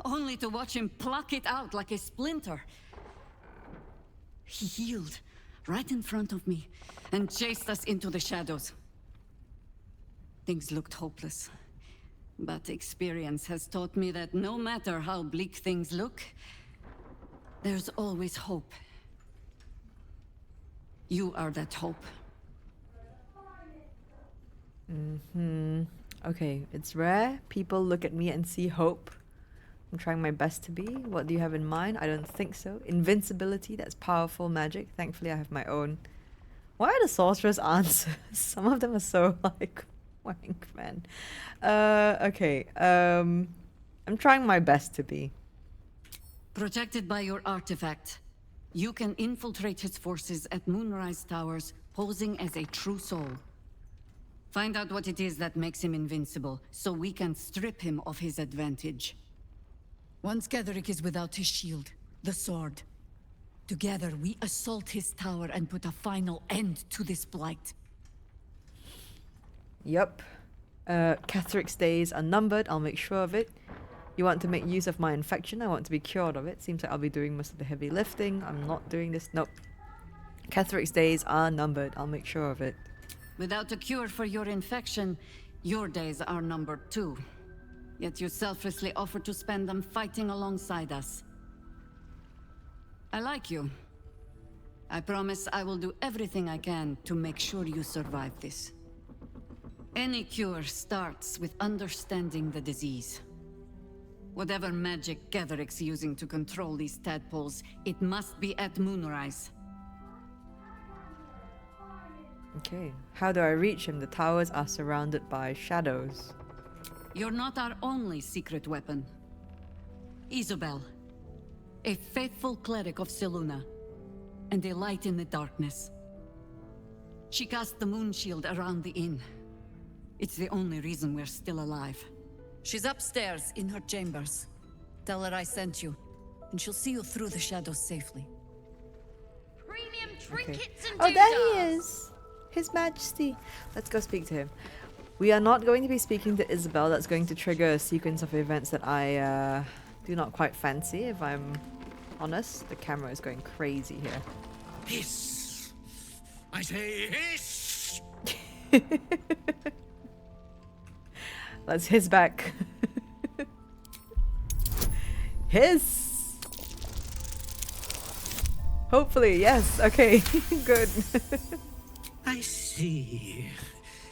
only to watch him pluck it out like a splinter. He healed right in front of me and chased us into the shadows. Things looked hopeless, but experience has taught me that no matter how bleak things look, there's always hope. You are that hope.
Okay, it's rare. People look at me and see hope. I'm trying my best to be. What do you have in mind? I don't think so. Invincibility, that's powerful magic. Thankfully, I have my own. Why are the sorcerer's answers? Some of them are so like, wank, man. Okay. I'm trying my best to be.
Protected by your artifact, you can infiltrate his forces at Moonrise Towers, posing as a true soul. Find out what it is that makes him invincible, so we can strip him of his advantage. Once Ketheric is without his shield, the sword, together we assault his tower and put a final end to this blight.
Yup. Ketheric's days are numbered, I'll make sure of it. You want to make use of my infection, I want to be cured of it. Seems like I'll be doing most of the heavy lifting. I'm not doing this. Nope. Ketheric's days are numbered, I'll make sure of it.
Without a cure for your infection, your days are numbered too. Yet you selflessly offer to spend them fighting alongside us. I like you. I promise I will do everything I can to make sure you survive this. Any cure starts with understanding the disease. Whatever magic Ketheric's using to control these tadpoles, it must be at Moonrise.
Okay. How do I reach him? The towers are surrounded by shadows.
You're not our only secret weapon. Isobel, a faithful cleric of Selûne, and a light in the darkness. She cast the moon shield around the inn. It's the only reason we're still alive. She's upstairs in her chambers. Tell her I sent you, and she'll see you through the shadows safely.
Premium trinkets and
Oh, there he is! His Majesty. Let's go speak to him. We are not going to be speaking to Isabel. That's going to trigger a sequence of events that I do not quite fancy, if I'm honest. The camera is going crazy here.
Hiss! I say hiss!
Let's hiss back. Hiss! Hopefully, yes. Okay, good.
I see.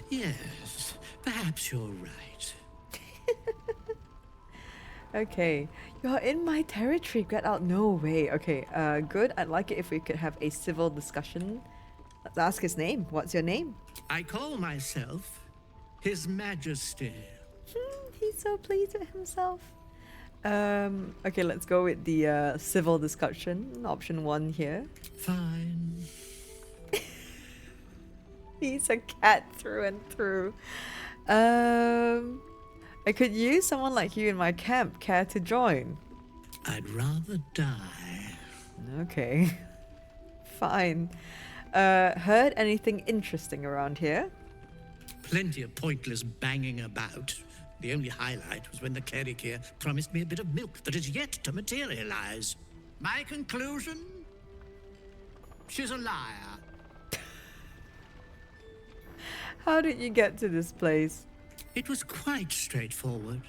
Yes, perhaps you're right.
Okay, you're in my territory. Get out. No way. Okay, good. I'd like it if we could have a civil discussion. Let's ask his name. What's your name?
I call myself His Majesty.
He's so pleased with himself. Okay, let's go with the civil discussion. Option 1 here.
Fine.
He's a cat through and through. I could use someone like you in my camp. Care to join?
I'd rather die.
Okay. Fine. Heard anything interesting around here?
Plenty of pointless banging about.
The only highlight was when the cleric here promised me a bit of milk that is yet to materialize. My conclusion? She's a liar.
How did you get to this place?
It was quite straightforward.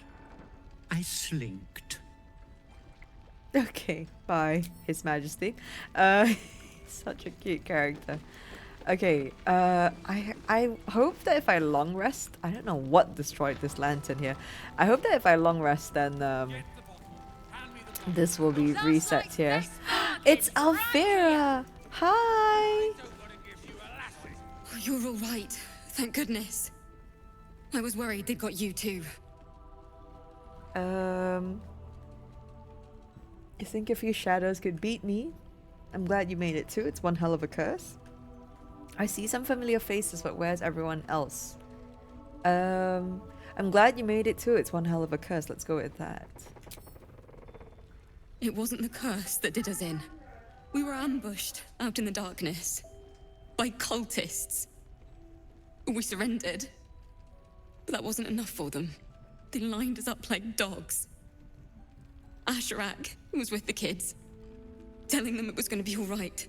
I slinked.
Okay, bye, His Majesty. Such a cute character. Okay, I hope that if I long rest, I don't know what destroyed this lantern here. I hope that if I long rest, then this will be reset here. It's Alfira! Hi!
Oh, you're all right. Thank goodness. I was worried they'd got you too.
You think a few shadows could beat me? I'm glad you made it too. It's one hell of a curse. I see some familiar faces, but where's everyone else? I'm glad you made it too. It's one hell of a curse. Let's go with that.
It wasn't the curse that did us in. We were ambushed out in the darkness by cultists. We surrendered, but that wasn't enough for them. They lined us up like dogs. Asherak was with the kids, telling them it was going to be all right.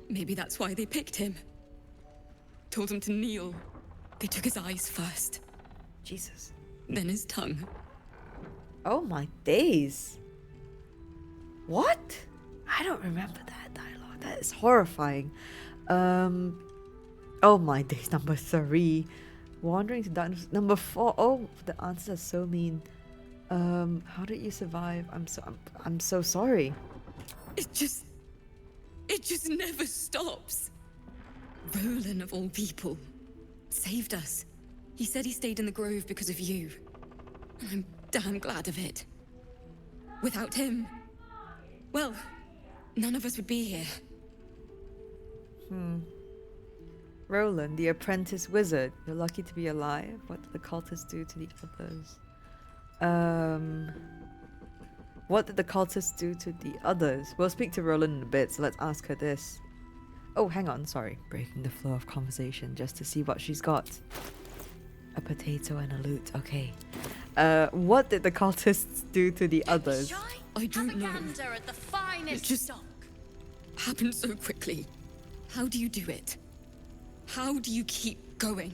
Maybe that's why they picked him. Told him to kneel. They took his eyes first.
Jesus.
Then his tongue.
Oh my days. What? I don't remember that dialogue. That is horrifying. Oh my days, number 3. Wandering to darkness. Number 4. Oh, the answers are so mean. How did you survive? I'm so sorry.
It just never stops. Rolan, of all people, saved us. He said he stayed in the grove because of you. And I'm damn glad of it. Without him, well, none of us would be here.
Rolan, the apprentice wizard. You're lucky to be alive. What did the cultists do to the others? What did the cultists do to the others? We'll speak to Rolan in a bit, so let's ask her this. Oh, hang on, sorry. Breaking the flow of conversation just to see what she's got. A potato and a loot, okay. What did the cultists do to the others?
I don't know. It just happened so quickly. How do you do it? How do you keep going?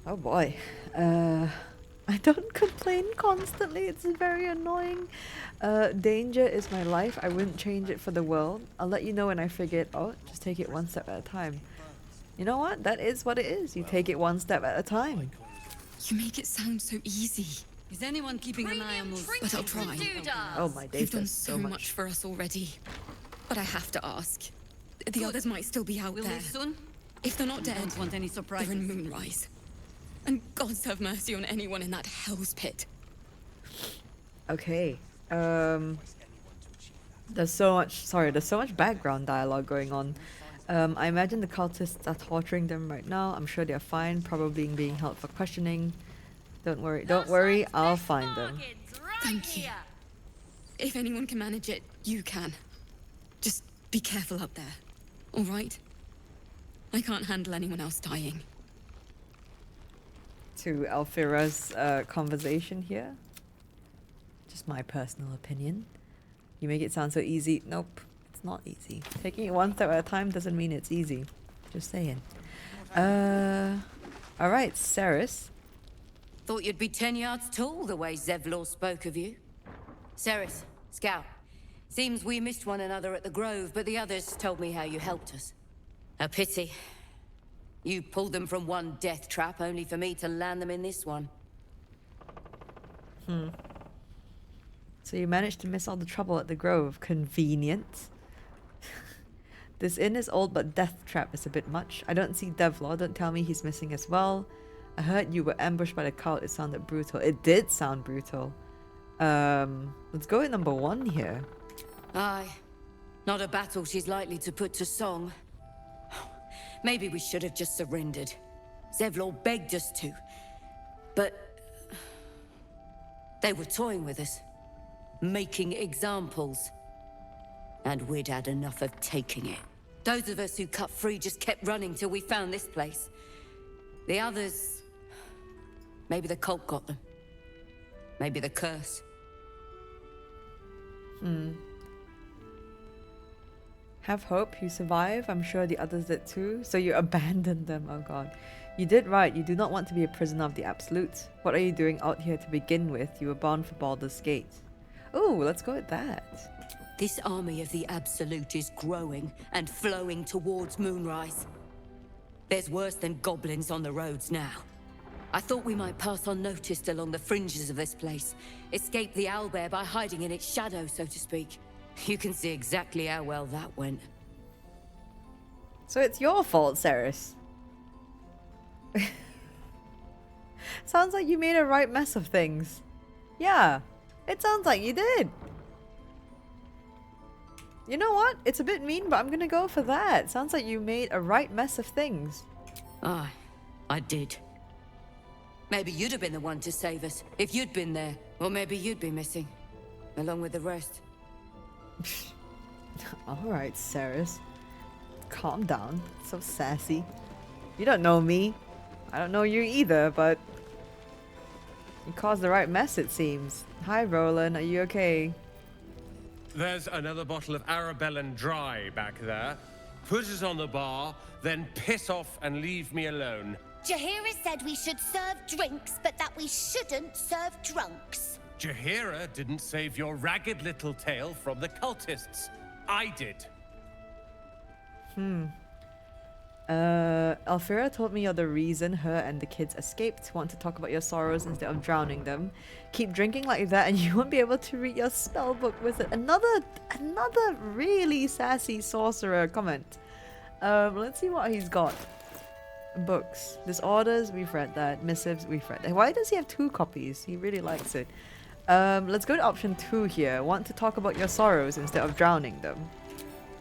Oh boy. I don't complain constantly. It's very annoying. Danger is my life. I wouldn't change it for the world. I'll let you know when I figure it out. Just take it one step at a time. You know what? That is what it is. You take it one step at a time.
You make it sound so easy.
Is anyone keeping an eye on those?
But I'll try.
Oh my days.
You've done so much for us already. But I have to ask. The others might still be out there.
Soon?
If they're not dead,
Don't want any surprises.
they're in Moonrise. And God's have mercy on anyone in that hell's pit.
Okay. There's so much background dialogue going on. I imagine the cultists are torturing them right now. I'm sure they're fine, probably being held for questioning. Don't worry, I'll find them.
Thank you. If anyone can manage it, you can. Just be careful up there, all right? I can't handle anyone else dying.
To Alfira's conversation here. Just my personal opinion. You make it sound so easy. Nope, it's not easy. Taking it one step at a time doesn't mean it's easy. Just saying. Alright, Cerys.
Thought you'd be 10 yards tall the way Zevlor spoke of you. Cerys, Scout. Seems we missed one another at the Grove, but the others told me how you helped us. A pity. You pulled them from one death trap, only for me to land them in this one.
So you managed to miss all the trouble at the Grove. Convenient. This inn is old, but death trap is a bit much. I don't see Devlor. Don't tell me he's missing as well. I heard you were ambushed by the cult. It sounded brutal. It did sound brutal. Let's go with number 1 here.
Aye. Not a battle she's likely to put to song. Maybe we should have just surrendered. Zevlor begged us to. But they were toying with us. Making examples. And we'd had enough of taking it. Those of us who cut free just kept running till we found this place. The others... Maybe the cult got them. Maybe the curse.
Have hope, you survive. I'm sure the others did too. So you abandoned them, oh god. You did right, you do not want to be a prisoner of the Absolute. What are you doing out here to begin with? You were bound for Baldur's Gate. Ooh, let's go with that.
This army of the Absolute is growing and flowing towards Moonrise. There's worse than goblins on the roads now. I thought we might pass unnoticed along the fringes of this place. Escape the owlbear by hiding in its shadow, so to speak. You can see exactly how well that went.
So it's your fault, Cerys. Sounds like you made a right mess of things. Yeah, it sounds like you did. You know what? It's a bit mean, but I'm gonna go for that. Sounds like you made a right mess of things.
Aye, I did. Maybe you'd have been the one to save us, if you'd been there. Or maybe you'd be missing, along with the rest.
Alright, Cerys. Calm down. So sassy. You don't know me. I don't know you either, but... you caused the right mess, it seems. Hi, Rolan. Are you okay?
There's another bottle of Arabellan Dry back there. Put it on the bar, then piss off and leave me alone.
Jaheira said we should serve drinks, but that we shouldn't serve drunks.
Jaheira didn't save your ragged little tail from the cultists. I did.
Alfira told me you're the reason her and the kids escaped. Want to talk about your sorrows instead of drowning them. Keep drinking like that and you won't be able to read your spellbook, wizard. Another really sassy sorcerer comment. Let's see what he's got. Books. Disorders, we've read that. Missives, we've read that. Why does he have 2 copies? He really likes it. Let's go to option 2 here. Want to talk about your sorrows instead of drowning them.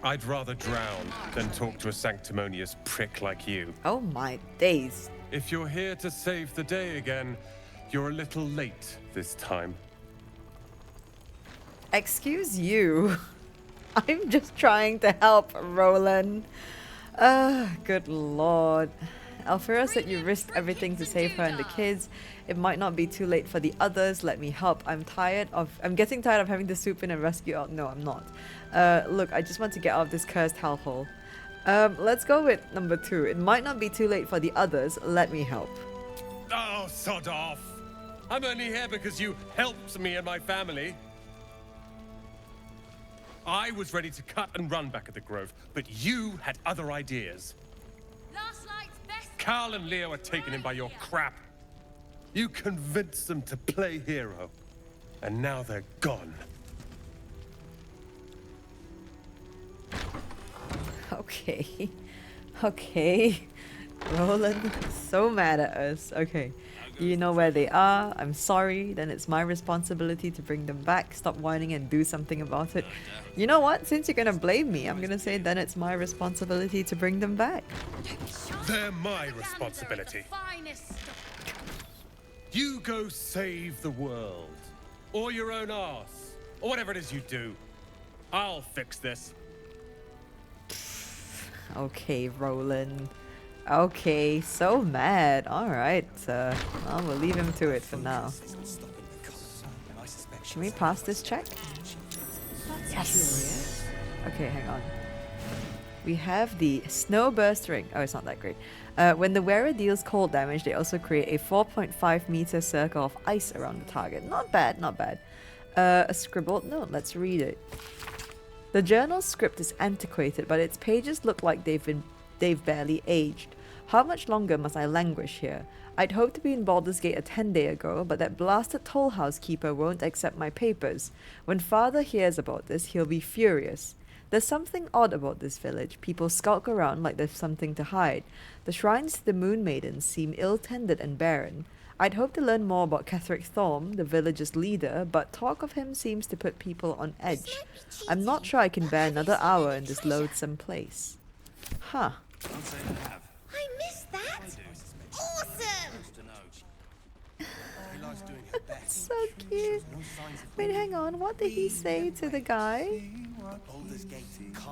I'd rather drown than talk to a sanctimonious prick like you.
Oh my days.
If you're here to save the day again, you're a little late this time.
Excuse you. I'm just trying to help, Rolan. Good lord. Alfira said you risked everything to save her and the kids. It might not be too late for the others. Let me help. I'm getting tired of having to swoop in and rescue out. No, I'm not. Look, I just want to get out of this cursed hellhole. Let's go with number 2. It might not be too late for the others. Let me help.
Oh, sod off. I'm only here because you helped me and my family. I was ready to cut and run back at the Grove, but you had other ideas. Carl and Leo are taken in by your crap. You convinced them to play hero, and now they're gone.
Okay. Okay. Rolan, so mad at us. Okay. You know where they are. I'm sorry. Then it's my responsibility to bring them back. Stop whining and do something about it. You know what? Since you're gonna blame me, I'm gonna say then it's my responsibility to bring them back.
They're my responsibility. You go save the world. Or your own arse. Or whatever it is you do. I'll fix this.
Okay, Rolan. Okay, so mad. Alright, well, we'll leave him to it for now. Can we pass this check? Yes. Okay, hang on. We have the Snowburst Ring. Oh, it's not that great. When the wearer deals cold damage, they also create a 4.5 meter circle of ice around the target. Not bad, not bad. A scribbled note. Let's read it. The journal's script is antiquated, but its pages look like they've barely aged. How much longer must I languish here? I'd hoped to be in Baldur's Gate a 10-day ago, but that blasted toll house keeper won't accept my papers. When father hears about this, he'll be furious. There's something odd about this village. People skulk around like there's something to hide. The shrines to the Moon Maidens seem ill-tended and barren. I'd hoped to learn more about Ketheric Thorm, the village's leader, but talk of him seems to put people on edge. I'm not sure I can bear another hour in this loathsome place. Huh.
I missed that! Awesome!
That's so cute. Wait, hang on. What did he say to the guy?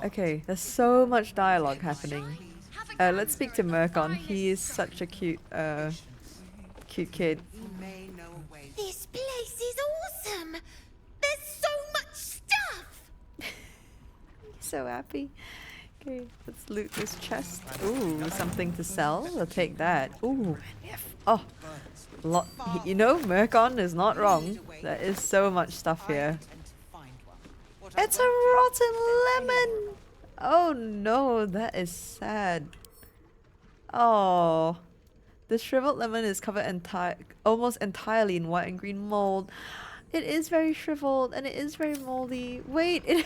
Okay, there's so much dialogue happening. Let's speak to Mirkon. He is such a cute kid. So happy. Okay, let's loot this chest. Ooh, something to sell. We'll take that. Ooh, oh, lot. You know, Mirkon is not wrong. There is so much stuff here. It's a rotten lemon. Oh no, that is sad. Oh, the shriveled lemon is covered almost entirely in white and green mold. It is very shriveled and it is very moldy. Wait, it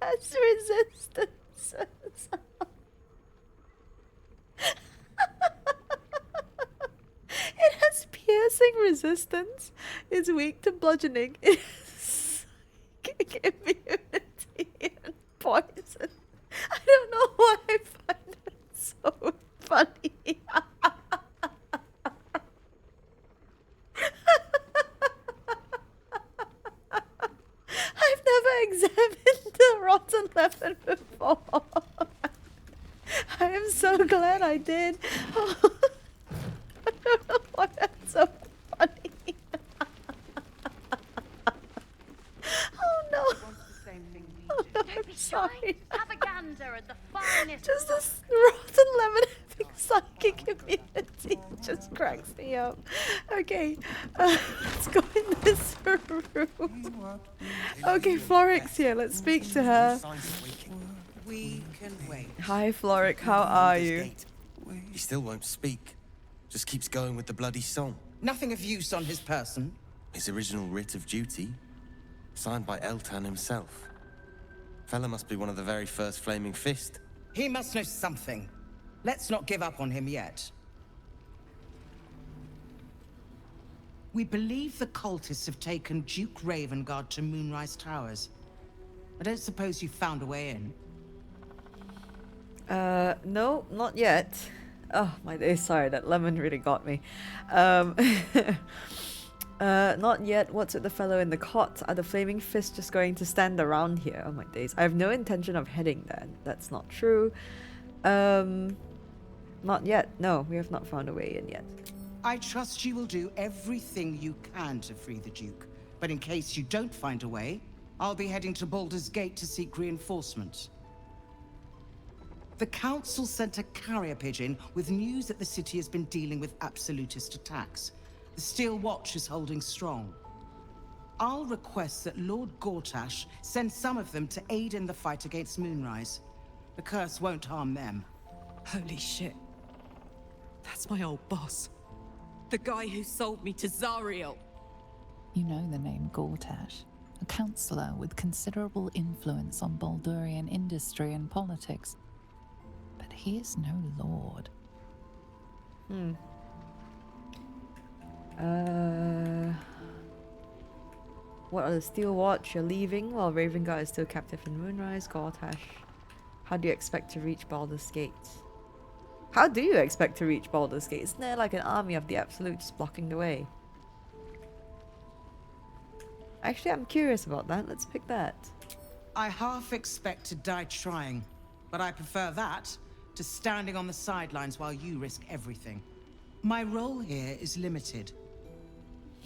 has resistance. It has piercing resistance. It's weak to bludgeoning. It has psychic immunity and poison. I don't know why I find it so funny. I've never examined a rotten lemon before. I am so glad I did. I don't know why that's so funny. Oh no. Oh no, I'm sorry.
Have a gander at the finest.
Just this rotten lemon having psychic immunity just cracks me up. Okay, let's go in this room. Okay, Florrick's here. Let's speak to her.
We can wait.
Hi, Florrick. How are you?
He still won't speak. Just keeps going with the bloody song. Nothing of use on his person. His original writ of duty, signed by Eltan himself. Fella must be one of the very first Flaming Fist.
He must know something. Let's not give up on him yet. We believe the cultists have taken Duke Ravengard to Moonrise Towers. I don't suppose you found a way in.
No, not yet. Oh my days, sorry, that lemon really got me. Not yet. What's with the fellow in the cot? Are the Flaming Fists just going to stand around here? Oh my days. I have no intention of heading there. That's not true. Not yet. No, we have not found a way in yet.
I trust you will do everything you can to free the Duke. But in case you don't find a way, I'll be heading to Baldur's Gate to seek reinforcements. The Council sent a carrier pigeon with news that the city has been dealing with absolutist attacks. The Steel Watch is holding strong. I'll request that Lord Gortash send some of them to aid in the fight against Moonrise. The curse won't harm them.
Holy shit. That's my old boss. The guy who sold me to Zariel.
You know the name Gortash, a counsellor with considerable influence on Baldurian industry and politics. But he is no lord.
What are the Steel Watch? You're leaving while Ravengard is still captive in Moonrise. Gortash. How do you expect to reach Baldur's Gate? How do you expect to reach Baldur's Gate? Isn't there like an army of the Absolutes blocking the way? Actually, I'm curious about that. Let's pick that.
I half expect to die trying, but I prefer that to standing on the sidelines while you risk everything. My role here is limited.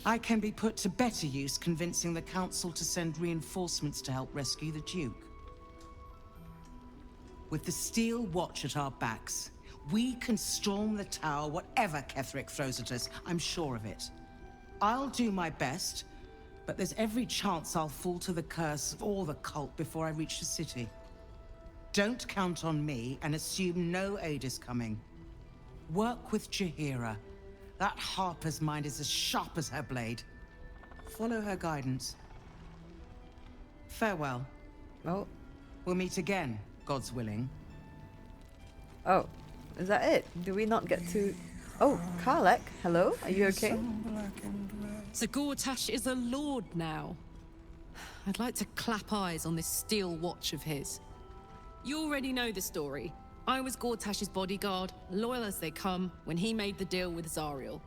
I can be put to better use convincing the Council to send reinforcements to help rescue the Duke. With the Steel Watch at our backs, we can storm the tower whatever Ketheric throws at us, I'm sure of it. I'll do my best, but there's every chance I'll fall to the curse or the cult before I reach the city. Don't count on me and assume no aid is coming. Work with Jaheira. That Harper's mind is as sharp as her blade. Follow her guidance. Farewell.
Oh.
We'll meet again, God's willing.
Oh, is that it? Do we not get to... Oh, Karlach, hello? Are you okay?
So Gortash is a lord now. I'd like to clap eyes on this Steel Watch of his. You already know the story. I was Gortash's bodyguard, loyal as they come, when he made the deal with Zariel.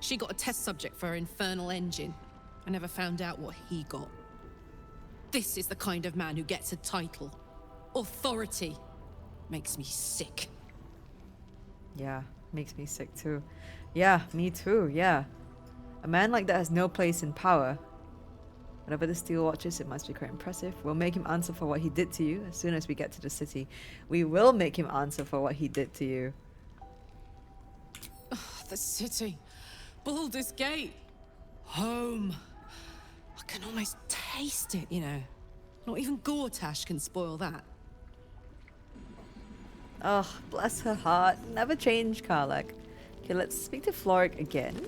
She got a test subject for her infernal engine. I never found out what he got. This is the kind of man who gets a title. Authority. Makes me sick.
Yeah, makes me sick too. Yeah, me too, yeah. A man like that has no place in power. Whatever the Steel Watch is, it must be quite impressive. We'll make him answer for what he did to you as soon as we get to the city. We will make him answer for what he did to you.
Oh, the city. Baldur's Gate. Home. I can almost taste it, you know. Not even Gortash can spoil that.
Oh, bless her heart. Never change, Karlach. Okay, let's speak to Florrick again.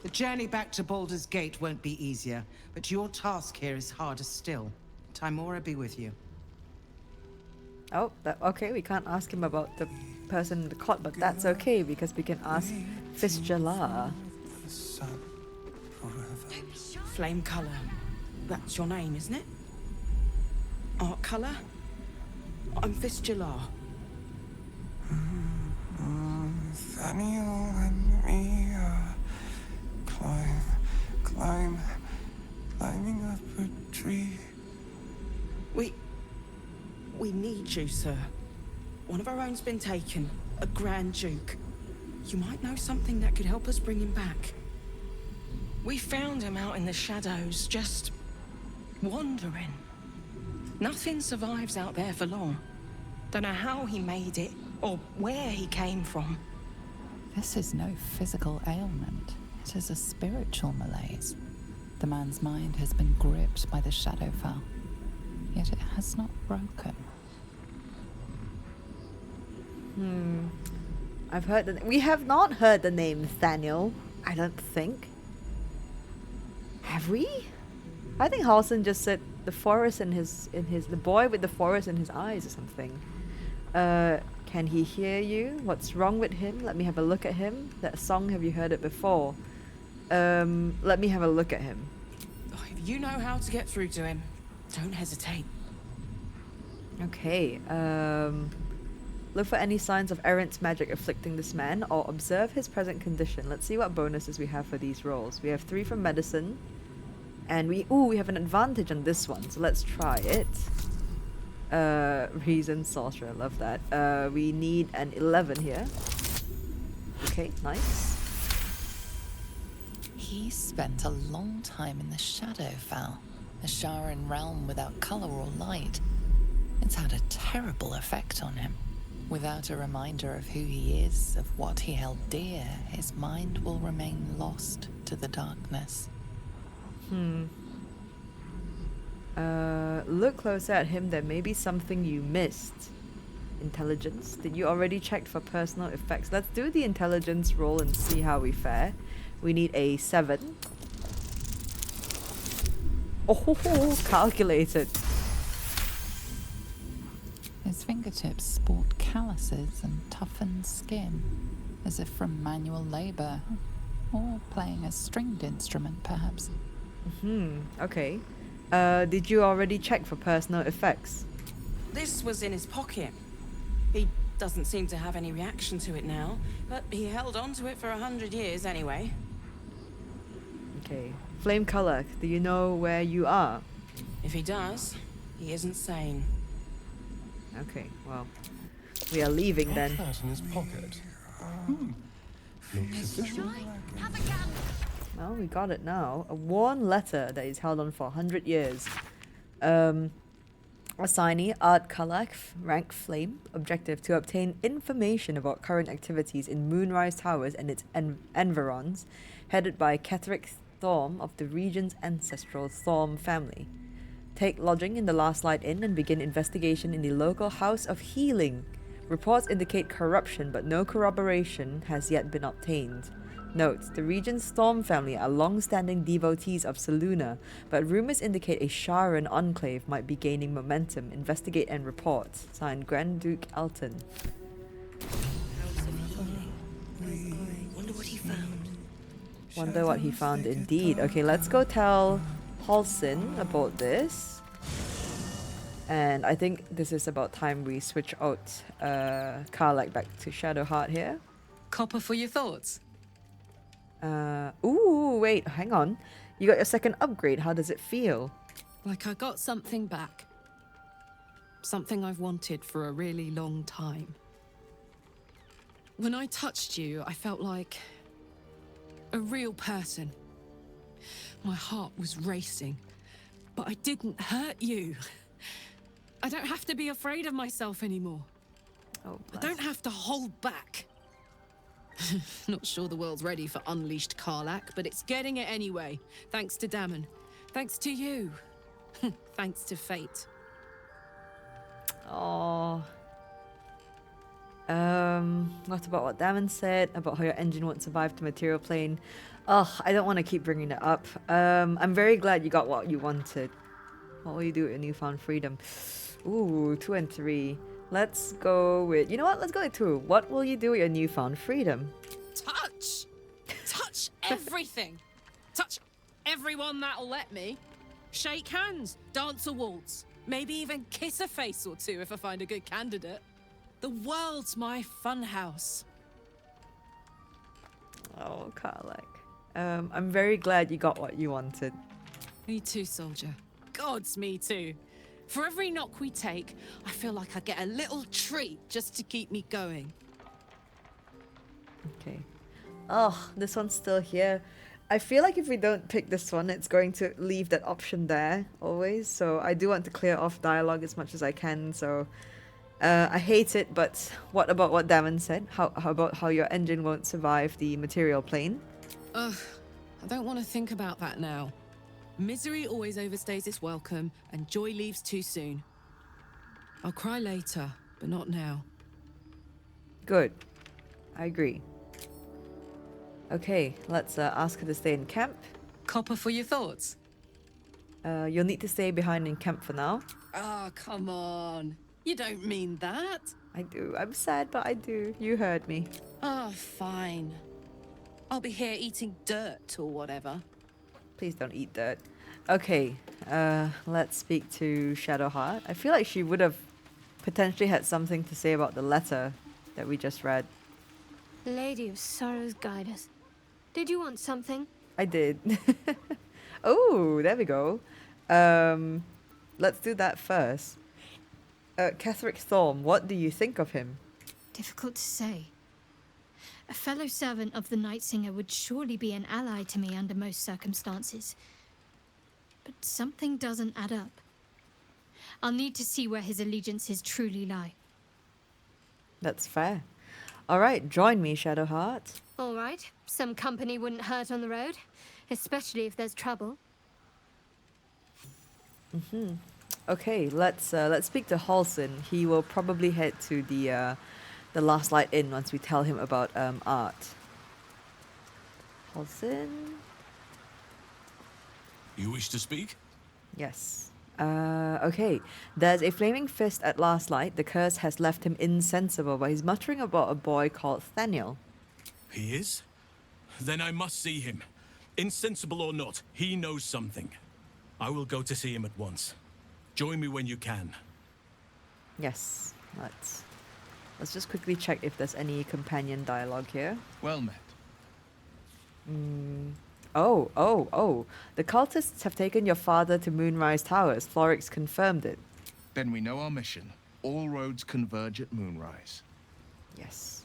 The journey back to Baldur's Gate won't be easier, but your task here is harder still. Timora be with you.
Oh, okay, we can't ask him about the person in the cot, but that's okay, because we can ask Fistula.
Flame Colour. That's your name, isn't it? Art Colour? I'm Fistula.
Nathaniel and me climbing up a tree.
We need you, sir. One of our own's been taken, a Grand Duke. You might know something that could help us bring him back. We found him out in the shadows, just wandering. Nothing survives out there for long. Don't know how he made it, or where he came from.
This is no physical ailment. It is a spiritual malaise. The man's mind has been gripped by the Shadowfell, yet it has not broken.
I've heard we have not heard the name Nathaniel, I don't think. Have we? I think Halsin just said the forest in his the boy with the forest in his eyes or something. Can he hear you? What's wrong with him? Let me have a look at him. That song, have you heard it before? Let me have a look at him.
Oh, if you know how to get through to him, don't hesitate.
Okay, look for any signs of errant magic afflicting this man, or observe his present condition. Let's see what bonuses we have for these rolls. We have 3 from medicine, and we have an advantage on this one, so let's try it. Reason sorcerer, love that. We need an 11 here. Okay, nice.
He spent a long time in the Shadowfell, a Sharan realm without color or light. It's had a terrible effect on him. Without a reminder of who he is, of what he held dear, his mind will remain lost to the darkness.
Look closer at him. There may be something you missed. Intelligence. Did you already check for personal effects? Let's do the intelligence roll and see how we fare. We need a 7. Oh, calculated.
His fingertips sport calluses and toughened skin, as if from manual labor, or playing a stringed instrument, perhaps.
Okay. Did you already check for personal effects?
This was in his pocket. He doesn't seem to have any reaction to it now, but he held on to it for 100 years anyway.
Okay. Flame Cullagh, do you know where you are?
If he does, he isn't sane.
Okay, well, we are leaving then.
What's that in his pocket? Looks official.
Well, we got it now. A worn letter that is held on for 100 years. Assignee, Art Karlach, rank Flame. Objective, to obtain information about current activities in Moonrise Towers and its environs, headed by Ketheric Thorm of the region's ancestral Thorm family. Take lodging in the Last Light Inn and begin investigation in the local House of Healing. Reports indicate corruption, but no corroboration has yet been obtained. Note, the region's Storm family are long-standing devotees of Selûne, but rumors indicate a Sharan enclave might be gaining momentum. Investigate and report. Signed, Grand Duke Alton.
Wonder what he found.
Wonder what he found indeed. Okay, let's go tell Halsin about this. And I think this is about time we switch out Karlach back to Shadowheart here.
Copper for your thoughts.
Ooh, wait, hang on. You got your second upgrade. How does it feel?
Like I got something back. Something I've wanted for a really long time. When I touched you, I felt like a real person. My heart was racing, But I didn't hurt you. I don't have to be afraid of myself anymore.
Oh,
I don't have to hold back. Not sure the world's ready for unleashed Karlach, but it's getting it anyway. Thanks to Dammon. Thanks to you. Thanks to fate.
Oh. What about what Dammon said about how your engine won't survive the material plane? Ugh, I don't want to keep bringing it up. I'm very glad you got what you wanted. What will you do with your newfound freedom? Ooh, 2 and 3. Let's go with... You know what? Let's go with 2. What will you do with your newfound freedom?
Touch! Touch everything! Touch everyone that'll let me. Shake hands, dance a waltz, maybe even kiss a face or two if I find a good candidate. The world's my funhouse.
Oh, Karlach. I'm very glad you got what you wanted.
Me too, soldier. Gods, me too. For every knock we take, I feel like I get a little treat just to keep me going.
Okay. Oh, this one's still here. I feel like if we don't pick this one, it's going to leave that option there always. So I do want to clear off dialogue as much as I can. So I hate it, but what about what Dammon said? How about how your engine won't survive the material plane?
Ugh, I don't want to think about that now. Misery always overstays its welcome, and joy leaves too soon. I'll cry later, but not now.
Good. I agree. Okay, let's ask her to stay in camp.
Copper for your thoughts?
You'll need to stay behind in camp for now.
Oh, come on. You don't mean that.
I do. I'm sad, but I do. You heard me.
Oh, fine. I'll be here eating dirt or whatever.
Please don't eat dirt. Okay, let's speak to Shadowheart. I feel like she would have potentially had something to say about the letter that we just read.
Lady of Sorrows, guide us. Did you want something?
I did. Oh, there we go. Let's do that first. Ketheric Thorm, what do you think of him?
Difficult to say. A fellow servant of the Night Singer would surely be an ally to me under most circumstances. But something doesn't add up. I'll need to see where his allegiances truly lie.
That's fair. Alright, join me, Shadowheart.
Alright, some company wouldn't hurt on the road, especially if there's trouble.
Okay, let's speak to Halsin. He will probably head to the Last Light Inn once we tell him about art. Halsin?
You wish to speak?
Yes. Okay. There's a flaming fist at Last Light. The curse has left him insensible, but he's muttering about a boy called Thaniel.
He is? Then I must see him. Insensible or not, he knows something. I will go to see him at once. Join me when you can.
Yes. Let's just quickly check if there's any companion dialogue here.
Well met.
Oh. The cultists have taken your father to Moonrise Towers. Florrick's confirmed it.
Then we know our mission. All roads converge at Moonrise.
Yes.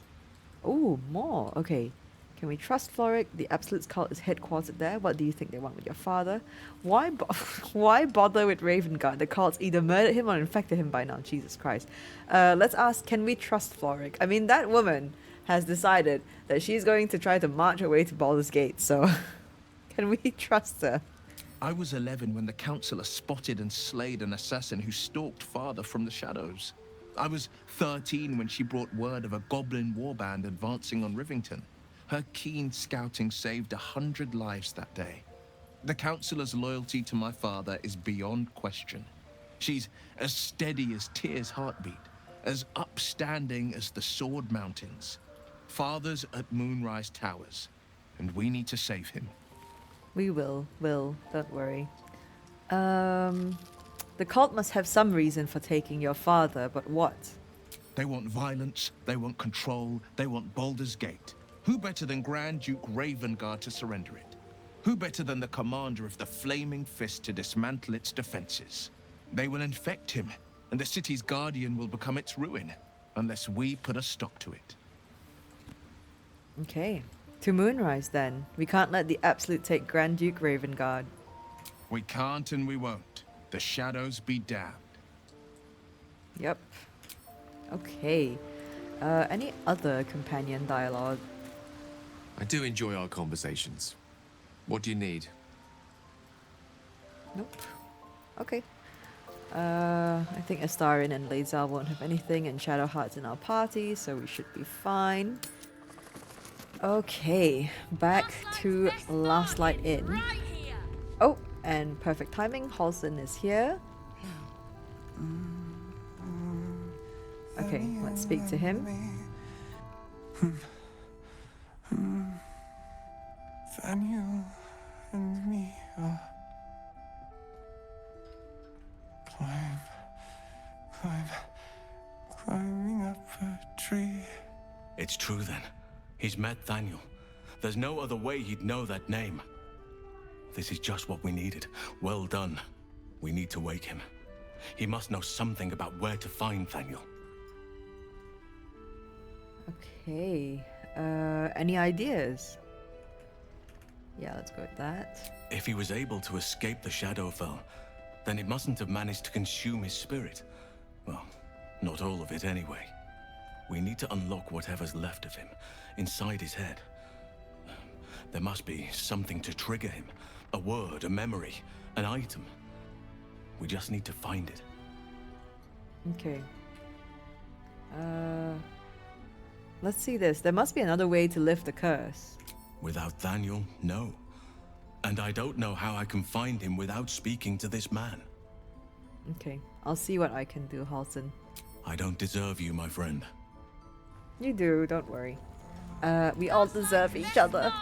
Oh, more. Okay. Can we trust Florrick? The Absolute's cult is headquartered there. What do you think they want with your father? Why bother with Ravengard? The cult's either murdered him or infected him by now. Jesus Christ. Let's ask, can we trust Florrick? I mean, that woman has decided that she's going to try to march her way to Baldur's Gate, so can we trust her?
I was 11 when the Counsellor spotted and slayed an assassin who stalked father from the shadows. I was 13 when she brought word of a goblin warband advancing on Rivington. Her keen scouting saved 100 lives that day. The Counsellor's loyalty to my father is beyond question. She's as steady as Tyr's heartbeat, as upstanding as the Sword Mountains. Father's at Moonrise Towers, and we need to save him.
We will, don't worry. The cult must have some reason for taking your father, but what?
They want violence, they want control, they want Baldur's Gate. Who better than Grand Duke Ravengard to surrender it? Who better than the commander of the Flaming Fist to dismantle its defenses? They will infect him, and the city's guardian will become its ruin, unless we put a stop to it.
Okay. To Moonrise, then. We can't let the Absolute take Grand Duke Ravengard.
We can't and we won't. The shadows be damned.
Yep. Okay. Any other companion dialogue?
I do enjoy our conversations. What do you need?
Nope. Okay. I think Astarin and Lazar won't have anything, and Shadowheart's in our party, so we should be fine. Okay, back to Last Light Inn. Oh, and perfect timing, Halsin is here. Okay, let's speak to him.
Daniel and me are climbing up a tree.
It's true then. He's met Daniel. There's no other way he'd know that name. This is just what we needed. Well done. We need to wake him. He must know something about where to find Daniel.
Okay. Any ideas? Yeah, let's go with that.
If he was able to escape the Shadowfell, then it mustn't have managed to consume his spirit. Well, not all of it anyway. We need to unlock whatever's left of him, inside his head. There must be something to trigger him. A word, a memory, an item. We just need to find it.
Okay. Let's see this. There must be another way to lift the curse.
Without Daniel, no. And I don't know how I can find him without speaking to this man.
Okay, I'll see what I can do, Halsin.
I don't deserve you, my friend.
You do, don't worry. We all deserve each other.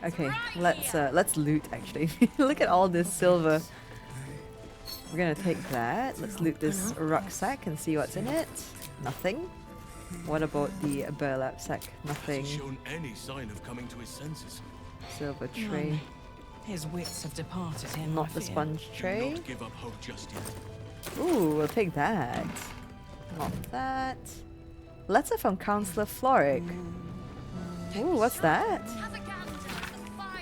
Okay, let's loot actually. Look at all this silver. We're gonna take that. Let's loot this rucksack and see what's in it. Nothing. What about the burlap sack? Nothing.
Hasn't shown any sign of coming to his senses.
Silver tray.
None. His wits have departed him.
Not the sponge tray.
Not give up hope just yet.
Ooh, we'll take that. Not that. Letter from Counsellor Florrick. Ooh, what's that?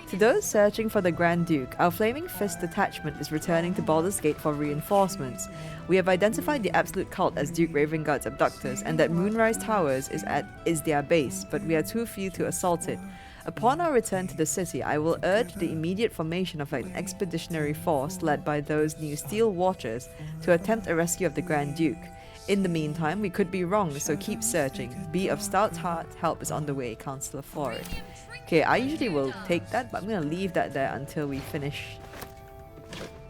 To those searching for the Grand Duke, our Flaming Fist detachment is returning to Baldur's Gate for reinforcements. We have identified the Absolute Cult as Duke Ravengard's abductors, and that Moonrise Towers is their base, but we are too few to assault it. Upon our return to the city, I will urge the immediate formation of an expeditionary force led by those new Steel Watchers to attempt a rescue of the Grand Duke. In the meantime, we could be wrong, so keep searching. Be of stout heart, help is on the way, Counsellor Florrick. Okay, I usually will take that, but I'm gonna leave that there until we finish.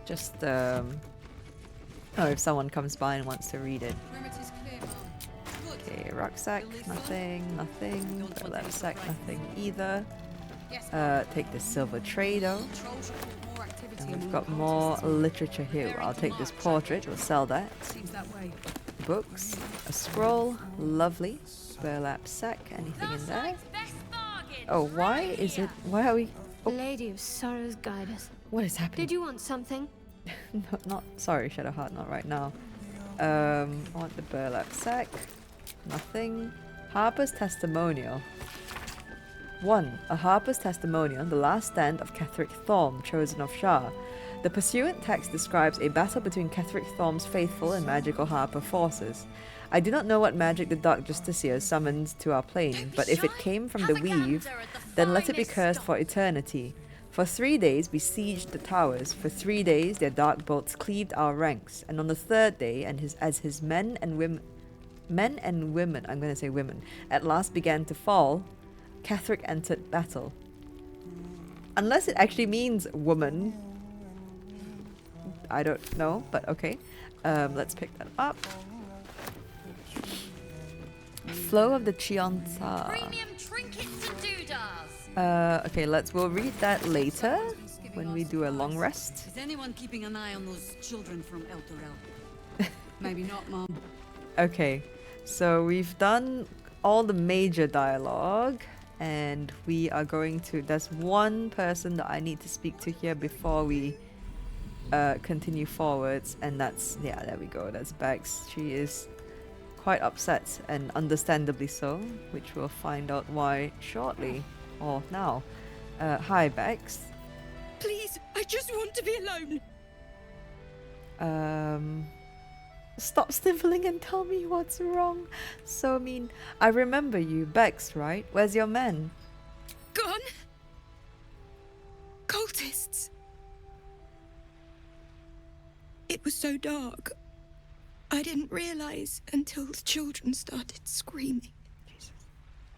Just, oh, if someone comes by and wants to read it. Okay, rucksack, nothing, nothing. Burlap sack, nothing either. Take this silver tray though. And we've got more literature here. I'll take this portrait, we'll sell that. Books, a scroll, lovely. Burlap sack, anything in there? Oh, why is it? Why are we?
The Lady of Sorrows guide us.
What is happening?
Did you want something?
No, not sorry, Shadowheart, not right now. I want the burlap sack. Nothing. Harper's testimonial. 1. A Harper's testimonial, the last stand of Ketheric Thorm, chosen of Shah. The pursuant text describes a battle between Ketheric Thorm's faithful and magical Harper forces. I do not know what magic the Dark Justiciar summoned to our plane, but if it came from the Weave, then let it be cursed for eternity. For 3 days we sieged the towers, for 3 days their dark bolts cleaved our ranks, and on the 3rd day, as his men and women, I'm going to say women, at last began to fall, Ketheric entered battle. Unless it actually means woman. I don't know, but okay. Let's pick that up. Flow of the Chionta.
Premium trinkets and doodahs.
Okay, we'll read that later when we do a long rest.
Is anyone keeping an eye on those children from El Torel? Maybe not, Mom.
Okay, so we've done all the major dialogue, and we are going to. There's one person that I need to speak to here before we continue forwards, and that's, yeah, there we go. That's Bax. She is quite upset, and understandably so, which we'll find out why shortly, or now. Hi, Bax.
Please, I just want to be alone.
Stop sniffling and tell me what's wrong. So mean. I remember you, Bex, right? Where's your men?
Gone? Cultists. It was so dark. I didn't realize until the children started screaming. Jesus.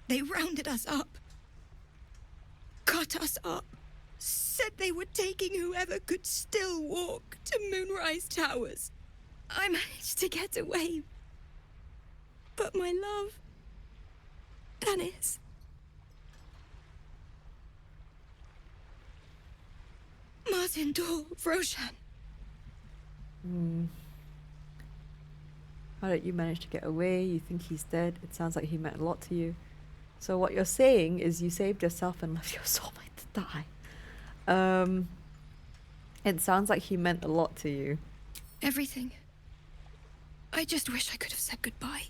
They rounded us up. Cut us up. Said they were taking whoever could still walk to Moonrise Towers. I managed to get away. But my love... Tanis... Martin Dor, Roshan.
How did you manage to get away? You think he's dead? It sounds like he meant a lot to you. So what you're saying is you saved yourself and left your soulmate to die. It sounds like he meant a lot to you.
Everything. I just wish I could have said goodbye.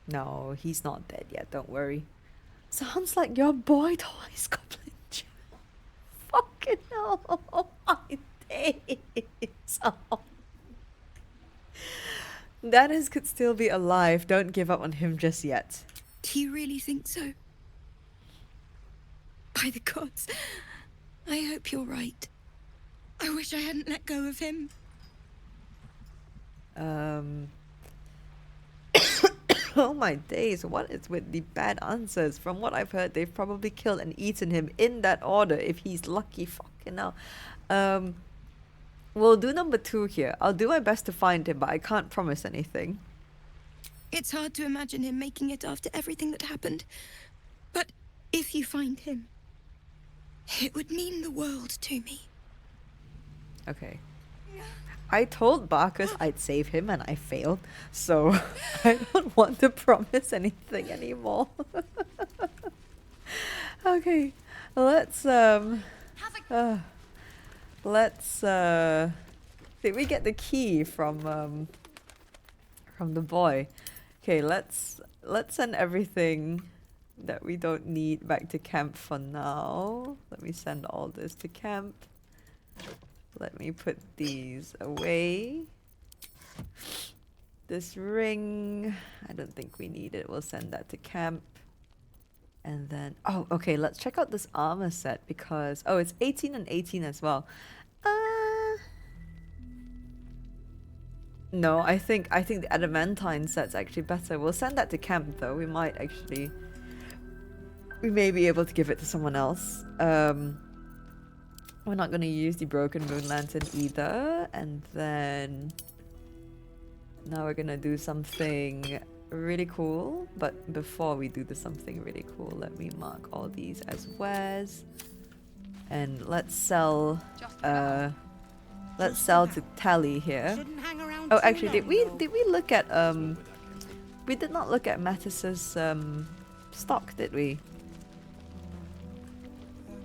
No, he's not dead yet, don't worry. Sounds like your boy toys, Goblin Jack. Fucking hell, oh my days. Oh. Dennis could still be alive. Don't give up on him just yet.
Do you really think so? By the gods, I hope you're right. I wish I hadn't let go of him.
Oh my days, what is with the bad answers? From what I've heard, they've probably killed and eaten him in that order, if he's lucky. Fucking hell. We'll do number 2 here. I'll do my best to find him, but I can't promise anything.
It's hard to imagine him making it after everything that happened. But if you find him, it would mean the world to me.
Okay. I told Barkus I'd save him and I failed, so I don't want to promise anything anymore. Okay, let's did we get the key from the boy? Okay, let's send everything that we don't need back to camp for now. Let me send all this to camp. Let me put these away. This ring, I don't think we need it. We'll send that to camp. And then, oh, okay, let's check out this armor set because, oh, it's 18 and 18 as well. No, I think the adamantine set's actually better. We'll send that to camp though. We may be able to give it to someone else. We're not going to use the broken moon lantern either. And then now we're going to do something really cool. But before we do something really cool, let me mark all these as wares. And let's sell to Tally here. Oh, actually, did we look at we did not look at Mattis's stock, did we?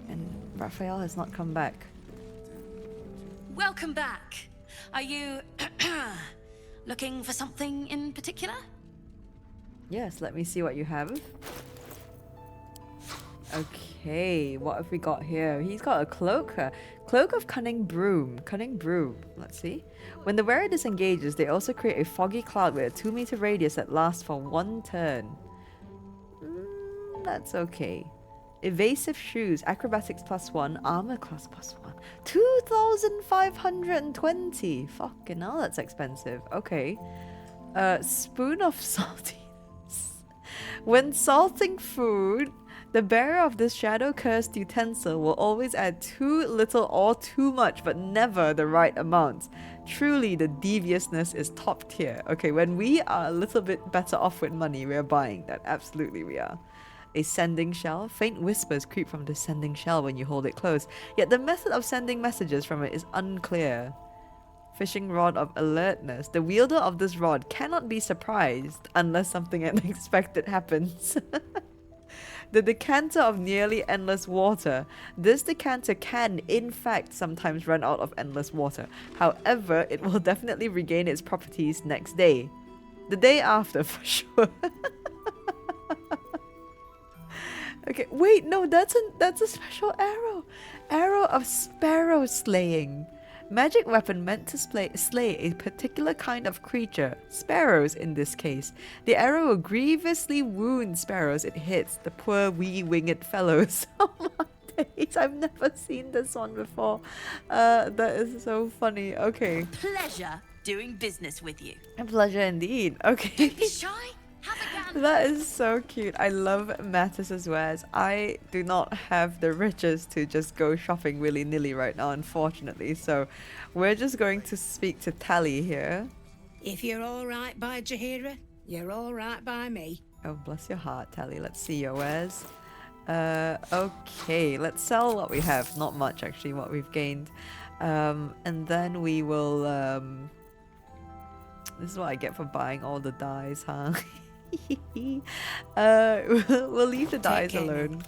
And Raphael has not come back.
Welcome back. Are you looking for something in particular?
Yes, let me see what you have. Okay, what have we got here? He's got a cloak. Cloak of Cunning Broom. Cunning Broom. Let's see. When the wearer disengages, they also create a foggy cloud with a 2-meter radius that lasts for 1 turn. That's okay. Evasive shoes. Acrobatics +1. Armor class +1. 2,520. Fucking hell, that's expensive. Okay. Spoon of saltiness. When salting food, the bearer of this shadow-cursed utensil will always add too little or too much, but never the right amount. Truly, the deviousness is top tier. Okay, when we are a little bit better off with money, we are buying that. Absolutely, we are. A sending shell. Faint whispers creep from the sending shell when you hold it close, yet the method of sending messages from it is unclear. Fishing rod of alertness. The wielder of this rod cannot be surprised unless something unexpected happens. The decanter of nearly endless water. This decanter can, in fact, sometimes run out of endless water. However, it will definitely regain its properties next day. The day after, for sure. Okay, wait, no, that's a special arrow. Arrow of sparrow slaying. Magic weapon meant to slay a particular kind of creature, sparrows in this case. The arrow will grievously wound sparrows it hits, the poor wee winged fellows. Oh my days, I've never seen this one before. That is so funny. Okay.
Pleasure doing business with you.
A pleasure indeed. Okay.
Don't be shy.
That is so cute. I love Mattis's wares. I do not have the riches to just go shopping willy-nilly right now, unfortunately. So we're just going to speak to Tally here.
If you're all right by Jaheira, you're all right by me.
Oh, bless your heart, Tally. Let's see your wares. Okay, let's sell what we have. Not much, actually, what we've gained. And then we will... This is what I get for buying all the dyes, huh? We'll leave the dyes alone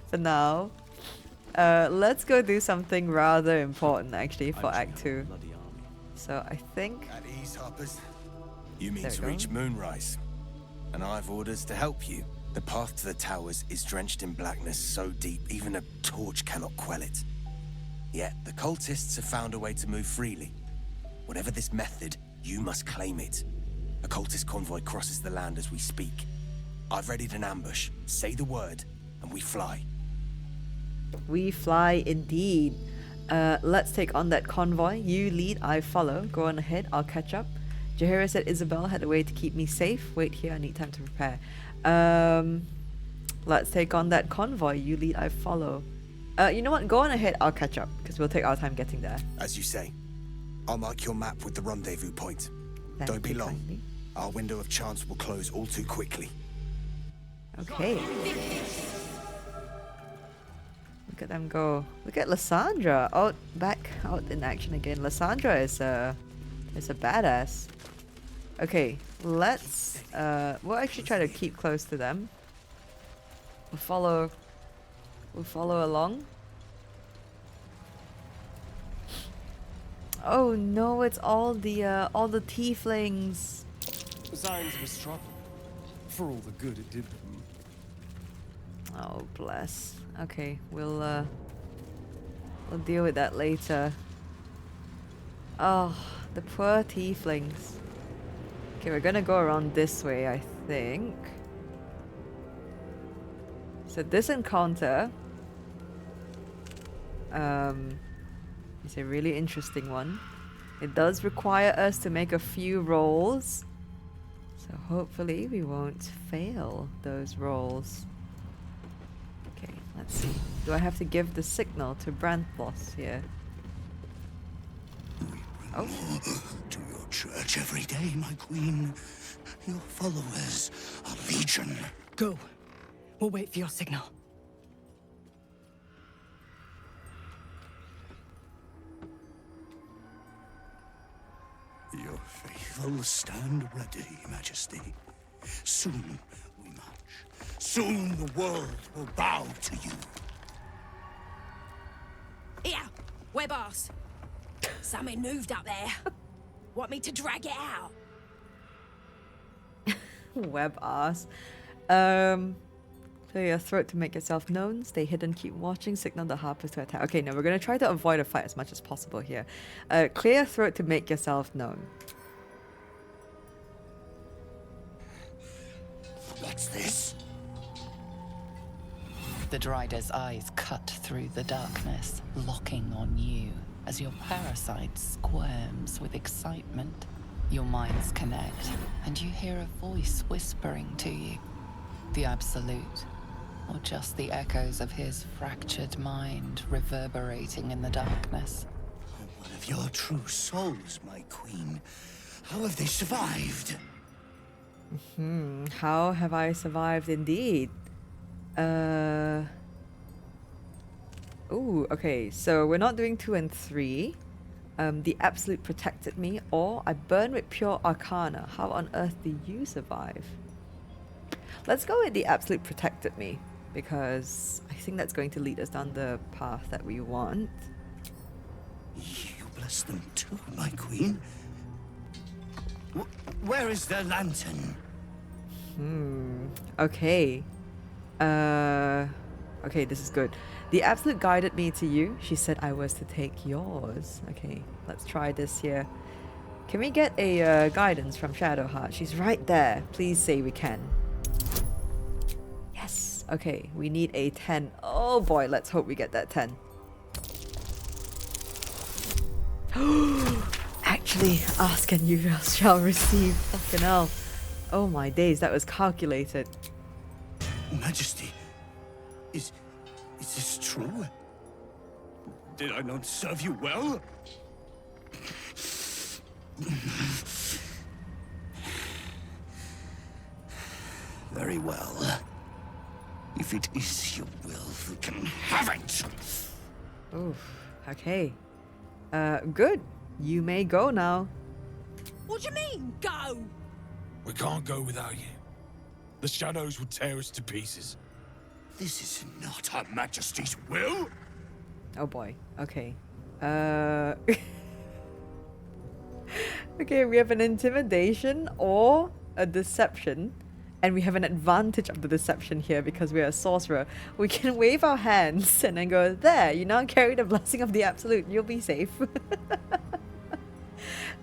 for now. Let's go do something rather important actually for Act 2. So I think...
At ease, Harpers. You mean to reach Moonrise, and I've orders to help you. The path to the towers is drenched in blackness so deep even a torch cannot quell it. Yet the cultists have found a way to move freely. Whatever this method, you must claim it. A cultist convoy crosses the land as we speak. I've readied an ambush. Say the word, and we fly.
We fly indeed. Let's take on that convoy. You lead, I follow. Go on ahead, I'll catch up. Jaheira said Isabel had a way to keep me safe. Wait here, I need time to prepare. Let's take on that convoy. You lead, I follow. You know what? Go on ahead, I'll catch up, because we'll take our time getting there.
As you say. I'll mark your map with the rendezvous point. Don't be long.
Kindly.
Our window of chance will close all too quickly.
Okay. Look at them go. Look at Lassandra back out in action again. Lassandra is a badass. Okay, let's we'll actually try to keep close to them. We'll follow along. Oh no, it's all the tieflings.
Signs of a struggle. For all the good it did them.
Oh bless. Okay, we'll deal with that later. Oh, the poor tieflings. Okay, we're gonna go around this way, I think. So this encounter is a really interesting one. It does require us to make a few rolls. So hopefully we won't fail those rolls. Okay, let's see. Do I have to give the signal to Branthos here? Oh.
To your church every day, my queen. Your followers are legion.
Go. We'll wait for your signal.
Your faithful stand ready, Majesty. Soon we march. Soon the world will bow to you.
Here, web ass. Something moved up there. Want me to drag it out?
Web ass. Clear your throat to make yourself known. Stay hidden, keep watching. Signal the Harpers to attack. Okay, now we're going to try to avoid a fight as much as possible here. Clear your throat to make yourself known.
What's this?
The Drider's eyes cut through the darkness, locking on you as your parasite squirms with excitement. Your minds connect, and you hear a voice whispering to you. The Absolute, or just the echoes of his fractured mind reverberating in the darkness.
One of your true souls, my queen. How have they survived?
How have I survived indeed? Ooh, okay, so we're not doing 2 and 3. The Absolute protected me, or I burn with pure arcana. How on earth do you survive? Let's go with the Absolute protected me, because I think that's going to lead us down the path that we want.
You bless them too, my queen. Where is their lantern?
Okay. Okay, this is good. The Absolute guided me to you. She said I was to take yours. Okay, let's try this here. Can we get a guidance from Shadowheart? She's right there. Please say we can. Yes. Okay, we need a 10. Oh boy, let's hope we get that 10. Actually, ask and you shall receive. Fucking hell. Oh my days, that was calculated.
Majesty, is this true? Did I not serve you well? Very well. If it is your will, you can have it!
Oof, okay. Good. You may go now.
What do you mean, go?
We can't go without you. The shadows would tear us to pieces.
This is not Her Majesty's will!
Oh boy. Okay. Okay, we have an intimidation or a deception. And we have an advantage of the deception here because we're a sorcerer. We can wave our hands and then go, there, you now carry the blessing of the Absolute. You'll be safe.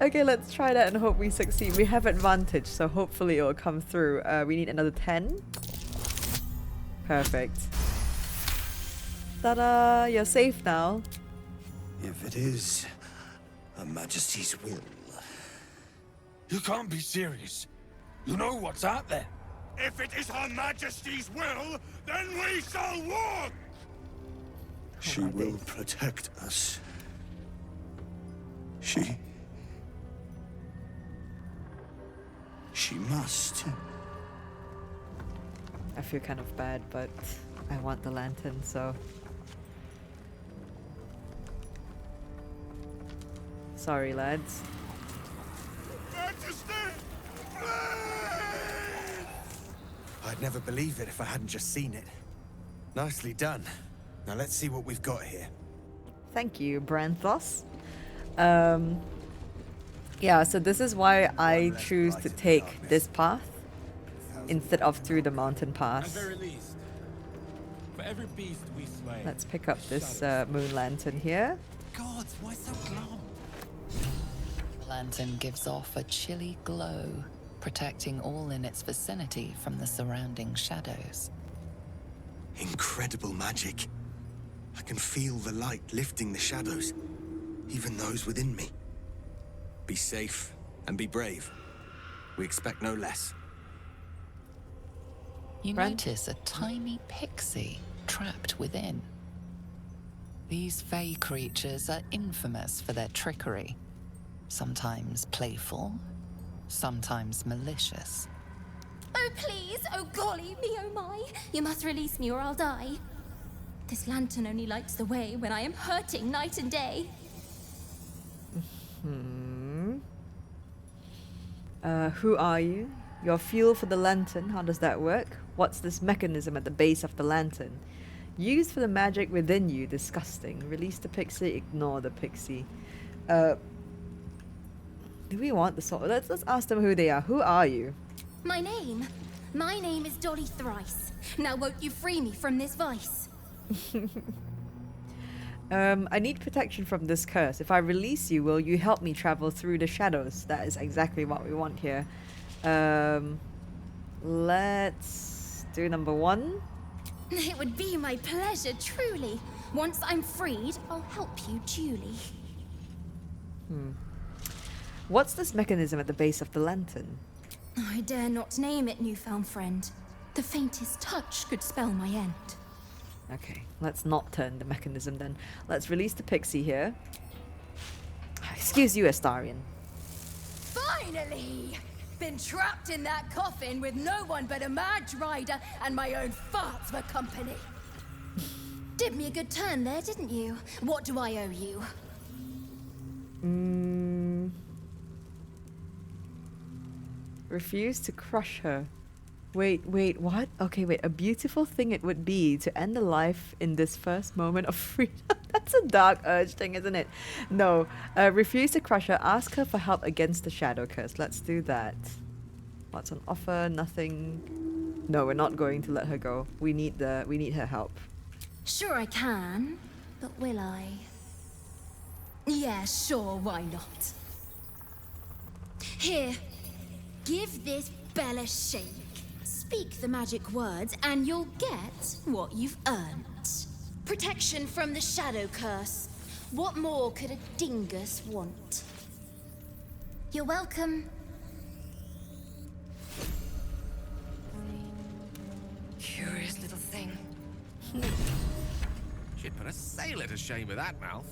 Okay, let's try that and hope we succeed. We have advantage, so hopefully it will come through. We need another 10. Perfect. Ta-da! You're safe now.
If it is Her Majesty's will.
You can't be serious. You know what's out there.
If it is Her Majesty's will, then we shall walk! She will protect us. She must.
I feel kind of bad, but I want the lantern, so... Sorry, lads.
Majesty!
I'd never believe it if I hadn't just seen it. Nicely done. Now let's see what we've got here.
Thank you, Branthos. Yeah, so this is why I choose to take this path instead of through the mountain pass.
For every beast we slay.
Let's pick up this moon lantern here.
God, why so glum?
The lantern gives off a chilly glow, protecting all in its vicinity from the surrounding shadows.
Incredible magic. I can feel the light lifting the shadows, even those within me. Be safe and be brave. We expect no less.
You notice a tiny pixie trapped within. These fey creatures are infamous for their trickery. Sometimes playful, sometimes malicious.
Oh please, oh golly me, oh my. You must release me or I'll die. This lantern only lights the way when I am hurting night and day.
Who are you? Your fuel for the lantern, how does that work? What's this mechanism at the base of the lantern? Used for the magic within you, disgusting. Release the pixie, ignore the pixie. Do we want the sort? Let's ask them who they are. Who are you?
My name is Dolly Thrice. Now won't you free me from this vice?
I need protection from this curse. If I release you, will you help me travel through the shadows? That is exactly what we want here. Let's do number 1.
It would be my pleasure, truly. Once I'm freed, I'll help you duly.
What's this mechanism at the base of the lantern?
I dare not name it, newfound friend. The faintest touch could spell my end.
Okay, let's not turn the mechanism then. Let's release the pixie here. Excuse you, Astarion.
Finally! Been trapped in that coffin with no one but a mad rider and my own farts for company.
Did me a good turn there, didn't you? What do I owe you?
Refuse to crush her. Wait, what? Okay, wait. A beautiful thing it would be to end a life in this first moment of freedom. That's a dark urge thing, isn't it? No. Refuse to crush her. Ask her for help against the shadow curse. Let's do that. What's on offer? Nothing. No, we're not going to let her go. We need her help.
Sure I can, but will I? Yeah, sure, why not? Here, give this bell a shake. Speak the magic words and you'll get what you've earned. Protection from the shadow curse. What more could a dingus want? You're welcome.
Curious little thing.
She'd put a sailor to shame with that mouth.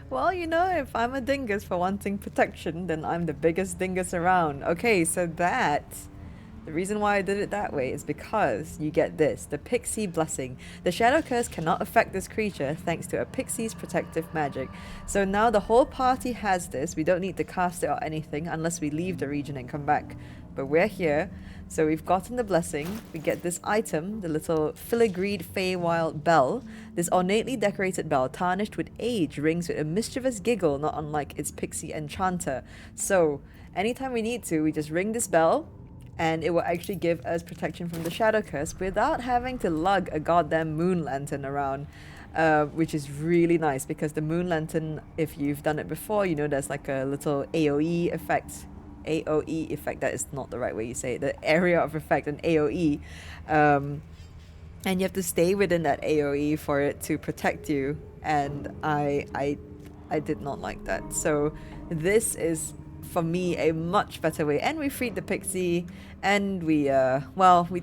Well, you know, if I'm a dingus for wanting protection, then I'm the biggest dingus around. Okay, so the reason why I did it that way is because you get this, the Pixie Blessing. The Shadow Curse cannot affect this creature thanks to a Pixie's protective magic. So now the whole party has this. We don't need to cast it or anything unless we leave the region and come back. But we're here, so we've gotten the blessing. We get this item, the little filigreed Feywild bell. This ornately decorated bell, tarnished with age, rings with a mischievous giggle, not unlike its Pixie enchanter. So anytime we need to, we just ring this bell, and it will actually give us protection from the Shadow Curse without having to lug a goddamn moon lantern around, which is really nice because the moon lantern, if you've done it before, you know there's like a little AoE effect. AoE effect, that is not the right way you say it, the area of effect, an AoE. And you have to stay within that AoE for it to protect you, and I did not like that. So this is, for me, a much better way. And we freed the Pixie, and we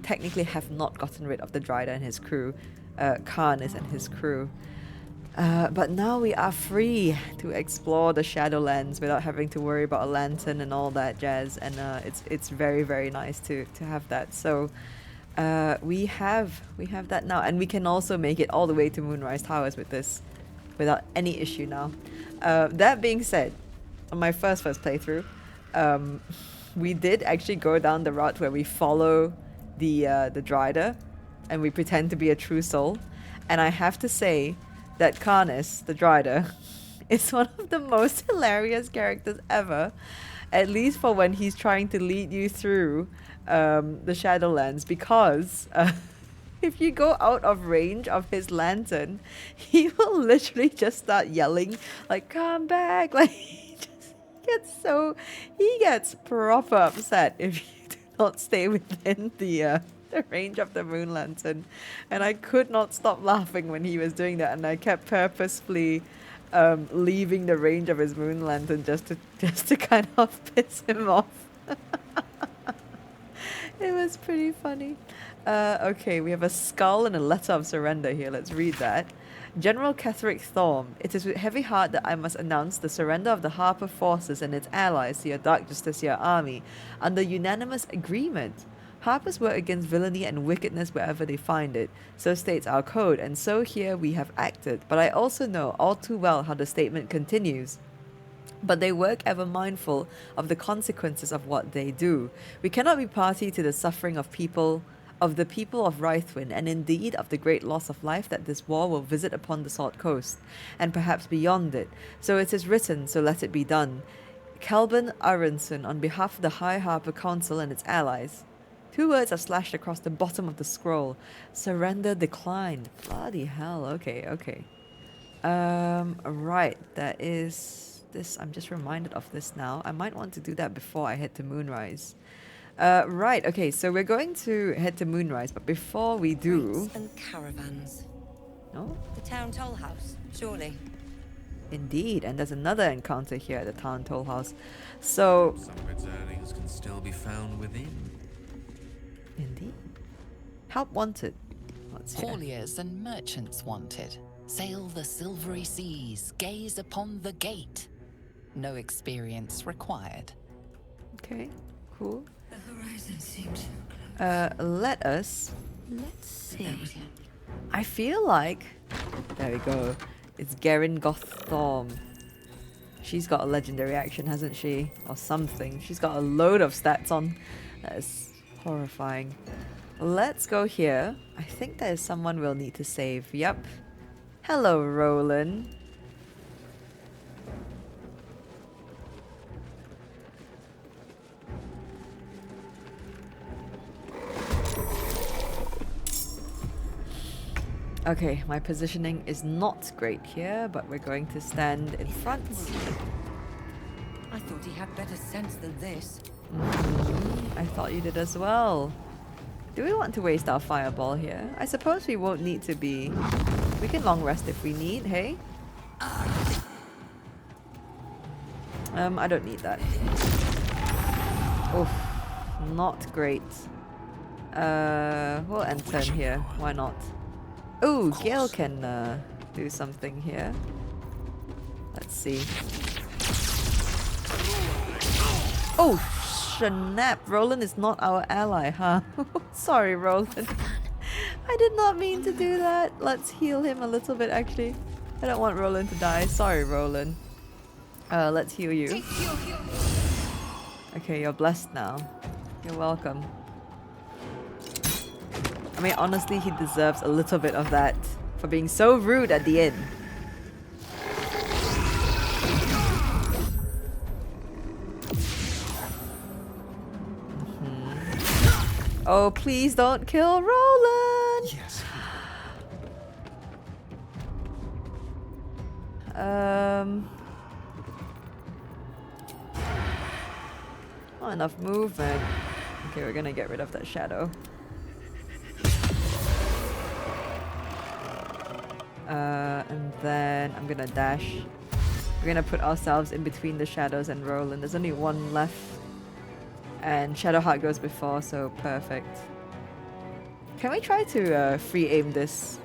technically have not gotten rid of the Dryder and his crew, Karnis and his crew. But now we are free to explore the Shadowlands without having to worry about a lantern and all that jazz, and it's very, very nice to have that. So we have that now, and we can also make it all the way to Moonrise Towers with this without any issue now. That being said, on my first playthrough, we did actually go down the route where we follow the Dryder and we pretend to be a true soul, and I have to say that Karnis, the Dryder, is one of the most hilarious characters ever, at least for when he's trying to lead you through the Shadowlands, because if you go out of range of his lantern, he will literally just start yelling, like, come back, like, he gets proper upset if you do not stay within the range of the moon lantern. And I could not stop laughing when he was doing that, and I kept purposefully leaving the range of his moon lantern just to kind of piss him off. It was pretty funny. Okay, we have a skull and a letter of surrender here. Let's read that. General Ketheric Thorm, it is with heavy heart that I must announce the surrender of the Harper forces and its allies to your Dark Justiciar army under unanimous agreement. Harpers work against villainy and wickedness wherever they find it. So states our code, and so here we have acted. But I also know all too well how the statement continues. But they work ever mindful of the consequences of what they do. We cannot be party to the suffering of the people of Rythwin, and indeed of the great loss of life that this war will visit upon the Salt Coast, and perhaps beyond it. So it is written, so let it be done. Kelban Aronson, on behalf of the High Harper Council and its allies. 2 words are slashed across the bottom of the scroll. Surrender declined. Bloody hell. Okay. Right. That is this. I'm just reminded of this now. I might want to do that before I head to Moonrise. Right. Okay. So we're going to head to Moonrise, but before we do,
Freights and caravans.
No?
The town toll house, surely.
Indeed, and there's another encounter here at the town toll house. So
Some of its earnings can still be found within.
Indeed. Help wanted. What's here?
Hauliers and merchants wanted. Sail the silvery seas, gaze upon the gate. No experience required.
Okay, cool.
The horizon seems
Let's see. I feel like, there we go. It's Garen Goththorm. She's got a legendary action, hasn't she? Or something. She's got a load of stats on. That is horrifying. Let's go here. I think there's someone we'll need to save. Yep. Hello, Rolan. Okay, my positioning is not great here, but we're going to stand in front.
I thought he had better sense than this.
I thought you did as well. Do we want to waste our fireball here? I suppose we won't need to be... We can long rest if we need, hey? I don't need that. Oof. Not great. We'll end turn here. Why not? Ooh, Gale can do something here. Let's see. Oh, snap! Rolan is not our ally, huh? Sorry, Rolan. I did not mean to do that. Let's heal him a little bit, actually. I don't want Rolan to die. Sorry, Rolan. Let's heal you. Okay, you're blessed now. You're welcome. I mean, honestly, he deserves a little bit of that for being so rude at the end. Oh, please don't kill Rolan!
Yes.
Not enough movement. Okay, we're gonna get rid of that shadow. And then I'm gonna dash. We're gonna put ourselves in between the shadows and Rolan. There's only one left. And Shadowheart goes before, so perfect. Can we try to free aim this?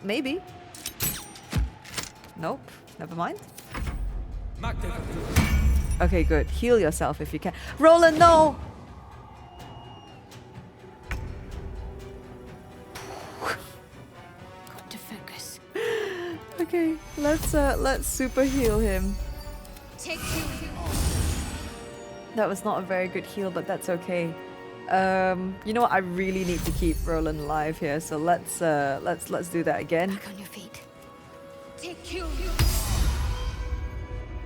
Maybe. Nope, never mind. Okay, good. Heal yourself if you can. Rolan, no!
Got to focus.
Okay, let's super heal him. That was not a very good heal, but that's okay. You know what? I really need to keep Rolan alive here, so let's do that again.
Back on your feet.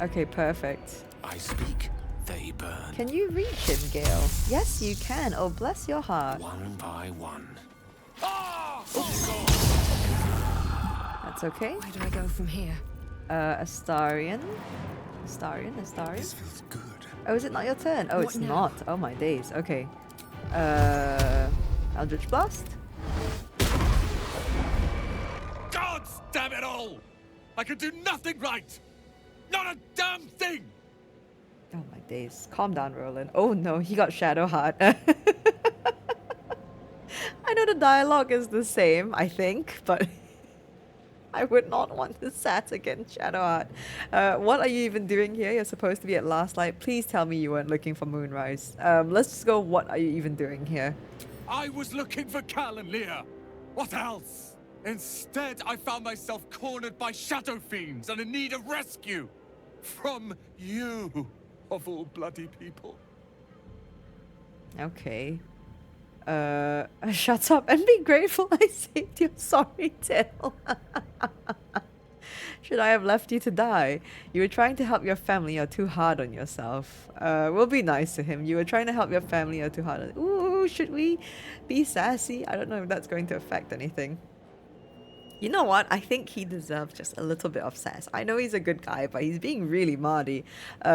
Okay, perfect.
I speak, they burn.
Can you reach him, Gale? Yes, you can. Oh, bless your heart.
One by one.
That's okay.
Where do I go from here?
Astarion. Astarion.
This feels good.
Oh, is it not your turn? Oh,
What
it's
now?
not. Oh my days. Okay. Eldritch Blast.
Gods damn it all! I can do nothing right! Not a damn thing!
Oh my days. Calm down, Rolan. Oh no, he got Shadowheart. I know the dialogue is the same, I think, but I would not want to sat against Shadowheart. What are you even doing here? You're supposed to be at Last Light. Please tell me you weren't looking for Moonrise. Let's just go, what are you even doing here?
I was looking for Cal and Leah. What else? Instead, I found myself cornered by shadow fiends and in need of rescue. From you, of all bloody people.
Okay. Shut up and be grateful I saved your sorry tale. Should I have left you to die? You were trying to help your family, you're too hard on yourself. We'll be nice to him. You were trying to help your family, you're too hard on... Ooh, should we be sassy? I don't know if that's going to affect anything. You know what? I think he deserves just a little bit of sass. I know he's a good guy, but he's being really mardy.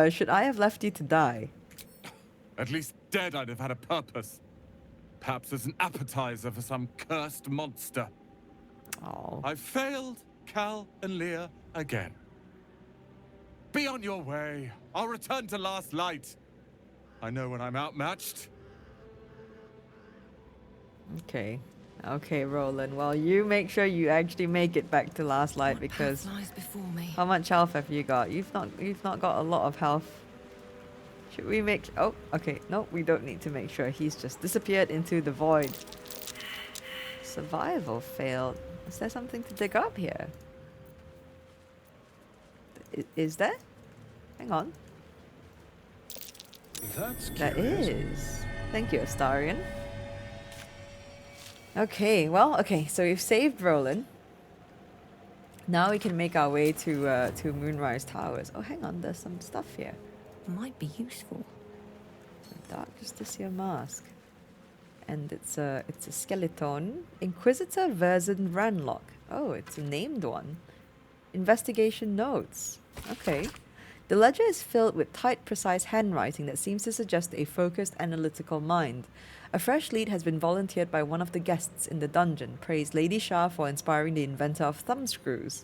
Should I have left you to die?
At least dead I'd have had a purpose. Perhaps as an appetizer for some cursed monster.
Oh.
I failed Cal and Leah again. Be on your way. I'll return to Last Light. I know when I'm outmatched.
Okay. Okay, Rolan. Well, you make sure you actually make it back to Last Light because
Lies before me.
how much health have you got? You've not got a lot of health. Should we make... Oh, okay. No, we don't need to make sure. He's just disappeared into the void. Survival failed. Is there something to dig up here? Is there? Hang on.
That's
There
curious.
is. Thank you, Astarion. Okay, well, okay, so we've saved Rolan. Now we can make our way to Moonrise Towers. Oh, hang on, there's some stuff here.
Might be useful.
Dark Justiciar Mask. And it's a skeleton. Inquisitor Verzin Ranlock. Oh, it's a named one. Investigation notes. Okay. The ledger is filled with tight, precise handwriting that seems to suggest a focused, analytical mind. A fresh lead has been volunteered by one of the guests in the dungeon, praised Lady Shah for inspiring the inventor of thumbscrews.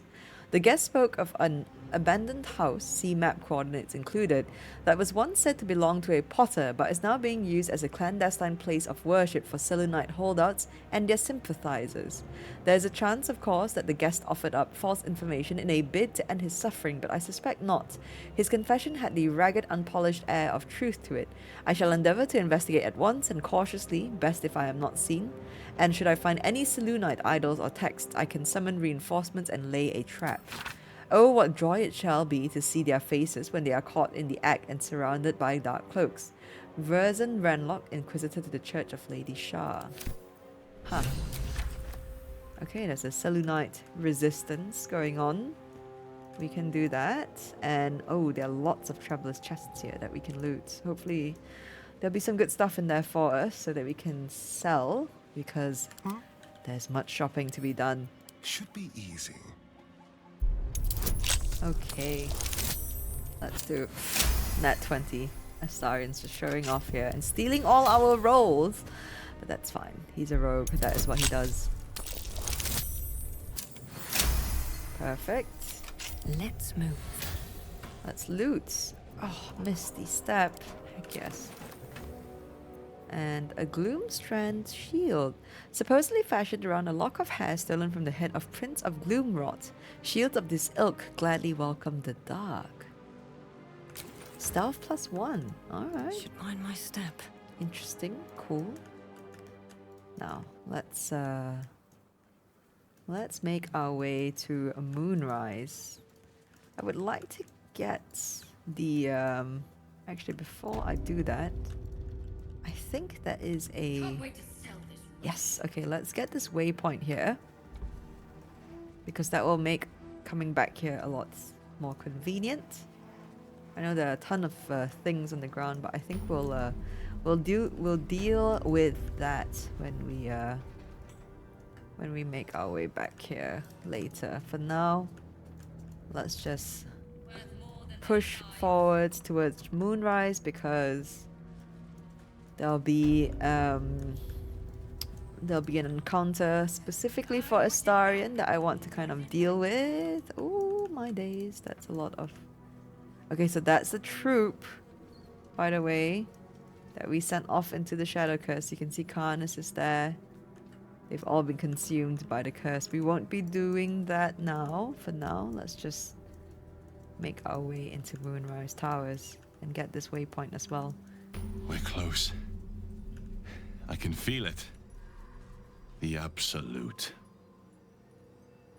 The guest spoke of an abandoned house, see map coordinates included, that was once said to belong to a potter but is now being used as a clandestine place of worship for Selûnite holdouts and their sympathizers. There is a chance, of course, that the guest offered up false information in a bid to end his suffering, but I suspect not. His confession had the ragged, unpolished air of truth to it. I shall endeavour to investigate at once and cautiously, best if I am not seen, and should I find any Selûnite idols or texts, I can summon reinforcements and lay a trap. Oh, what joy it shall be to see their faces when they are caught in the act and surrounded by dark cloaks. Verzin Ranlock, Inquisitor to the Church of Lady Shah. Huh. Okay, there's a Selûnite resistance going on. We can do that. And, oh, there are lots of Traveler's Chests here that we can loot. Hopefully, there'll be some good stuff in there for us so that we can sell, because there's much shopping to be done.
Should be easy.
Okay, let's do Nat 20. Astarian's just showing off here and stealing all our rolls. But that's fine. He's a rogue. That is what he does. Perfect.
Let's move.
Let's loot. Oh, Misty Step. Heck yes. And a Gloomstrand shield, supposedly fashioned around a lock of hair stolen from the head of Prince of Gloomrot. Shields of this ilk gladly welcome the dark. Stealth +1. Alright.
Should mind my step.
Interesting. Cool. Now, let's make our way to a Moonrise. I would like to get the actually before I do that, I think that is a... Yes, okay, let's get this waypoint here. Because that will make coming back here a lot more convenient. I know there are a ton of things on the ground, but I think we'll deal with that when we make our way back here later. For now, let's just push forwards towards Moonrise, because there'll be an encounter specifically for Astarion that I want to kind of deal with. Oh my days, that's a lot of... Okay, so that's the troop, by the way, that we sent off into the Shadow Curse. You can see Karnas is there. They've all been consumed by the curse. We won't be doing that now. For now, let's just make our way into Moonrise Towers and get this waypoint as well.
We're close. I can feel it. The Absolute.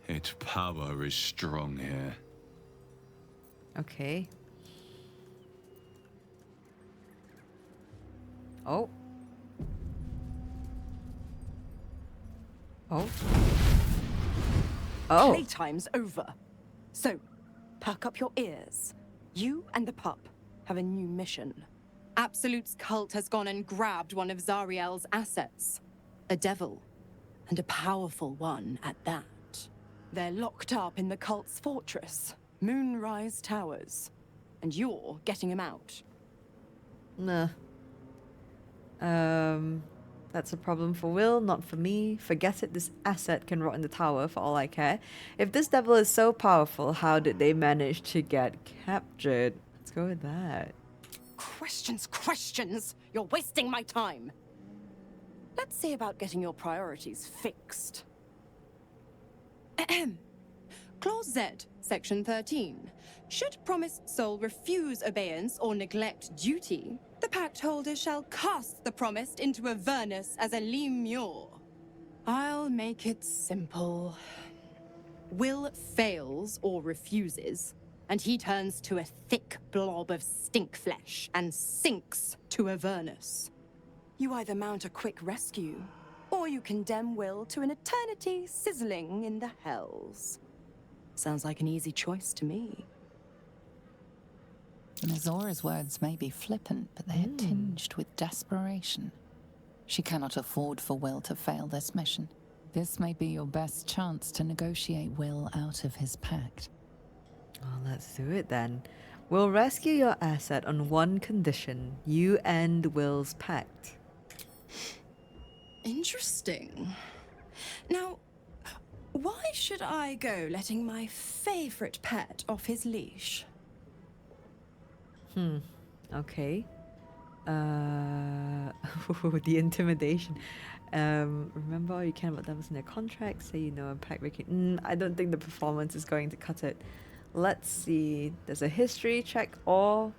Its power is strong here.
Okay. Oh. Oh. Oh.
Playtime's over. So, perk up your ears. You and the pup have a new mission.
Absolute's cult has gone and grabbed one of Zariel's assets. A devil. And a powerful one at that.
They're locked up in the cult's fortress, Moonrise Towers. And you're getting him out.
Nah. That's a problem for Will, not for me. Forget it, this asset can rot in the tower for all I care. If this devil is so powerful, how did they manage to get captured? Let's go with that.
Questions, questions! You're wasting my time! Let's see about getting your priorities fixed.
Ahem. Clause Z, Section 13. Should promised soul refuse obeyance or neglect duty, the pact holder shall cast the promised into Avernus as a lemure. I'll make it simple. Will fails or refuses, and he turns to a thick blob of stink flesh and sinks to Avernus.
You either mount a quick rescue, or you condemn Will to an eternity sizzling in the hells. Sounds like an easy choice to me.
Mizora's words may be flippant, but they are tinged with desperation. She cannot afford for Will to fail this mission. This may be your best chance to negotiate Will out of his pact.
Well, let's do it then. We'll rescue your asset on one condition. You end Will's pact.
Interesting. Now, why should I go letting my favorite pet off his leash?
Okay. The intimidation. Remember all you can about them in their contract, say you know a pact breaking. I don't think the performance is going to cut it. Let's see. There's a history check, or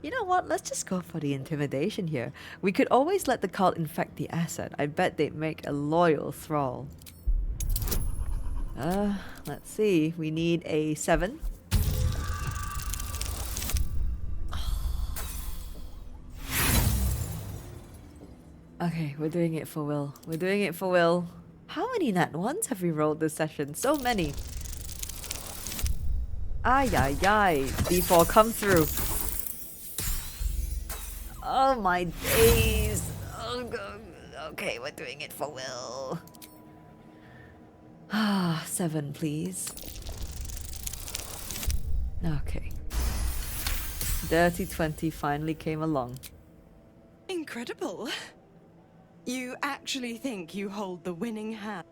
you know what? Let's just go for the intimidation here. We could always let the cult infect the asset. I bet they'd make a loyal thrall. Let's see. We need a 7. Okay, we're doing it for Will. We're doing it for Will. How many nat ones have we rolled this session? So many. Ay, ay, ay. D4, come through. Oh my days. Oh, okay, we're doing it for Will. 7, please. Okay. Dirty 20 finally came along.
Incredible. You actually think you hold the winning hand?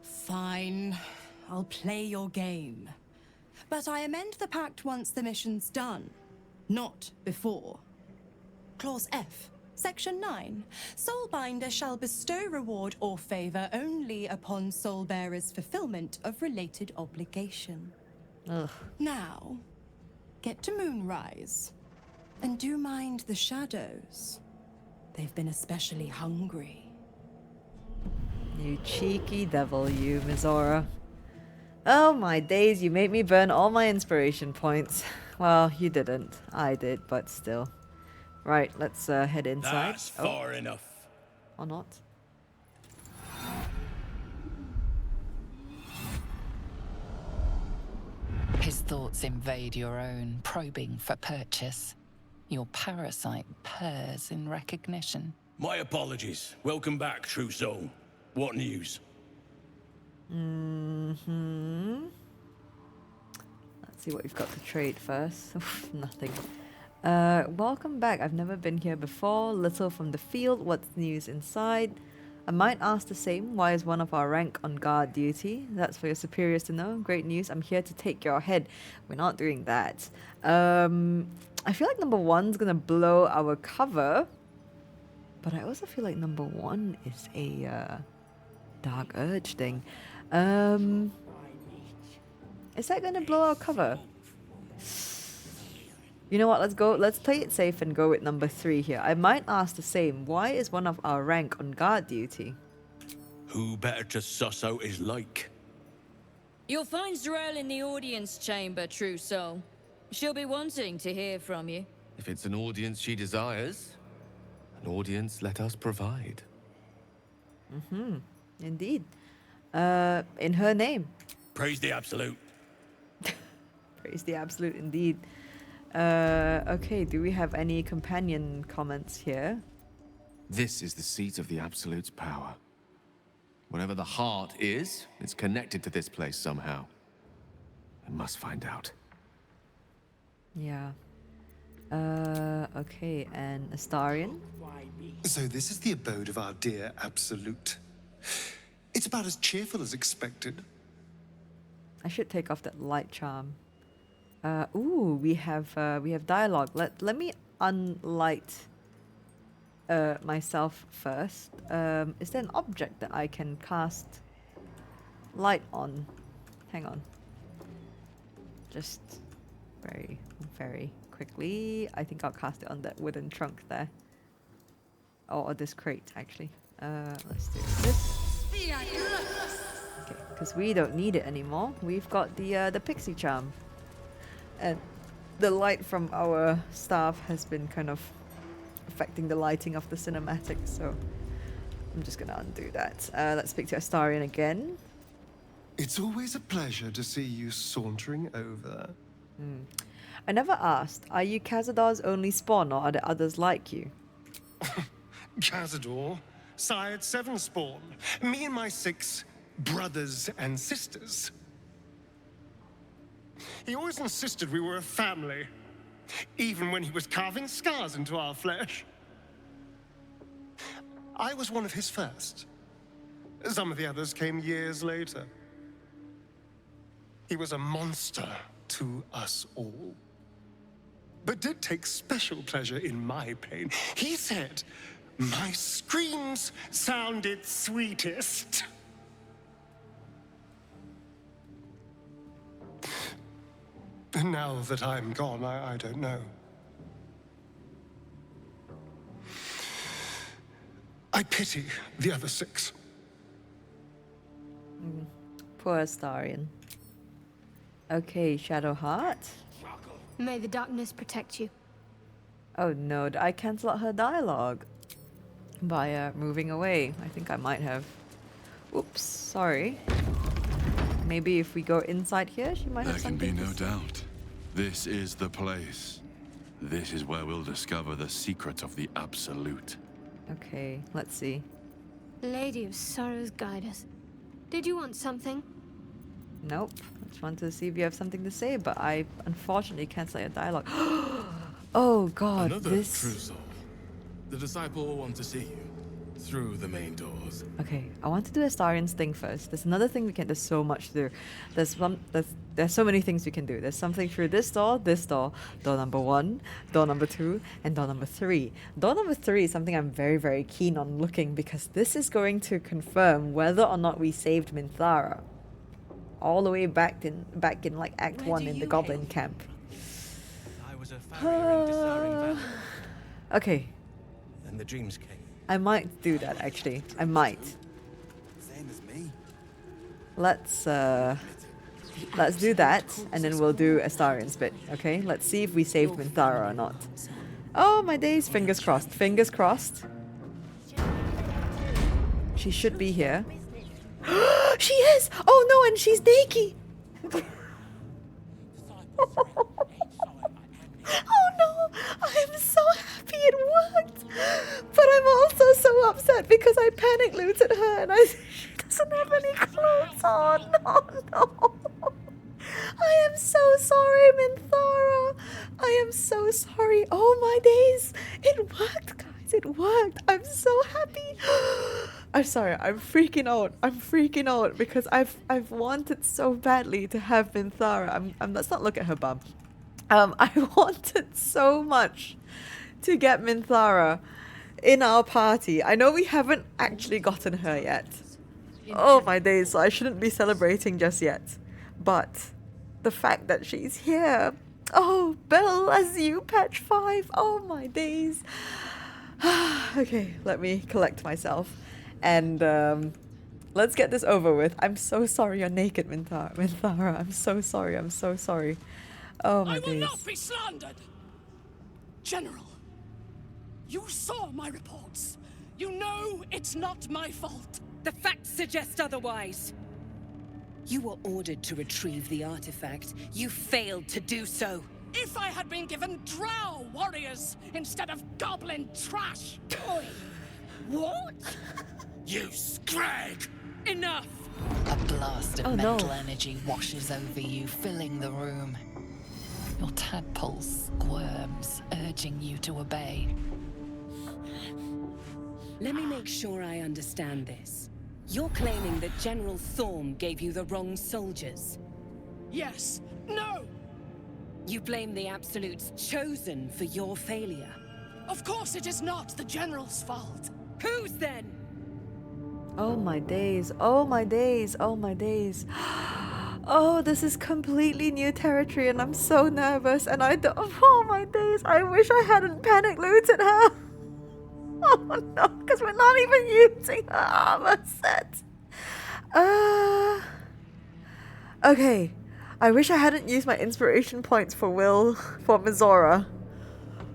Fine. I'll play your game. But I amend the pact once the mission's done. Not before. Clause F, Section 9. Soulbinder shall bestow reward or favor only upon soulbearer's fulfillment of related obligation.
Ugh.
Now, get to Moonrise. And do mind the shadows. They've been especially hungry.
You cheeky devil, you, Mizora. Oh my days, you made me burn all my inspiration points. Well, you didn't. I did, but still. Right, let's head inside.
That's far enough.
Or not.
His thoughts invade your own, probing for purchase. Your parasite purrs in recognition.
My apologies. Welcome back, true soul. What news?
Let's see what we've got to trade first. Nothing. Welcome back. I've never been here before. Little from the field. What's news inside? I might ask the same. Why is one of our rank on guard duty? That's for your superiors to know. Great news. I'm here to take your head. We're not doing that. I feel like number 1's gonna blow our cover. But I also feel like number 1 is a dark urge thing. Is that gonna blow our cover? You know what, let's play it safe and go with number 3 here. I might ask the same. Why is one of our rank on guard duty?
Who better to suss out his like?
You'll find Z'rell in the audience chamber, true soul. She'll be wanting to hear from you.
If it's an audience she desires, an audience let us provide.
Indeed. In her name.
Praise the Absolute.
Praise the Absolute, indeed. Okay, do we have any companion comments here?
This is the seat of the Absolute's power. Whatever the heart is, it's connected to this place somehow. I must find out.
Yeah. Okay, and Astarion?
So this is the abode of our dear Absolute. It's about as cheerful as expected.
I should take off that light charm. Ooh, we have dialogue. Let me unlight myself first. Is there an object that I can cast light on? Hang on. Just very, very quickly. I think I'll cast it on that wooden trunk there. Or this crate, actually. Let's do this. Okay, because we don't need it anymore. We've got the Pixie charm. And the light from our staff has been kind of affecting the lighting of the cinematic, so I'm just gonna undo that. Let's speak to Astarion again.
It's always a pleasure to see you sauntering over.
I never asked, are you Cazador's only spawn, or are there others like you?
Cazador? sired 7 spawn. Me and my 6 brothers and sisters. He always insisted we were a family, even when he was carving scars into our flesh. I was one of his first. Some of the others came years later. He was a monster to us all, but did take special pleasure in my pain. He said my screams sounded sweetest. And now that I'm gone, I don't know. I pity the other 6.
Poor Astarion. Okay, Shadowheart.
May the darkness protect you.
Oh no, did I cancel out her dialogue by moving away? I think I might have. Oops, sorry. Maybe if we go inside here, she might have
There can be
something
no
to say.
doubt. This is the place. This is where we'll discover the secret of the Absolute.
Okay, let's see.
Lady of Sorrows, guide us. Did you want something?
Nope. I just wanted to see if you have something to say, but I unfortunately canceled your dialogue. Oh god,
Another
this...
true soul. The disciple will want to see you through the main doors.
Okay, I want to do Astarion's thing first. There's another thing we can. There's so much to do. There's so many things we can do. There's something through this door, door number 1, door number 2, and door number 3. Door number 3 is something I'm very, very keen on looking because this is going to confirm whether or not we saved Minthara. All the way back in like Act 1 in the Goblin camp.
I was a farrier in Disarring Valley.
Okay.
And the dreams came.
I might do that actually. I might.
Same as me.
Let's do that, and then we'll do Astarion's bit, okay? Let's see if we saved Minthara or not. Oh my days, fingers crossed, fingers crossed. She should be here. She is! Oh no, and she's naked! Oh no! I am so happy it worked! But I'm also so upset because I panic looted her and she doesn't have any clothes on. Oh no! I am so sorry, Minthara! I am so sorry. Oh my days! It worked, guys! It worked! I'm so happy! I'm sorry, I'm freaking out. I'm freaking out because I've wanted so badly to have Minthara. Let's not look at her bum. I wanted so much to get Minthara in our party. I know we haven't actually gotten her yet. Oh my days, so I shouldn't be celebrating just yet. But the fact that she's here. Oh, Belle as you, patch 5. Oh my days. Okay, let me collect myself. And let's get this over with. I'm so sorry you're naked, Minthara. I'm so sorry. I'm so sorry. Oh my days.
I will not be slandered! General, you saw my reports. You know it's not my fault.
The facts suggest otherwise. You were ordered to retrieve the artifact. You failed to do so.
If I had been given drow warriors instead of goblin trash. Oi. What?
You scrag! Enough!
A blast of mental energy washes over you, filling the room. Your tadpole squirms, urging you to obey.
Let me make sure I understand this. You're claiming that General Thorm gave you the wrong soldiers?
Yes. No!
You blame the Absolute's Chosen for your failure?
Of course it is not the General's fault.
Whose then?
Oh my days. Oh my days. Oh my days. Oh, this is completely new territory and I'm so nervous and oh my days, I wish I hadn't panic looted her. Oh no, because we're not even using her armor set. Okay, I wish I hadn't used my inspiration points for Mizora.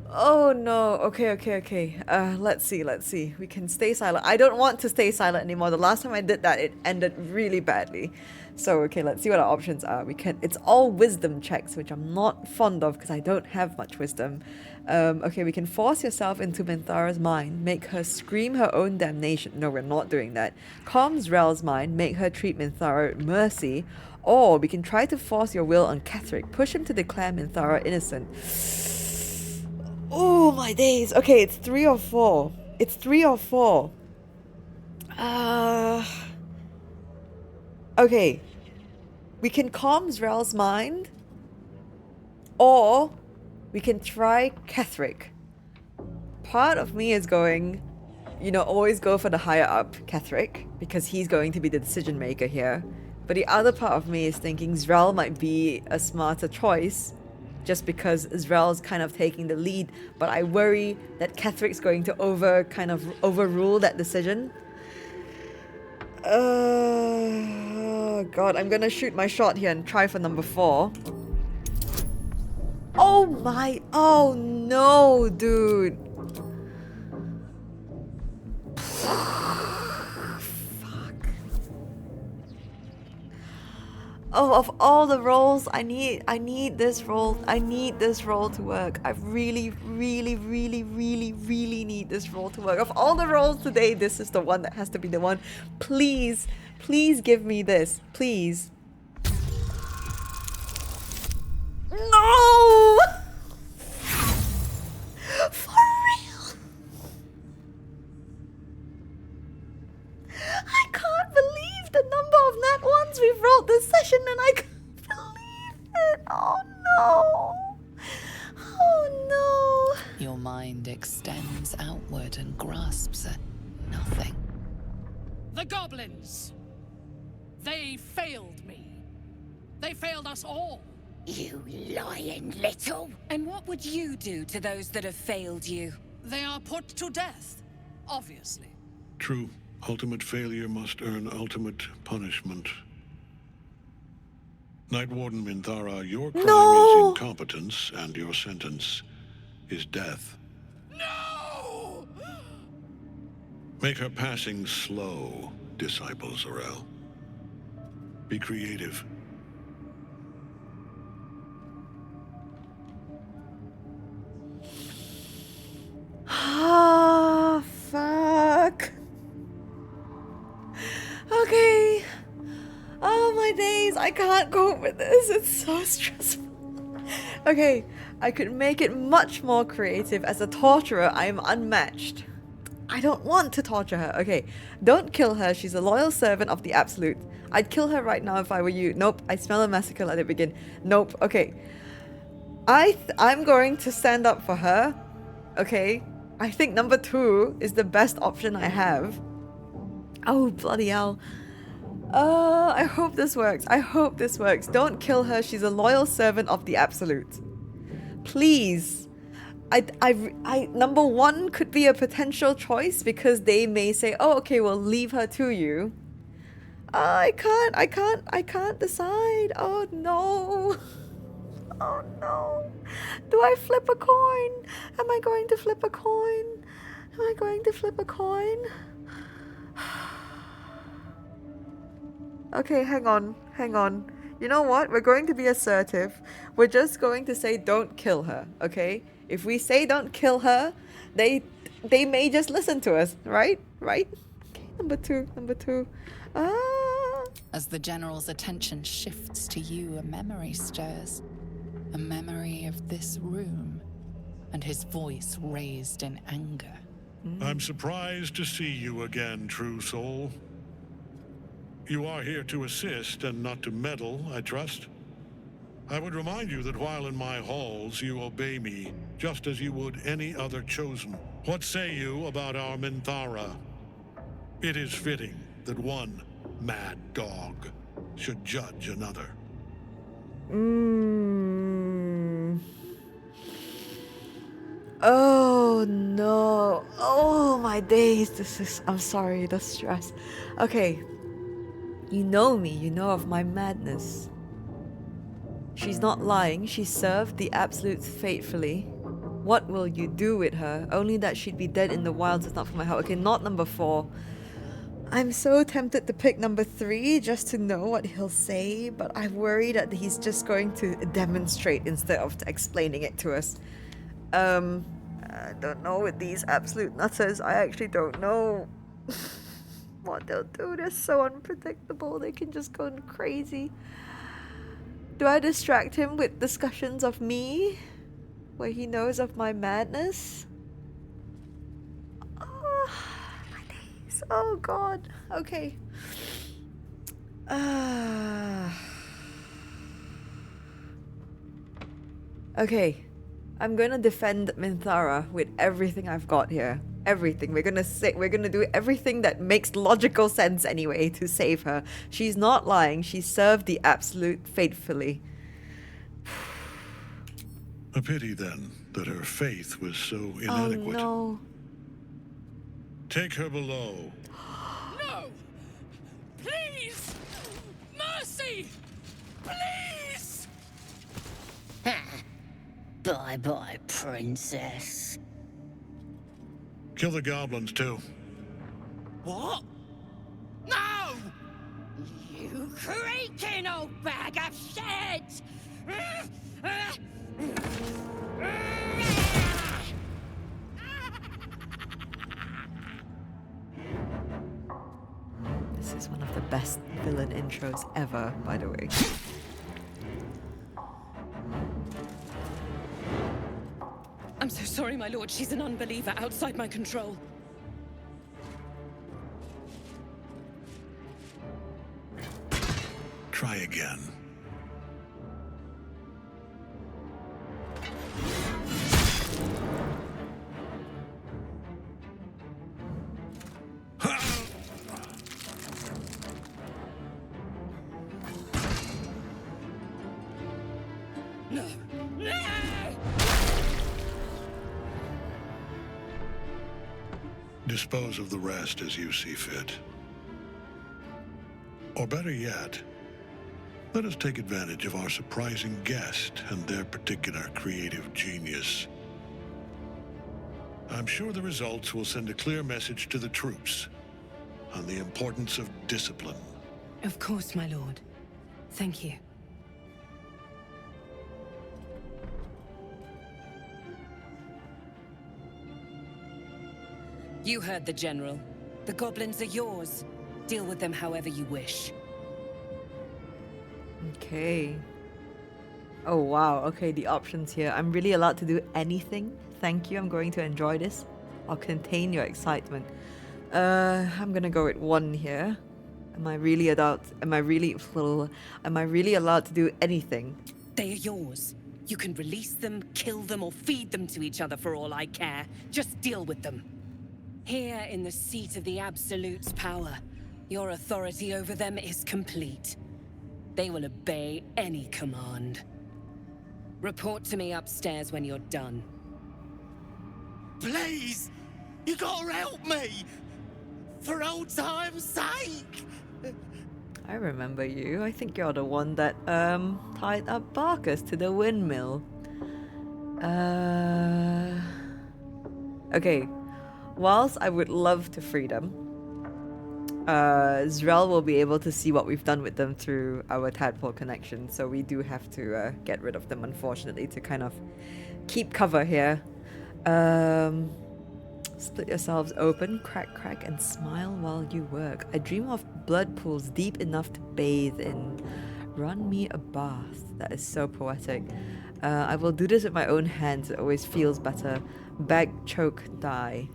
Oh no, okay. Let's see. We can stay silent. I don't want to stay silent anymore. The last time I did that, it ended really badly. So, okay, let's see what our options are. It's all wisdom checks, which I'm not fond of because I don't have much wisdom. Okay, we can force yourself into Minthara's mind, make her scream her own damnation. No, we're not doing that. Calm Zrel's mind, make her treat Minthara with mercy. Or we can try to force your will on Ketheric, push him to declare Minthara innocent. Oh my days. Okay, it's 3 or 4. It's 3 or 4. Okay. We can calm Zrel's mind. Or we can try Ketheric. Part of me is going, always go for the higher up Ketheric, because he's going to be the decision maker here. But the other part of me is thinking Zrel might be a smarter choice, just because Zrel's kind of taking the lead, but I worry that Ketheric's going to overrule that decision. Oh god, I'm gonna shoot my shot here and try for number 4. Oh no, dude. Oh, of all the roles, I need this role. I need this role to work. I really need this role to work. Of all the roles today, this is the one that has to be the one. Please give me this. Please. No! For real? I can't believe the number of nat ones we've rolled this session, and I can't believe it. Oh no.
Your mind extends outward and grasps at nothing.
The goblins! They failed me. They failed us all.
You lying little! And what would you do to those that have failed you?
They are put to death, obviously.
True. Ultimate failure must earn ultimate punishment. Night Warden Minthara, your crime is incompetence, and your sentence is death.
No!
Make her passing slow, Disciple Zorel. Be creative.
Ah, fuck. Okay. Oh my days, I can't cope with this. It's so stressful. Okay, I could make it much more creative. As a torturer, I am unmatched. I don't want to torture her. Okay, don't kill her. She's a loyal servant of the Absolute. I'd kill her right now if I were you. Nope, I smell a massacre. Let it begin. Nope, okay. I'm going to stand up for her. Okay, I think number 2 is the best option I have. Oh, bloody hell. I hope this works. I hope this works. Don't kill her. She's a loyal servant of the Absolute. Please. Number 1 could be a potential choice because they may say, oh, okay, we'll leave her to you. I can't decide. Oh, no. Oh, no. Do I flip a coin? Am I going to flip a coin? Am I going to flip a coin? Okay, hang on. You know what? We're going to be assertive. We're just going to say don't kill her, okay? If we say don't kill her, they may just listen to us, right? Okay, number two.
As the General's attention shifts to you, a memory stirs. A memory of this room, and his voice raised in anger.
I'm surprised to see you again, true soul. You are here to assist and not to meddle, I trust. I would remind you that while in my halls, you obey me, just as you would any other chosen. What say you about our Minthara? It is fitting that one mad dog should judge another.
Oh no. Oh my days. I'm sorry, the stress. Okay. You know me, you know of my madness. She's not lying, she served the Absolutes faithfully. What will you do with her? Only that she'd be dead in the wilds is not for my heart. Okay, not number 4. I'm so tempted to pick number 3 just to know what he'll say, but I worry that he's just going to demonstrate instead of explaining it to us. I don't know with these absolute nutters. I actually don't know what they'll do. They're so unpredictable. They can just go crazy. Do I distract him with discussions of me, where he knows of my madness? Oh, my days. Oh God. Okay. Okay. I'm gonna defend Minthara with everything I've got here. Everything. We're gonna do everything that makes logical sense anyway to save her. She's not lying. She served the Absolute faithfully.
A pity then that her faith was so inadequate.
Oh no.
Take her below.
No! Please! Mercy! Please!
Bye-bye, princess.
Kill the goblins too.
What? No! You creaking old bag of shit!
This is one of the best villain intros ever, by the way.
I'm so sorry, my lord. She's an unbeliever outside my control.
Try again.
No! No!
Dispose of the rest as you see fit. Or better yet, let us take advantage of our surprising guest and their particular creative genius. I'm sure the results will send a clear message to the troops on the importance of discipline.
Of course, my lord. Thank you.
You heard the General. The goblins are yours. Deal with them however you wish.
Okay. Oh wow, okay, the options here. I'm really allowed to do anything. Thank you, I'm going to enjoy this. I'll contain your excitement. I'm gonna go with 1 here. Am I really allowed to do anything?
They are yours. You can release them, kill them, or feed them to each other for all I care. Just deal with them. Here in the seat of the Absolute's power, your authority over them is complete. They will obey any command. Report to me upstairs when you're done.
Please! You gotta help me! For old time's sake!
I remember you. I think you're the one that tied up Barkus to the windmill. Okay. Whilst I would love to free them, Zrel will be able to see what we've done with them through our tadpole connection, so we do have to get rid of them, unfortunately, to kind of keep cover here. Split yourselves open, crack, crack, and smile while you work. I dream of blood pools deep enough to bathe in. Run me a bath. That is so poetic. I will do this with my own hands. It always feels better. Bag, choke, die.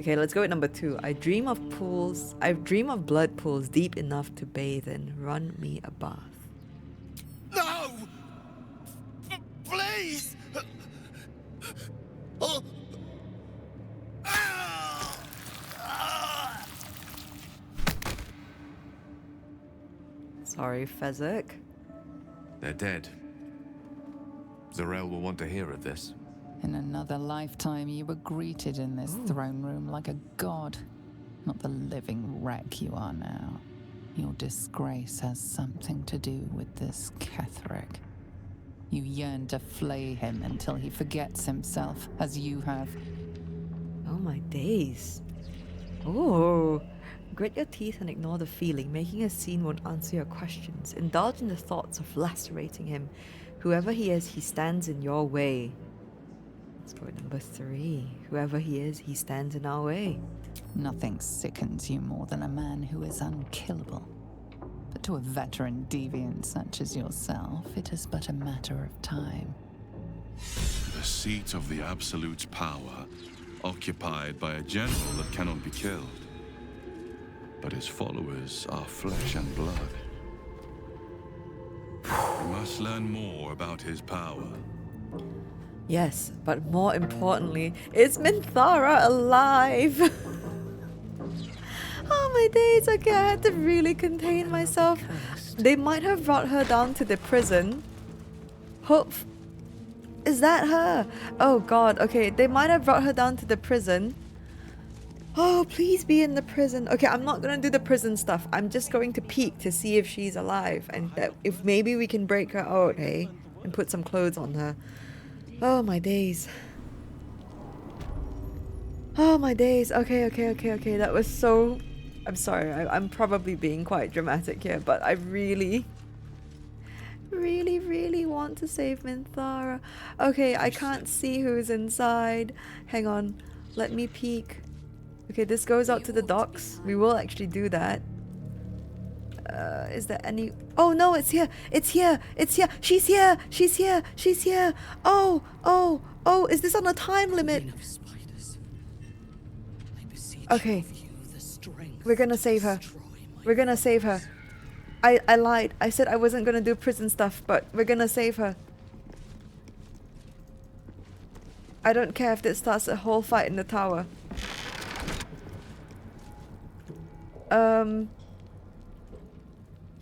Okay, let's go with number 2. I dream of blood pools deep enough to bathe in. Run me a bath.
No! Please! Oh.
Sorry, Fezzik.
They're dead. Z'rell will want to hear of this.
In another lifetime, you were greeted in this throne room like a god, not the living wreck you are now. Your disgrace has something to do with this Ketheric. You yearn to flay him until he forgets himself, as you have.
Oh my days. Oh. Grit your teeth and ignore the feeling. Making a scene won't answer your questions. Indulge in the thoughts of lacerating him. Whoever he is, he stands in your way. Let's go with number 3. Whoever he is, he stands in our way.
Nothing sickens you more than a man who is unkillable. But to a veteran deviant such as yourself, it is but a matter of time.
The seat of the Absolute's power, occupied by a general that cannot be killed. But his followers are flesh and blood. We must learn more about his power.
Yes, but more importantly, is Minthara alive? Oh my days, okay, I had to really contain myself. They might have brought her down to the prison. Is that her? Oh god, okay, they might have brought her down to the prison. Oh, please be in the prison. Okay, I'm not gonna do the prison stuff. I'm just going to peek to see if she's alive and that if maybe we can break her out, hey? And put some clothes on her. Oh my days. Oh my days. Okay. That was so... I'm sorry, I'm probably being quite dramatic here, but I really want to save Minthara. Okay, I can't see who's inside. Hang on, let me peek. Okay, this goes out to the docks. We will actually do that. Is there any... Oh no, it's here! It's here! It's here! She's here! She's here! She's here! Oh! Is this on a time limit? Okay. We're gonna save her. We're gonna save her. I lied. I said I wasn't gonna do prison stuff, but we're gonna save her. I don't care if this starts a whole fight in the tower.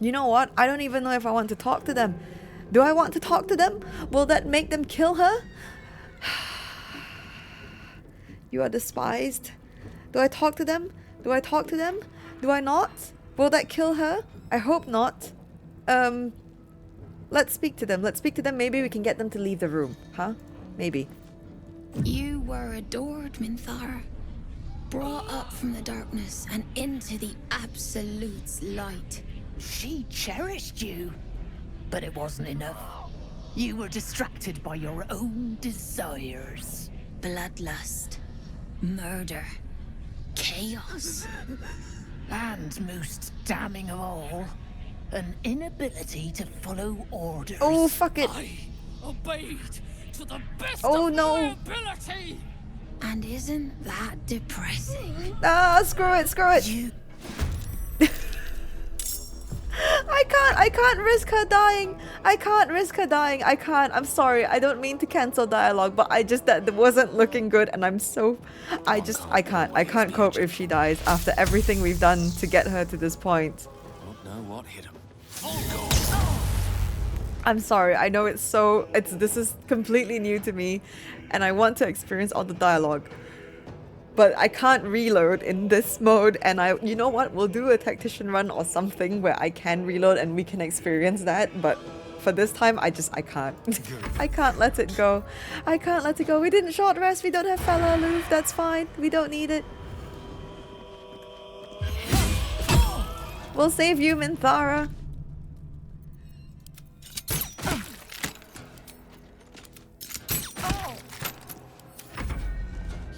You know what? I don't even know if I want to talk to them. Do I want to talk to them? Will that make them kill her? You are despised. Do I talk to them? Do I talk to them? Do I not? Will that kill her? I hope not. Let's speak to them. Let's speak to them. Maybe we can get them to leave the room. Huh? Maybe.
You were adored, Minthara. Brought up from the darkness and into the Absolute's light.
She cherished you, but it wasn't enough. You were distracted by your own desires.
Bloodlust, murder, chaos.
And most damning of all, an inability to follow orders.
Oh, fuck it.
I obeyed to the best
of
my
no.
ability.
And isn't that depressing?
Ah, screw it. I can't risk her dying. I can't. I'm sorry. I don't mean to cancel dialogue, but that wasn't looking good and I can't cope if she dies after everything we've done to get her to this point.
Don't know what hit him.
I'm sorry. I know this is completely new to me and I want to experience all the dialogue. But I can't reload in this mode, and you know what? We'll do a tactician run or something where I can reload and we can experience that, but for this time, I can't. I can't let it go. We didn't short rest, we don't have fellow aloof, that's fine. We don't need it. We'll save you, Minthara.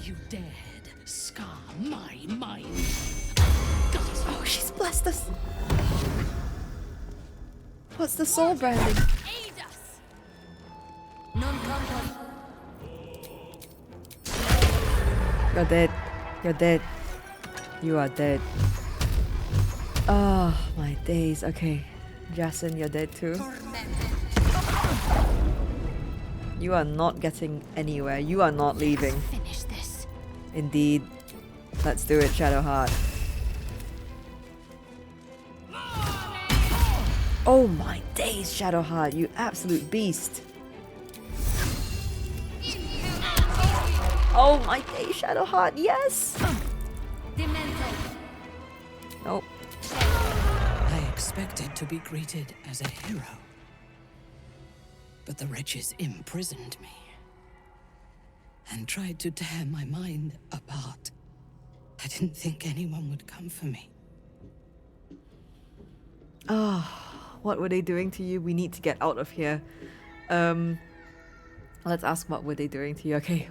You dared scar my mind.
Oh, she's blessed us. What's the soul branding?
Aid us. Non-combat.
You're dead. You're dead. You are dead. Oh, my days. Okay. Jason, you're dead too. You are not getting anywhere. You are not leaving.
Finish this.
Indeed. Let's do it, Shadowheart. Oh my days, Shadowheart, you absolute beast. Oh my days, Shadowheart, yes! Nope.
I expected to be greeted as a hero.
But the wretches imprisoned me and tried to tear my mind apart. I didn't think anyone would come for me.
What were they doing to you? We need to get out of here. Let's ask what were they doing to you. Okay.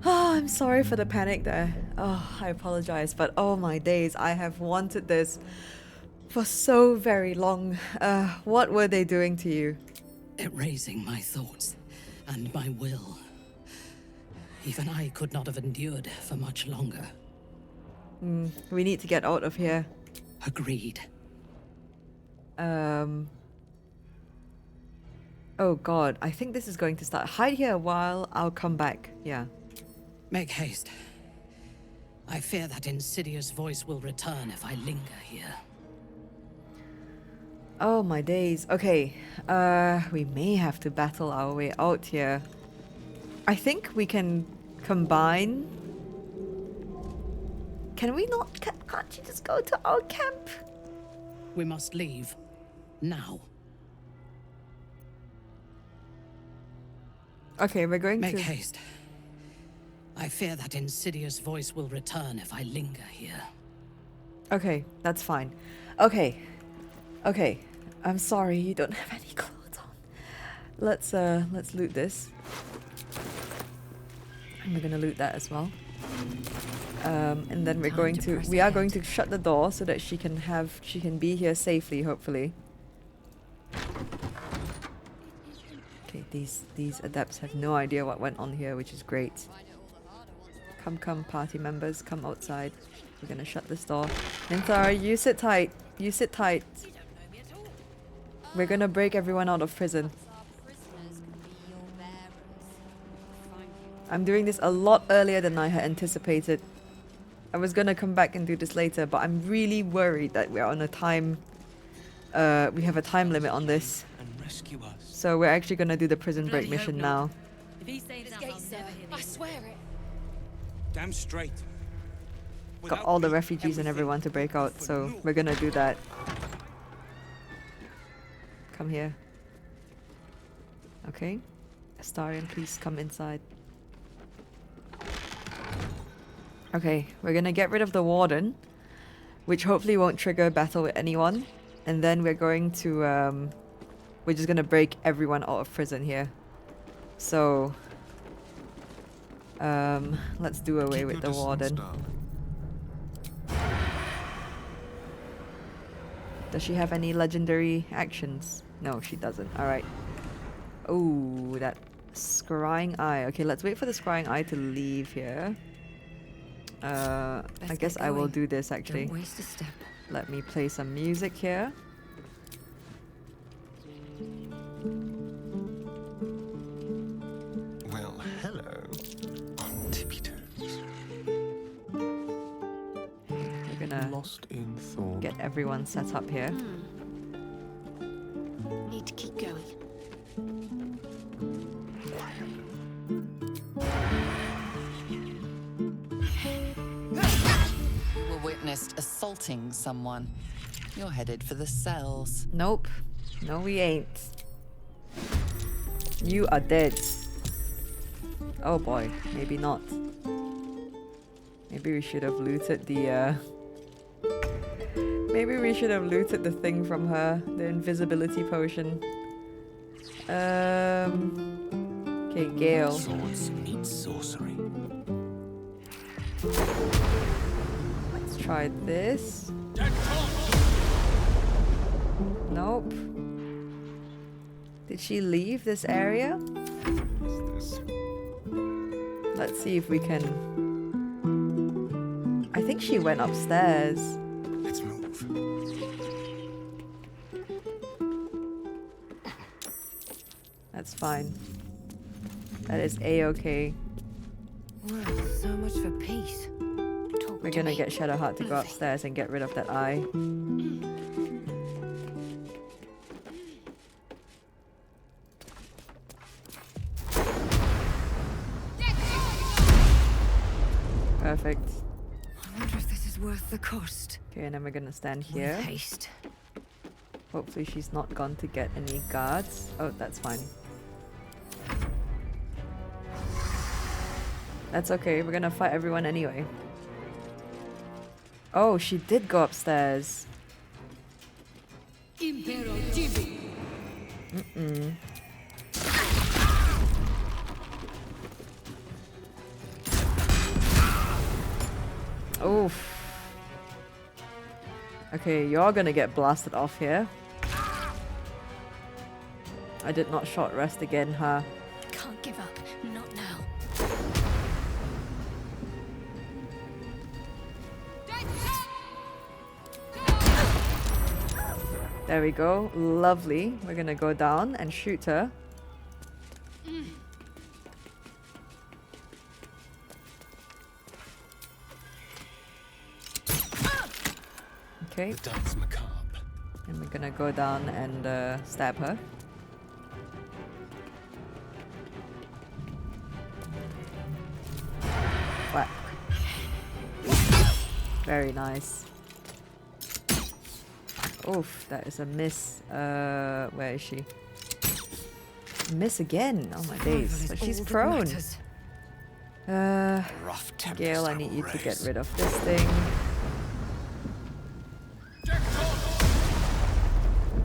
I'm sorry for the panic there. I apologize, but oh my days, I have wanted this for so very long. What were they doing to you?
Erasing my thoughts and my will. Even I could not have endured for much longer.
We need to get out of here.
Agreed.
Oh god, I think this is going to start. Hide here a while, I'll come back. Yeah.
Make haste. I fear that insidious voice will return if I linger here.
Oh my days. Okay. We may have to battle our way out here. I think we can combine. Can we not? Can't you just go to our camp?
We must leave. Now.
Okay, we're going
Make
to...
haste. I fear that insidious voice will return if I linger here.
Okay, that's fine. Okay. Okay. I'm sorry you don't have any clothes on. Let's loot this. And we're gonna loot that as well. And then we are going to shut the door so that she can be here safely, hopefully. Okay, these adepts have no idea what went on here, which is great. Come, party members, come outside. We're gonna shut this door. Minthara, you sit tight. You sit tight. We're gonna break everyone out of prison. I'm doing this a lot earlier than I had anticipated. I was gonna come back and do this later, but I'm really worried that we're on a time... we have a time limit on this. So we're actually gonna do the prison break mission now.
If he saves that, I'll never hear
I swear it.
Damn straight.
Got all the refugees and everyone to break out, so we're gonna do that. Come here. Okay. Astarion, please come inside. Okay, we're gonna get rid of the warden, which hopefully won't trigger a battle with anyone. And then we're going to, we're just gonna break everyone out of prison here. So, let's do away with the warden. Does she have any legendary actions? No, she doesn't. Alright. Oh, that scrying eye. Okay, let's wait for the scrying eye to leave here. I guess I will do this actually.
Don't waste a step.
Let me play some music here.
Well, hello. On tippy toes.
We're gonna
Lost in thought.
get everyone set up here.
Need to keep going.
You were witnessed assaulting someone. You're headed for the cells.
Nope. No, we ain't. You are dead. Oh boy, maybe not. Maybe we should have looted the, maybe we should have looted the thing from her, the invisibility potion. Okay, Gale.
Swords meet sorcery.
Let's try this. Nope. Did she leave this area? Let's see if we can... I think she went upstairs.
Let's move.
That's fine. That is a-okay.
Whoa, so much for peace.
We're gonna get Shadowheart to go upstairs and get rid of that eye. Perfect.
I wonder if this is worth the cost.
Okay, and then we're gonna stand here.
With haste.
Hopefully she's not gone to get any guards. Oh, that's fine. That's okay, we're gonna fight everyone anyway. Oh, she did go upstairs. Mm-mm. Oof. Okay, you're gonna get blasted off here. I did not short rest again, huh?
Can't give up. Not now.
There we go. Lovely. We're gonna go down and shoot her. Okay. And we're gonna go down and stab her. Whack. Very nice. Oof, that is a miss. Where is she? Miss again. Oh my days. But she's prone. Gale, I need you to get rid of this thing.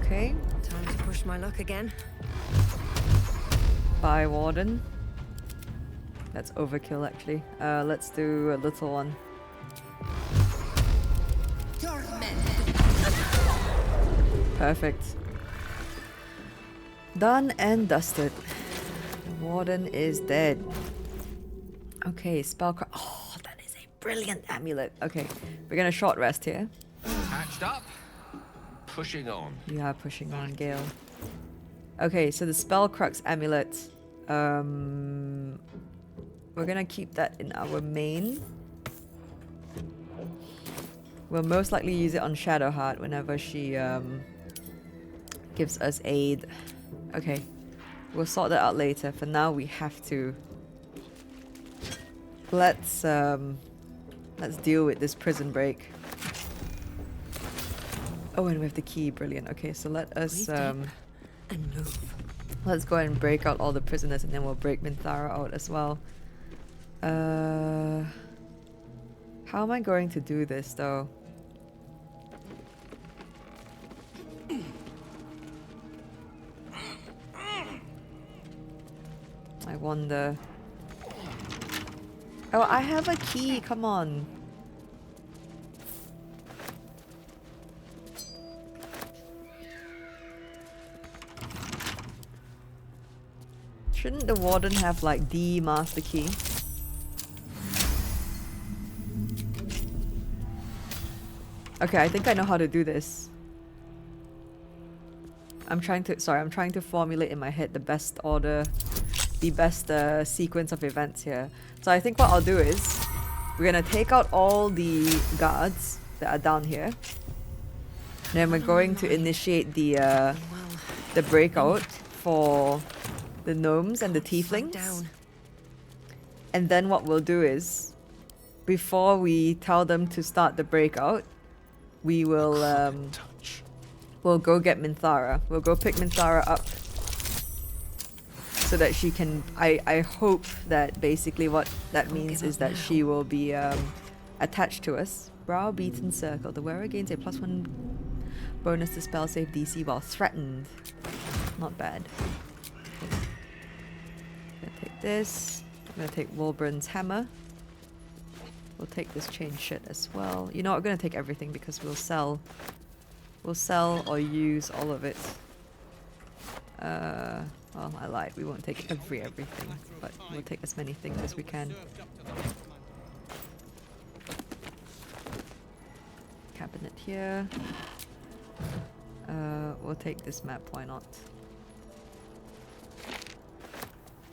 Okay.
Time to push my luck again.
Bye, Warden. That's overkill, actually. Let's do a little one. Perfect. Done and dusted. The Warden is dead. Okay, spellcraft. Oh, that is a brilliant amulet. Okay, we're gonna short rest here.
Patched up. Pushing on.
You are pushing on, Gale. Okay, so the Spellcrux amulet. We're gonna keep that in our main. We'll most likely use it on Shadowheart whenever she gives us aid. Okay, we'll sort that out later. For now, we have to. Let's deal with this prison break. Oh, and we have the key. Brilliant. Okay, so let us
and move.
Let's go and break out all the prisoners, and then we'll break Minthara out as well. How am I going to do this, though? I wonder. Oh, I have a key. Come on. Shouldn't the Warden have, like, the master key? Okay, I think I know how to do this. I'm trying to formulate in my head the best order, the best sequence of events here. So I think what I'll do is, we're gonna take out all the guards that are down here. Then we're going to initiate the breakout for the gnomes and the tieflings. And then what we'll do is, before we tell them to start the breakout, we will we'll go get Minthara. We'll go pick Minthara up so that she can. I hope that basically what that means is that she will be attached to us. Browbeaten Circle. The wearer gains a +1 bonus to spell save DC while threatened. Not bad. I'm gonna take this. I'm gonna take Wolbran's hammer. We'll take this chain shit as well. You know what, I'm gonna take everything because we'll sell or use all of it. Well, I lied. We won't take everything, but we'll take as many things as we can. Cabinet here. We'll take this map. Why not?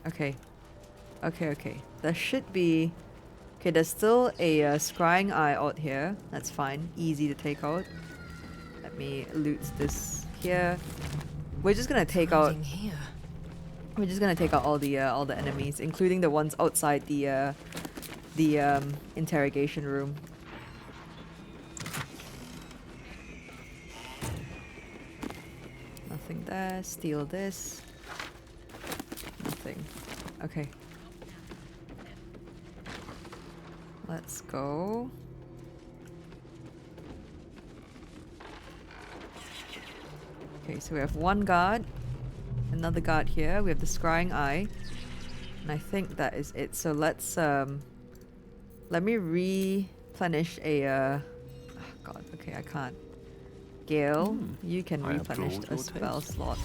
Okay. Okay. There should be. Okay, there's still a scrying eye out here. That's fine. Easy to take out. Let me loot this here. We're just gonna take out. We're just gonna take out all the enemies, including the ones outside the interrogation room. Nothing there. Steal this. Nothing. Okay. Let's go. Okay, so we have one guard. Another guard here. We have the scrying eye. And I think that is it. So let's let me replenish a oh god, okay, I can't. Gale, you can replenish a spell slot.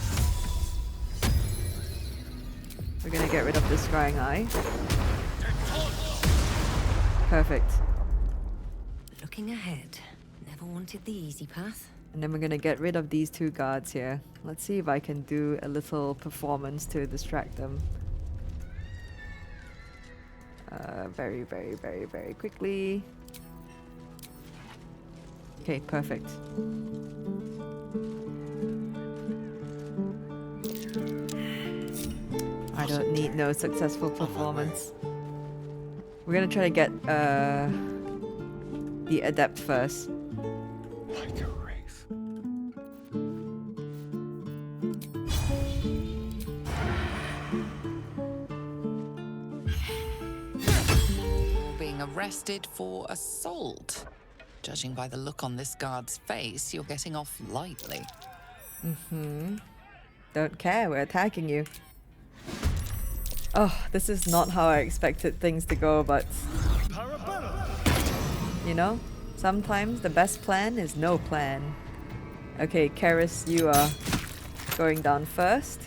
We're gonna get rid of the scrying eye. Perfect.
Looking ahead. Never wanted the easy path.
And then we're gonna get rid of these two guards here. Let's see if I can do a little performance to distract them. Very, very, very, very quickly. Okay, perfect. I don't need no successful performance. We're gonna try to get the adept first.
Like a wraith.
You're being arrested for assault. Judging by the look on this guard's face, you're getting off lightly.
Don't care, we're attacking you. Oh, this is not how I expected things to go, but... You know, sometimes the best plan is no plan. Okay, Cerys, you are going down first.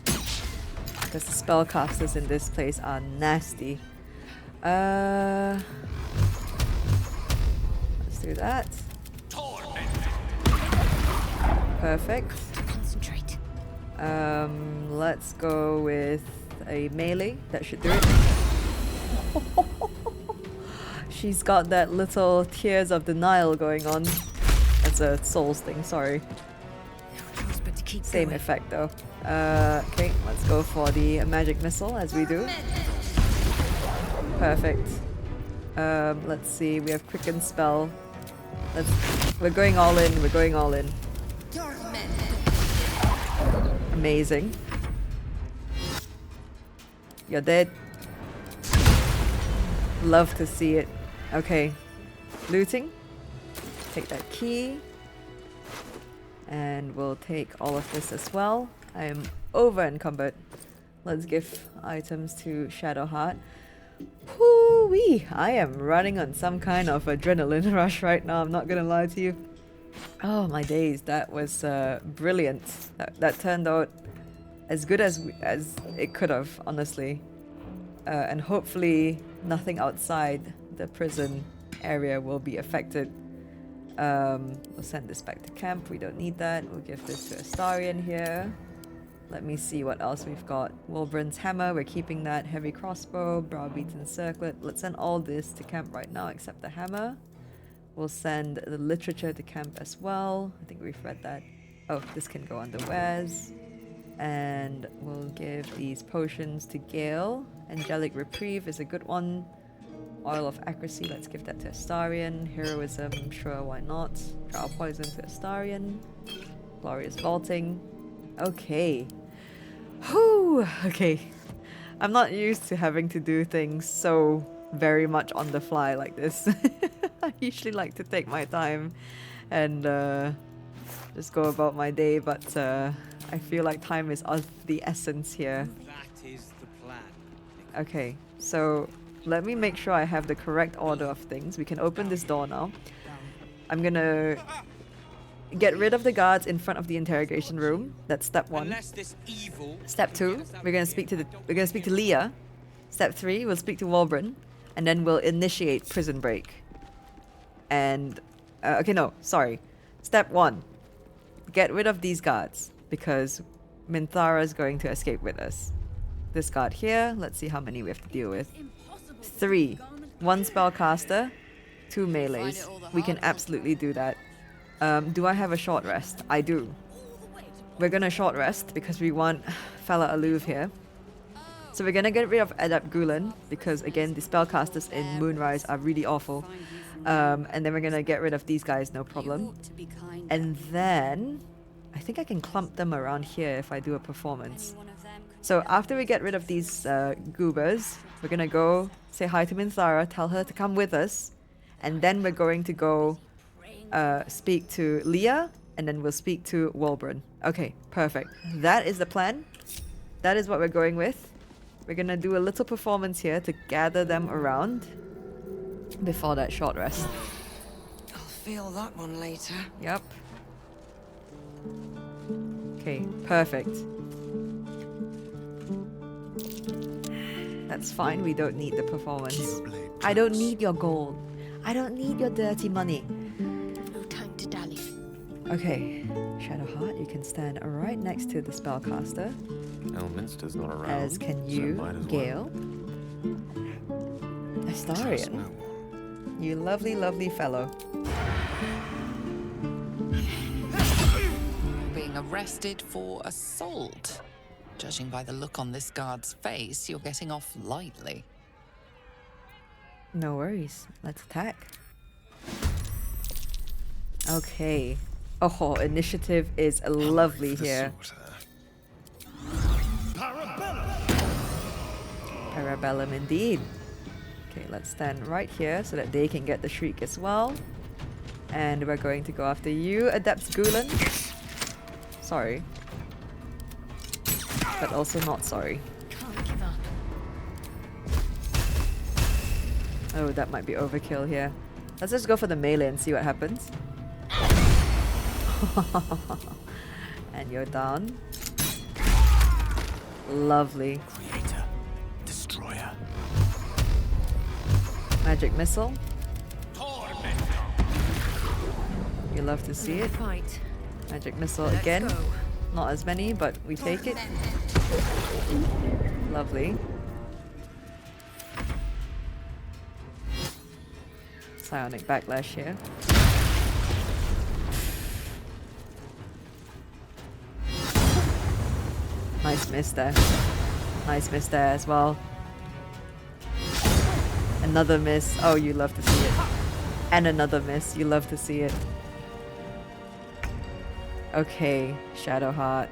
Because the spellcasters in this place are nasty. Let's do that. Perfect.
Concentrate.
Let's go with a melee. That should do it. She's got that little tears of denial going on. That's a souls thing, sorry. Same effect though. Okay, let's go for the magic missile as we do. Perfect. Let's see, we have quicken spell. We're going all in, we're going all in. Amazing. You're dead. Love to see it. Okay. Looting. Take that key. And we'll take all of this as well. I am over encumbered. Let's give items to Shadowheart. Whoo-wee! I am running on some kind of adrenaline rush right now, I'm not gonna lie to you. Oh my days, that was brilliant. That turned out as good as it could have, honestly. And hopefully nothing outside the prison area will be affected. We'll send this back to camp, we don't need that. We'll give this to Astarion here. Let me see what else we've got. Wolverin's hammer, we're keeping that. Heavy crossbow, browbeaten circlet. Let's send all this to camp right now except the hammer. We'll send the literature to camp as well. I think we've read that. Oh, this can go under wares. And we'll give these potions to Gale. Angelic Reprieve is a good one. Oil of Accuracy, let's give that to Astarion. Heroism, sure, why not? Trial Poison to Astarion. Glorious Vaulting. Okay. Whew! Okay. I'm not used to having to do things so very much on the fly like this. I usually like to take my time and just go about my day, but I feel like time is of the essence here.
That is the plan.
Okay, so let me make sure I have the correct order of things. We can open this door now. I'm gonna get rid of the guards in front of the interrogation room. That's step 1. Step 2, we're gonna speak to Leah. Step 3, we'll speak to Wolverin, and then we'll initiate prison break. And okay, no, sorry. Step 1, get rid of these guards because Minthara is going to escape with us. This guard here, let's see how many we have to deal with. 3, 1 spellcaster, 2 melees. We can absolutely do that. Do I have a short rest? I do. We're gonna short rest because we want Fella Aloof here. So we're gonna get rid of Adept Gulen because again the spellcasters in Moonrise are really awful. And then we're gonna get rid of these guys, no problem. And then I think I can clump them around here if I do a performance. So after we get rid of these goobers, we're gonna go say hi to Minthara, tell her to come with us, and then we're going to go speak to Leah, and then we'll speak to Wulbren. Okay, perfect. That is the plan. That is what we're going with. We're gonna do a little performance here to gather them around before that short rest.
I'll feel that one later.
Yep. Okay, perfect. That's fine, we don't need the performance. I don't need your gold. I don't need your dirty money.
No time to dally.
Okay, Shadowheart, you can stand right next to the spellcaster.
Elminster's not around.
As can you, Gale. Astarion. You lovely, lovely fellow.
Being arrested for assault. Judging by the look on this guard's face, you're getting off lightly.
No worries. Let's attack. Okay. Oh, initiative is lovely here. Parabellum indeed. Okay, let's stand right here so that they can get the shriek as well. And we're going to go after you, Adept Gulen. Sorry. But also not sorry.
Can't give up.
Oh, that might be overkill here. Let's just go for the melee and see what happens. And you're down. Lovely.
Creator, destroyer.
Magic missile. You love to see it.
Fight.
Magic missile
Let's
again.
go.
Not as many, but we take it. Lovely. Psionic backlash here. Nice miss there. Nice miss there as well. Another miss. Oh, you love to see it. And another miss. You love to see it. Okay, Shadowheart.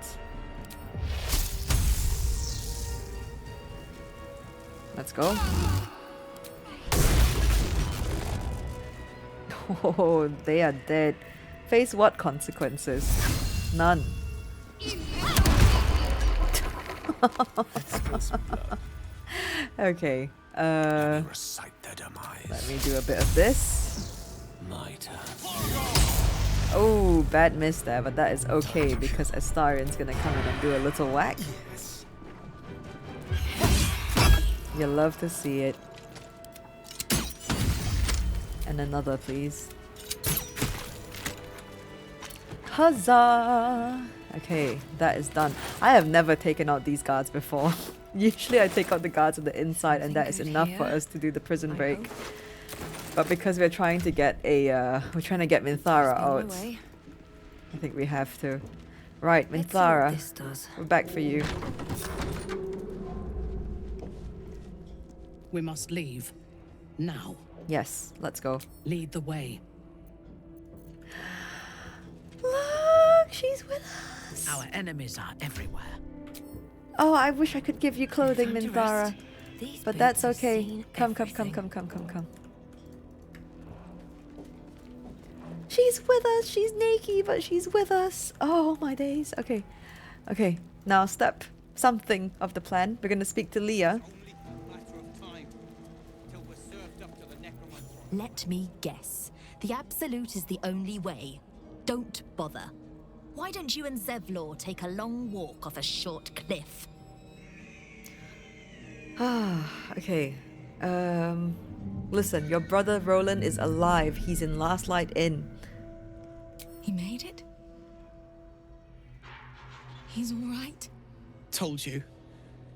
Let's go. Oh, they are dead. Face what consequences? None. Okay.
Recite their demise.
Let me do a bit of this.
My turn.
Oh, bad miss there, but that is okay because Astarion's gonna come in and do a little whack. You love to see it. And another, please. Huzzah! Okay, that is done. I have never taken out these guards before. Usually I take out the guards on the inside and that is enough for us to do the prison break. But because we're trying to get we're trying to get Minthara out, I think we have to. Right, Minthara, we're back for you.
We must leave. Now.
Yes, let's go.
Lead the way.
Look, she's with us.
Our enemies are everywhere.
Oh, I wish I could give you clothing, Minthara. But that's okay. Come. She's with us. She's naked, but she's with us. Oh, my days. Okay. Okay, now step something of the plan. We're going to speak to Leah.
Let me guess. The Absolute is the only way. Don't bother. Why don't you and Zevlor take a long walk off a short cliff?
Ah, okay. Listen, your brother Rolan is alive. He's in Last Light Inn.
He made it? He's all right?
Told you.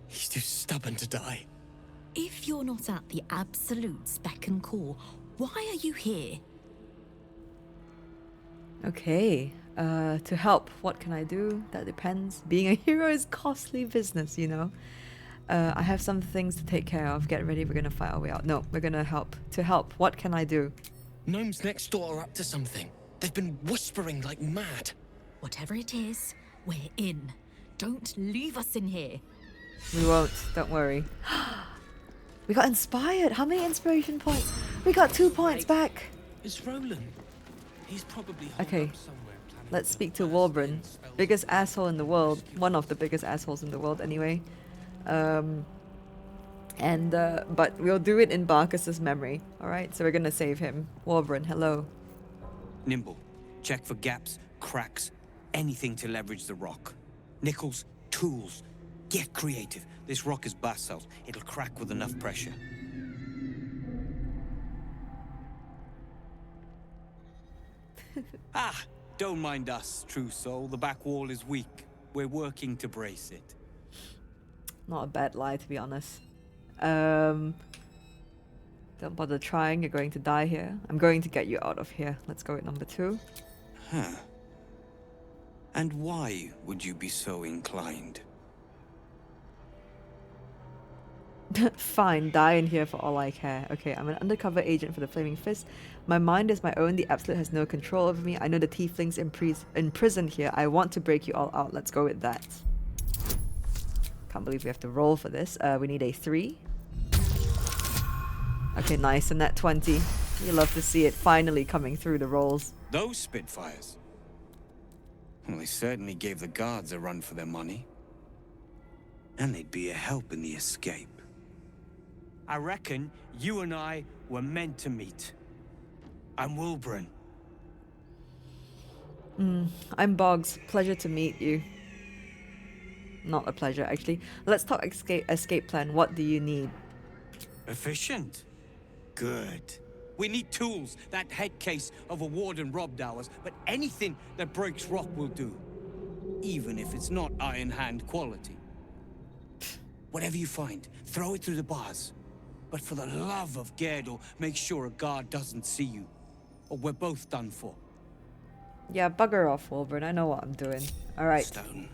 He's too stubborn to die.
If you're not at the Absolute's beck and call, why are you here?
Okay. To help, what can I do? That depends. Being a hero is costly business, you know. I have some things to take care of. Get ready, we're gonna fight our way out. No, we're gonna help. To help, what can I do?
Gnomes next door are up to something. They've been whispering like mad.
Whatever it is, we're in. Don't leave us in here.
We won't, don't worry. We got inspired. How many inspiration points? We got 2 points back.
It's Rolan. He's probably
Okay, let's speak to Wulbren. Biggest asshole in the world. One of the biggest assholes in the world anyway. But we'll do it in Barkus's memory. Alright, so we're gonna save him. Wulbren, hello.
Nimble. Check for gaps, cracks, anything to leverage the rock. Nickels, tools. Get creative. This rock is basalt. It'll crack with enough pressure. Don't mind us, true soul. The back wall is weak. We're working to brace it.
Not a bad lie, to be honest. Don't bother trying. You're going to die here. I'm going to get you out of here. Let's go with number 2.
Huh. And why would you be so inclined?
Fine, die in here for all I care. Okay, I'm an undercover agent for the Flaming Fist. My mind is my own. The Absolute has no control over me. I know the Tieflings imprisoned here. I want to break you all out. Let's go with that. Can't believe we have to roll for this. We need a 3. Okay, nice. And that 20. You love to see it finally coming through the rolls.
Those Spitfires. Well, they certainly gave the guards a run for their money. And they'd be a help in the escape. I reckon you and I were meant to meet. I'm Wulbren.
I'm Boggs. Pleasure to meet you. Not a pleasure, actually. Let's talk escape plan. What do you need?
Efficient. Good. We need tools. That head case of a warden robbed ours, but anything that breaks rock will do. Even if it's not Iron Hand quality. Whatever you find, throw it through the bars. But for the love of Gerdel, make sure a guard doesn't see you. Or we're both done for.
Yeah, bugger off, Wulbren. I know what I'm doing. Alright.
Stone.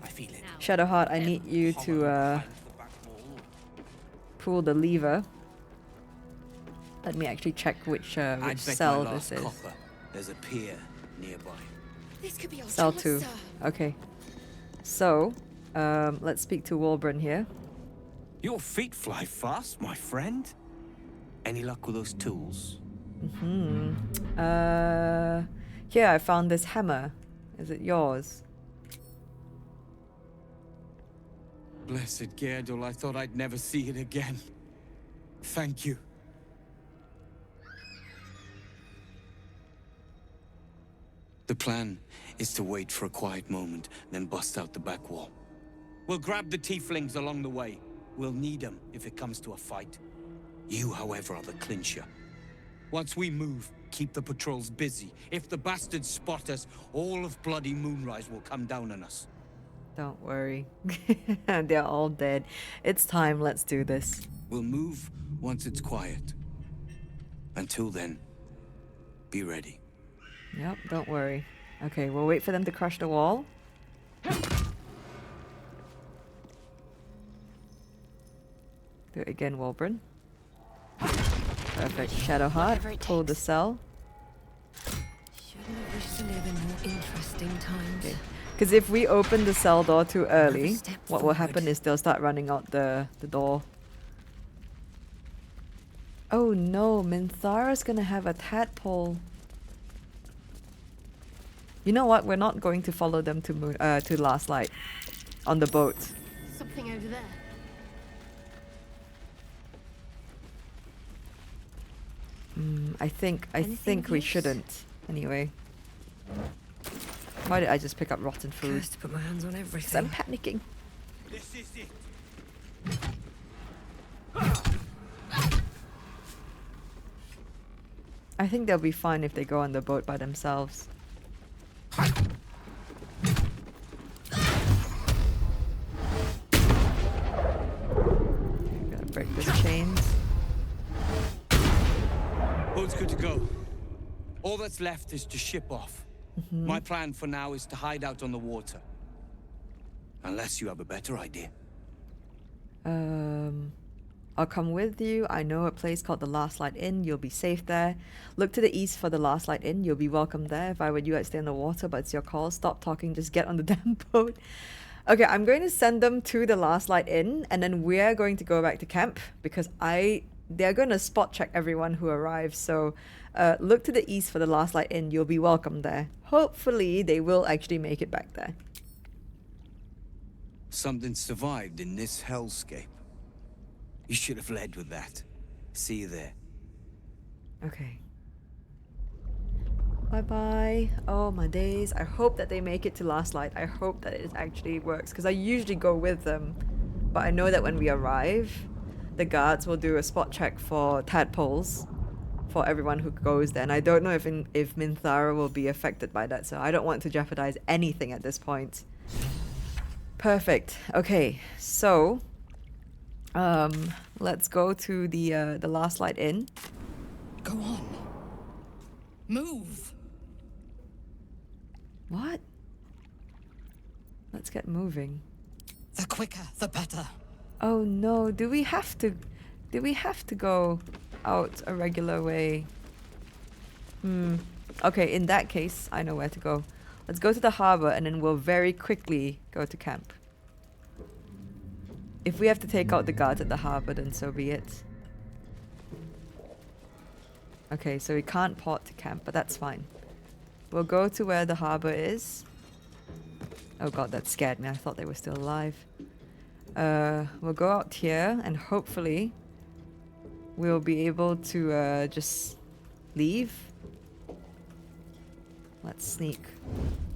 I feel it.
Shadowheart, I need you to pull the lever. Let me actually check which cell this is.
Copper. There's a pier nearby.
This could be our
Cell
chance,
2.
sir.
Okay. So, let's speak to Wulbren here.
Your feet fly fast, my friend. Any luck with those tools?
Here, I found this hammer. Is it yours?
Blessed Gerdel, I thought I'd never see it again. Thank you. The plan is to wait for a quiet moment, then bust out the back wall. We'll grab the Tieflings along the way. We'll need them if it comes to a fight. You, however, are the clincher. Once we move, keep the patrols busy. If the bastards spot us, all of bloody Moonrise will come down on us.
Don't worry. They're all dead. It's time. Let's do this.
We'll move once it's quiet. Until then, be ready.
Yep, don't worry. Okay, we'll wait for them to crush the wall. Do it again, Wulbren. Perfect. Shadowheart, pull the cell.
Shouldn't have wished to live in more interesting times.
Okay. Because if we open the cell door too early, what will happen is they'll start running out the door. Oh no, Minthara's gonna have a tadpole. You know what? We're not going to follow them to Last Light on the boat.
Something over there.
I think we shouldn't. Anyway. Why did I just pick up rotten food?
Cursed to put my hands on everything.
'Cause I'm panicking.
This is it.
I think they'll be fine if they go on the boat by themselves. Gotta break this chains.
Boat's good to go. All that's left is to ship off. My plan for now is to hide out on the water. Unless you have a better idea.
I'll come with you. I know a place called the Last Light Inn. You'll be safe there. Look to the east for the Last Light Inn. You'll be welcome there. If I were you, I'd stay on the water, but it's your call. Stop talking. Just get on the damn boat. Okay, I'm going to send them to the Last Light Inn, and then we're going to go back to camp because they're going to spot check everyone who arrives. So look to the east for the Last Light Inn. You'll be welcome there. Hopefully, they will actually make it back there.
Something survived in this hellscape. You should have led with that. See you there.
Okay. Bye-bye. Oh, my days. I hope that they make it to Last Light. I hope that it actually works, because I usually go with them. But I know that when we arrive, the guards will do a spot check for tadpoles for everyone who goes there. And I don't know if Minthara will be affected by that, so I don't want to jeopardize anything at this point. Perfect. Okay, so let's go to the Last Light Inn.
Go on. Move.
What? Let's get moving.
The quicker, the better.
Oh no, do we have to go out a regular way? Okay, in that case, I know where to go. Let's go to the harbor and then we'll very quickly go to camp. If we have to take out the guards at the harbor, then so be it. Okay, so we can't port to camp, but that's fine. We'll go to where the harbor is. Oh god, that scared me. I thought they were still alive. We'll go out here and hopefully we'll be able to just leave. Let's sneak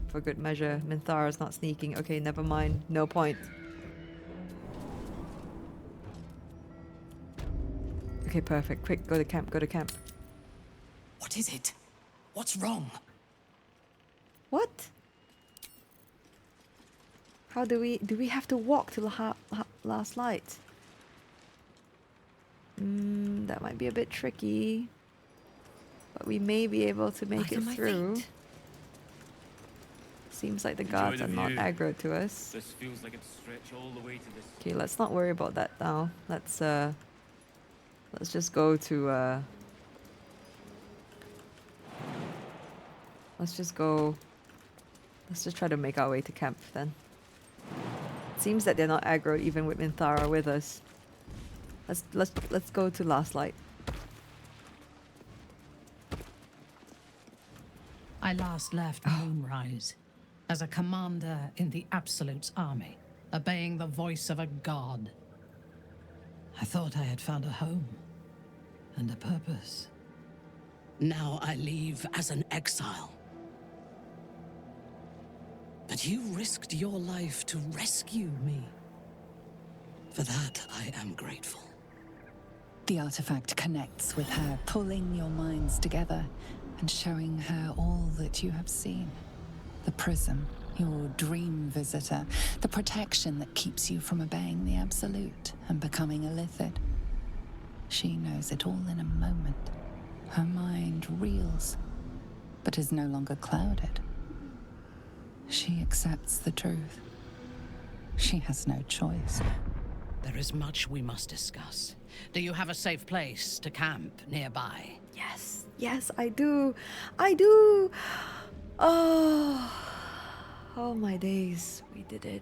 for good measure. Minthara's not sneaking. Okay, never mind. No point. Okay, perfect. Quick, go to camp, go to camp.
What is it? What's wrong?
What? How do we have to walk to the Last Light? That might be a bit tricky. But we may be able to make it through. Seems like the guards are not aggro to us.
This feels like it stretch all the way to this.
Okay, let's not worry about that now. Let's just go to let's just try to make our way to camp then. Seems that they're not aggro even with Minthara with us. Let's go to Last Light.
I last left Moonrise as a commander in the Absolute's army, obeying the voice of a god. I thought I had found a home and a purpose.
Now I leave as an exile. But you risked your life to rescue me. For that, I am grateful.
The artifact connects with her, pulling your minds together and showing her all that you have seen. The prism, your dream visitor, the protection that keeps you from obeying the Absolute and becoming a Lithid. She knows it all in a moment. Her mind reels, but is no longer clouded. She accepts the truth. She has no choice.
There is much we must discuss. Do you have a safe place to camp nearby?
Yes, yes, I do. I do. Oh my days. We did it.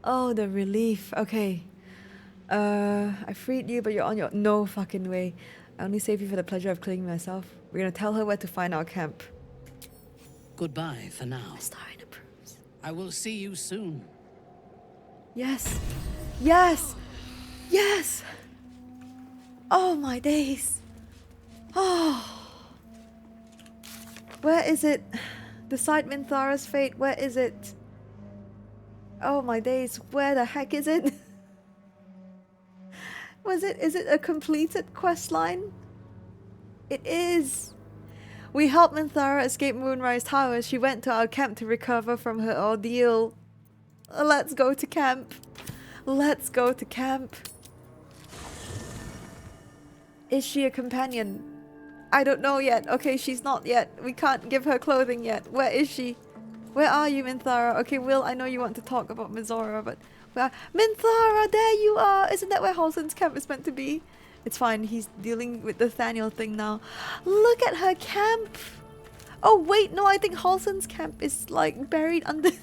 Oh, the relief. Okay. I freed you, but you're on your... No fucking way. I only saved you for the pleasure of killing myself. We're gonna tell her where to find our camp.
Goodbye for now. I will see you soon.
Yes. Yes. Yes. Oh my days. Oh. Where is it? Decide Minthara's fate. Where is it? Oh my days. Where the heck is it? Is it a completed quest line? It is. We helped Minthara escape Moonrise Towers. She went to our camp to recover from her ordeal. Let's go to camp. Let's go to camp. Is she a companion? I don't know yet. Okay, she's not yet. We can't give her clothing yet. Where is she? Where are you, Minthara? Okay, Will, I know you want to talk about Mizora, but where? Minthara, there you are! Isn't that where Halsin's camp is meant to be? It's fine, he's dealing with the Thaniel thing now. Look at her camp! Oh wait, no, I think Halsin's camp is like buried under the...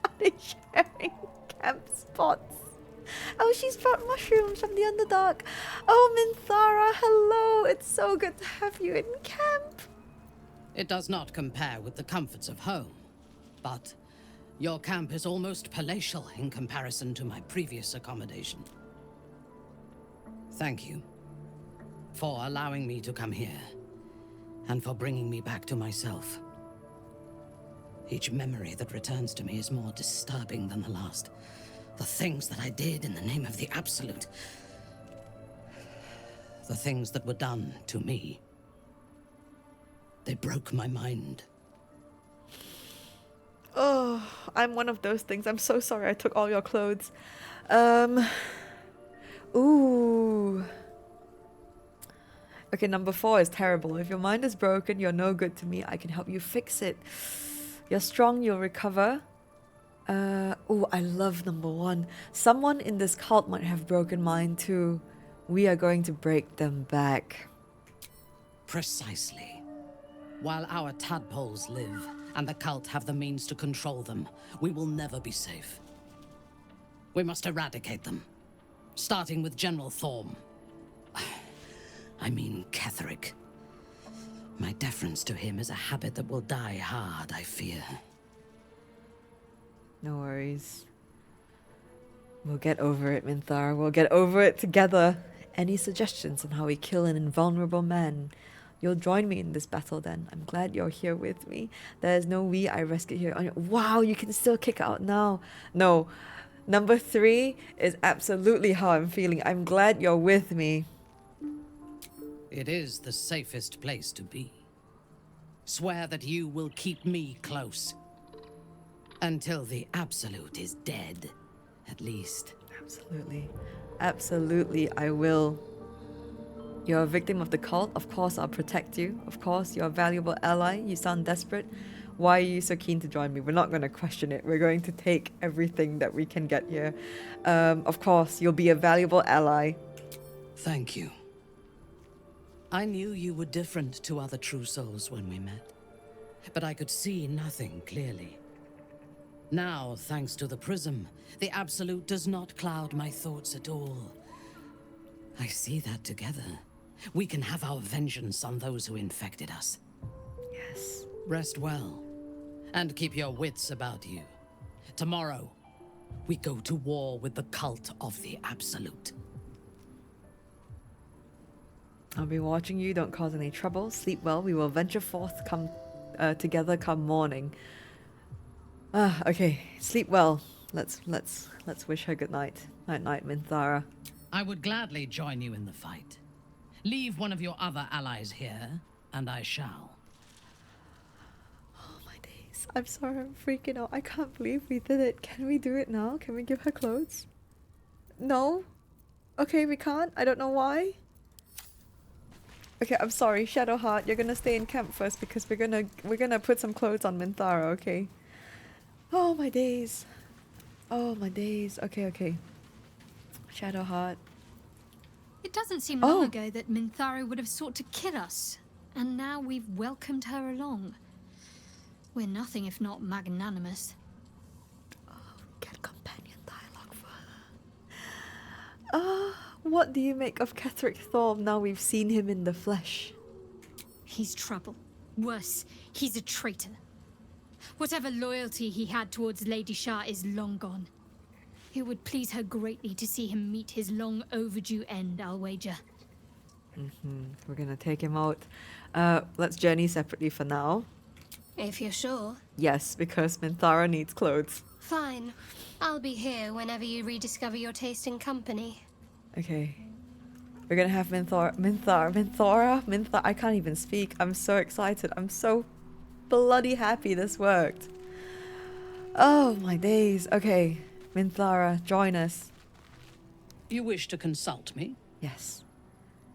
Are they sharing camp spots? Oh, she's brought mushrooms from the Underdark. Oh, Minthara, hello! It's so good to have you in camp!
It does not compare with the comforts of home, but your camp is almost palatial in comparison to my previous accommodation. Thank you for allowing me to come here, and for bringing me back to myself. Each memory that returns to me is more disturbing than the last. The things that I did in the name of the Absolute. The things that were done to me. They broke my mind.
Oh, I'm one of those things. I'm so sorry I took all your clothes. Ooh. Okay, number 4 is terrible. If your mind is broken, you're no good to me. I can help you fix it. You're strong, you'll recover. Oh, I love number 1. Someone in this cult might have broken mine too. We are going to break them back.
Precisely. While our tadpoles live, and the cult have the means to control them, we will never be safe. We must eradicate them. Starting with General Thorm. I mean Ketheric. My deference to him is a habit that will die hard, I fear.
No worries. We'll get over it, Minthara. We'll get over it together. Any suggestions on how we kill an invulnerable man? You'll join me in this battle then. I'm glad you're here with me. There's no we I rescued here on your... Wow, you can still kick out now. No. Number 3 is absolutely how I'm feeling. I'm glad you're with me.
It is the safest place to be. Swear that you will keep me close. Until the Absolute is dead, at least.
Absolutely. Absolutely, I will. You're a victim of the cult. Of course, I'll protect you. Of course, you're a valuable ally. You sound desperate. Why are you so keen to join me? We're not going to question it. We're going to take everything that we can get here. Of course, you'll be a valuable ally.
Thank you. I knew you were different to other true souls when we met, but I could see nothing clearly. Now, thanks to the prism, the Absolute does not cloud my thoughts at all. I see that together, we can have our vengeance on those who infected us.
Yes.
Rest well, and keep your wits about you. Tomorrow, we go to war with the cult of the Absolute.
I'll be watching you. Don't cause any trouble. Sleep well. We will venture forth together come morning. Okay. Sleep well. Let's wish her good night. Night night, Minthara.
I would gladly join you in the fight. Leave one of your other allies here, and I shall.
Oh my days. I'm sorry, I'm freaking out. I can't believe we did it. Can we do it now? Can we give her clothes? No? Okay, we can't. I don't know why. Okay, I'm sorry, Shadowheart. You're gonna stay in camp first because we're gonna put some clothes on Minthara, okay? Oh my days. Oh my days. Okay. Shadowheart.
It doesn't seem long ago that Minthara would have sought to kill us, and now we've welcomed her along. We're nothing if not magnanimous.
Get companion dialogue for her. What do you make of Ketheric Thorm now we've seen him in the flesh?
He's trouble. Worse, he's a traitor. Whatever loyalty he had towards Lady Shah is long gone. It would please her greatly to see him meet his long overdue end, I'll wager.
We're gonna take him out. Let's journey separately for now.
If you're sure.
Yes, because Minthara needs clothes.
Fine. I'll be here whenever you rediscover your taste in company.
Okay. We're gonna have Minthara. I can't even speak. I'm so excited. I'm so bloody happy this worked. Oh my days. Okay. Minthara, join us.
You wish to consult me?
Yes.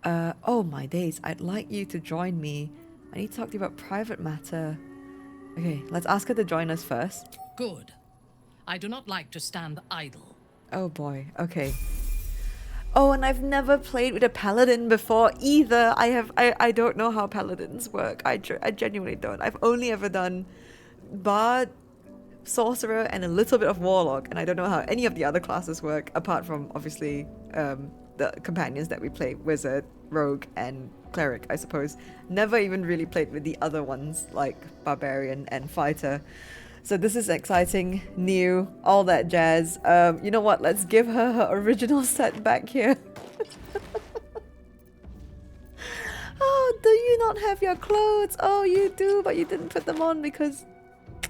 Oh my days. I'd like you to join me. I need to talk to you about private matter. Okay, let's ask her to join us first.
Good. I do not like to stand idle.
Oh boy, okay. Oh, and I've never played with a paladin before either. I don't know how paladins work. I genuinely don't. I've only ever done bard, sorcerer, and a little bit of warlock, and I don't know how any of the other classes work, apart from obviously the companions that we play, wizard, rogue, and cleric, I suppose. Never even really played with the other ones like barbarian and fighter. So this is exciting, new, all that jazz. You know what? Let's give her her original set back here. Oh, do you not have your clothes? Oh, you do, but you didn't put them on because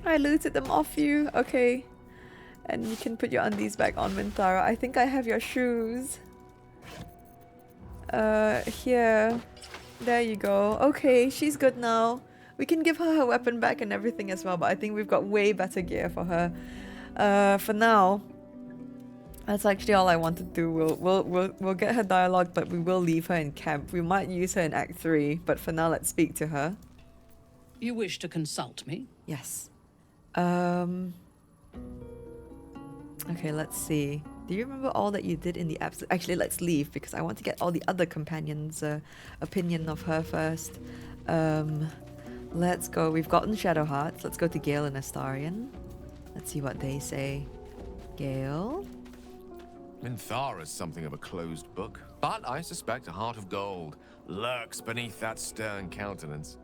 I looted them off you. Okay. And you can put your undies back on, Minthara. I think I have your shoes. Here. There you go. Okay, she's good now. We can give her her weapon back and everything as well, but I think we've got way better gear for her. For now, that's actually all I want to do. We'll get her dialogue, but we will leave her in camp. We might use her in Act 3, but for now, let's speak to her.
You wish to consult me?
Yes. Okay, let's see. Do you remember all that you did in the absolute? Actually, let's leave because I want to get all the other companions' opinion of her first. Let's go. We've gotten Shadow Hearts. Let's go to Gale and Astarion. Let's see what they say. Gale?
Minthara's something of a closed book, but I suspect a heart of gold lurks beneath that stern countenance.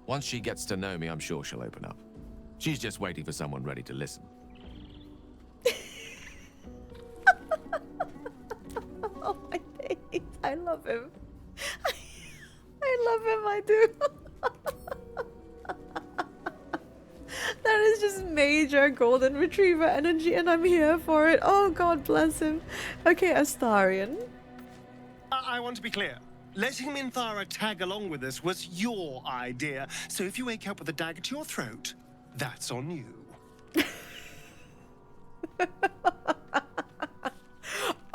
Once she gets to know me, I'm sure she'll open up. She's just waiting for someone ready to listen.
Oh my days. I love him. I love him, I do. That is just major golden retriever energy and I'm here for it. Oh, God bless him. Okay, Astarion.
I want to be clear. Letting Minthara tag along with us was your idea. So if you wake up with a dagger to your throat, that's on you.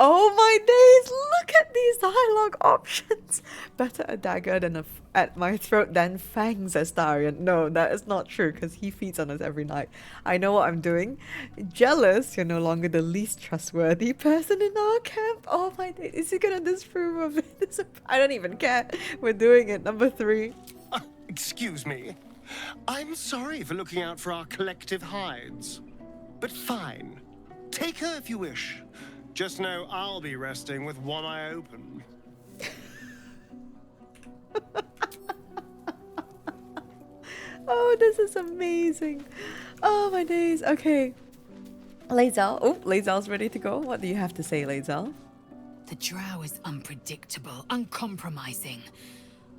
Oh my days, look at these dialogue options. Better a dagger than at my throat than fangs, Astarion. No, that is not true because he feeds on us every night. I know what I'm doing. Jealous, you're no longer the least trustworthy person in our camp. Oh my days, is he gonna disprove of it? I don't even care. We're doing it, number 3.
Excuse me. I'm sorry for looking out for our collective hides. But fine. Take her if you wish. Just know I'll be resting with one eye open.
Oh, this is amazing. Oh, my days. Okay. Lae'zel. Oh, Lae'zel's ready to go. What do you have to say, Lae'zel?
The drow is unpredictable, uncompromising.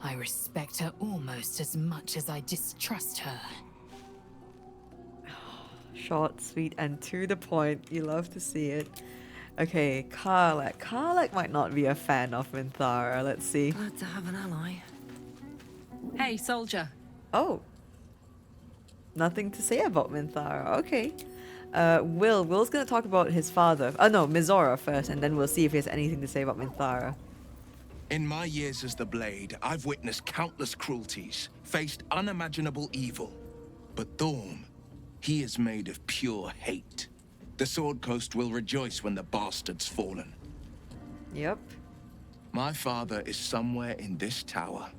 I respect her almost as much as I distrust her.
Short, sweet, and to the point. You love to see it. Okay, Karlach. Karlach might not be a fan of Minthara. Let's see.
Glad to have an ally.
Hey, soldier.
Oh. Nothing to say about Minthara. Okay. Will's gonna talk about his father. Oh no, Mizora first, and then we'll see if he has anything to say about Minthara.
In my years as the Blade, I've witnessed countless cruelties, faced unimaginable evil. But Thorm, he is made of pure hate. The Sword Coast will rejoice when the bastard's fallen.
Yep.
My father is somewhere in this tower.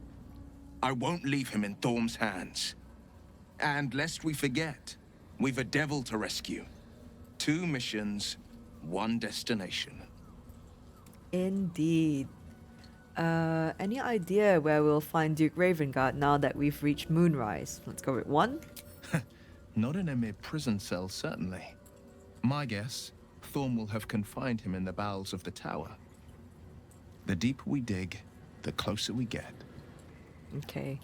I won't leave him in Thorm's hands. And lest we forget, we've a devil to rescue. 2 missions, 1 destination.
Indeed. Any idea where we'll find Duke Ravengard now that we've reached Moonrise? Let's go with 1.
Not in a mere prison cell, certainly. My guess, Thorm will have confined him in the bowels of the tower. The deeper we dig, the closer we get.
Okay.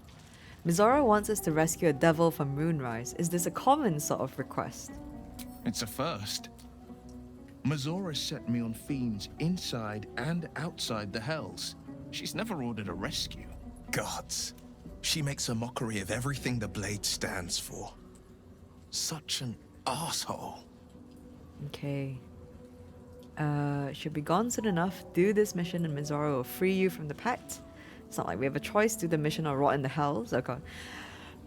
Mizora wants us to rescue a devil from Moonrise. Is this a common sort of request?
It's a first. Mizora set me on fiends inside and outside the Hells. She's never ordered a rescue.
Gods. She makes a mockery of everything the Blade stands for. Such an asshole.
Okay. Should be gone soon enough. Do this mission and Mizora will free you from the pact. It's not like we have a choice. Do the mission or rot in the Hells. Oh god.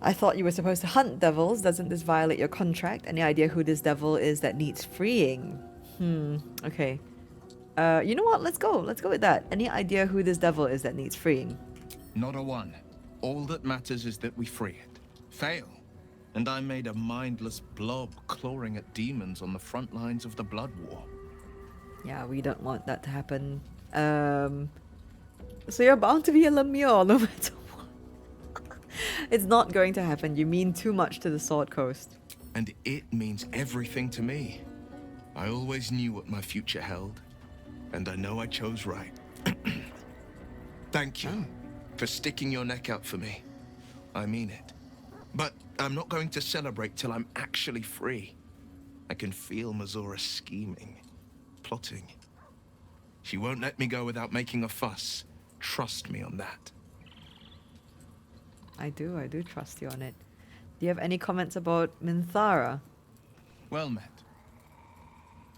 I thought you were supposed to hunt devils. Doesn't this violate your contract? Any idea who this devil is that needs freeing? Okay. You know what? Let's go. Let's go with that. Any idea who this devil is that needs freeing?
Not a one. All that matters is that we free it. Fail, and I made a mindless blob clawing at demons on the front lines of the Blood War.
Yeah, we don't want that to happen. So you're bound to be a Lemure no matter what. It's not going to happen. You mean too much to the Sword Coast.
And it means everything to me. I always knew what my future held, and I know I chose right. Thank you for sticking your neck out for me. I mean it. But I'm not going to celebrate till I'm actually free. I can feel Mizora scheming, plotting. She won't let me go without making a fuss. Trust me on that.
I do trust you on it. Do you have any comments about Minthara?
Well met.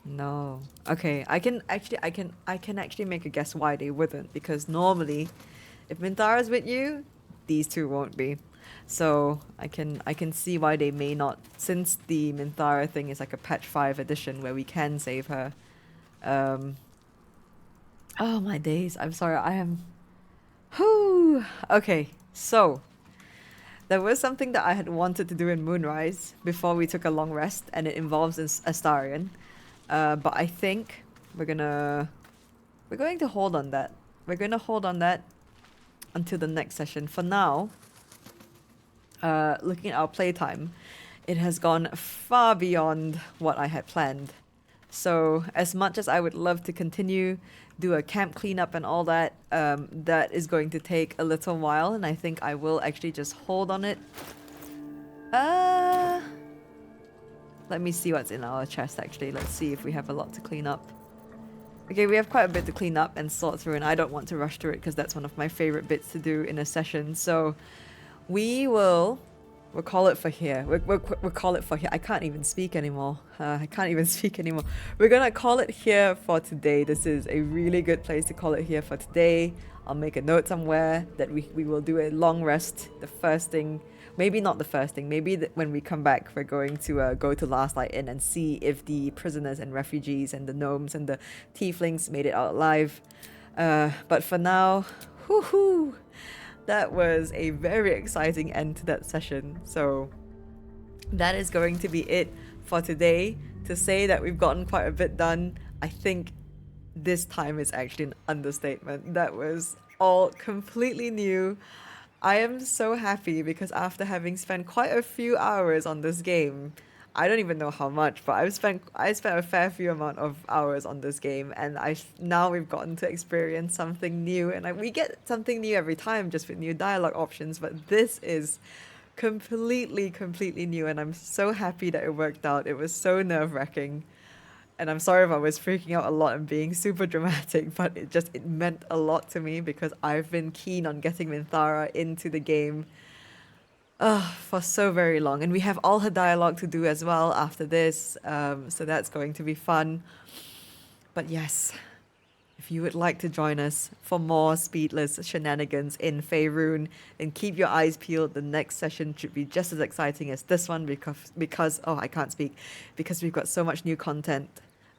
No. Okay, I can actually make a guess why they wouldn't, because normally if Minthara's with you, these two won't be. So I can see why they may not, since the Minthara thing is like a patch 5 edition where we can save her. Oh my days, I'm sorry, I am... Whew. Okay, so there was something that I had wanted to do in Moonrise before we took a long rest, and it involves Astarion. But I think we're going to hold on that. We're going to hold on that until the next session. For now, looking at our playtime, it has gone far beyond what I had planned. So as much as I would love to continue, do a camp cleanup and all that, that is going to take a little while, and I think I will actually just hold on it. Let me see what's in our chest actually. Let's see if we have a lot to clean up. Okay, we have quite a bit to clean up and sort through, and I don't want to rush through it because that's one of my favorite bits to do in a session. So we'll call it for here. We'll call it for here. I can't even speak anymore. We're gonna call it here for today. This is a really good place to call it here for today. I'll make a note somewhere that we will do a long rest. The first thing, maybe not the first thing, maybe when we come back, we're going to go to Last Light Inn and see if the prisoners and refugees and the gnomes and the tieflings made it out alive. But for now, whoo-hoo, that was a very exciting end to that session. So that is going to be it for today. To say that we've gotten quite a bit done, I think this time is actually an understatement. That was all completely new. I am so happy because after having spent quite a few hours on this game, I don't even know how much, but I spent a fair few amount of hours on this game, and now we've gotten to experience something new, and we get something new every time just with new dialogue options, but this is completely new, and I'm so happy that it worked out. It was so nerve-wracking, and I'm sorry if I was freaking out a lot and being super dramatic, but it meant a lot to me because I've been keen on getting Minthara into the game for so very long, and we have all her dialogue to do as well after this, so that's going to be fun. But yes, if you would like to join us for more Speedless shenanigans in Faerun, then keep your eyes peeled. The next session should be just as exciting as this one because oh, I can't speak, because we've got so much new content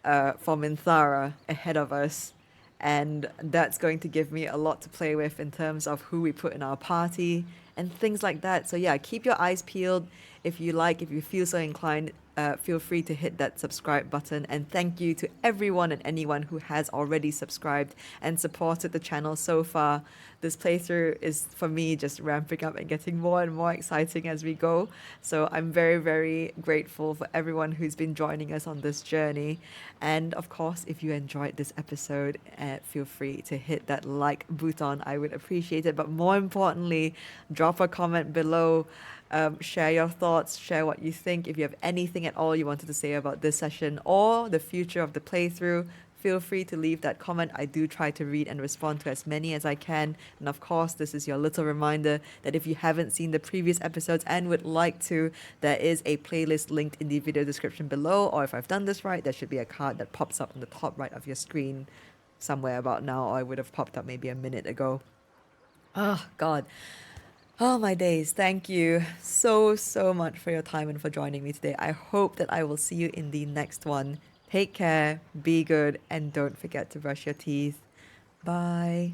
for Minthara ahead of us, and that's going to give me a lot to play with in terms of who we put in our party and things like that. So yeah, keep your eyes peeled. If you feel so inclined, feel free to hit that subscribe button. And thank you to everyone and anyone who has already subscribed and supported the channel so far. This playthrough is, for me, just ramping up and getting more and more exciting as we go. So I'm very, very grateful for everyone who's been joining us on this journey. And of course, if you enjoyed this episode, feel free to hit that like button. I would appreciate it. But more importantly, drop a comment below. Share your thoughts, share what you think. If you have anything at all you wanted to say about this session or the future of the playthrough, feel free to leave that comment. I do try to read and respond to as many as I can. And of course, this is your little reminder that if you haven't seen the previous episodes and would like to, there is a playlist linked in the video description below. Or if I've done this right, there should be a card that pops up on the top right of your screen somewhere about now, or it would have popped up maybe a minute ago. Oh, God. Oh my days, thank you so much for your time and for joining me today. I hope that I will see you in the next one. Take care, be good, and don't forget to brush your teeth. Bye.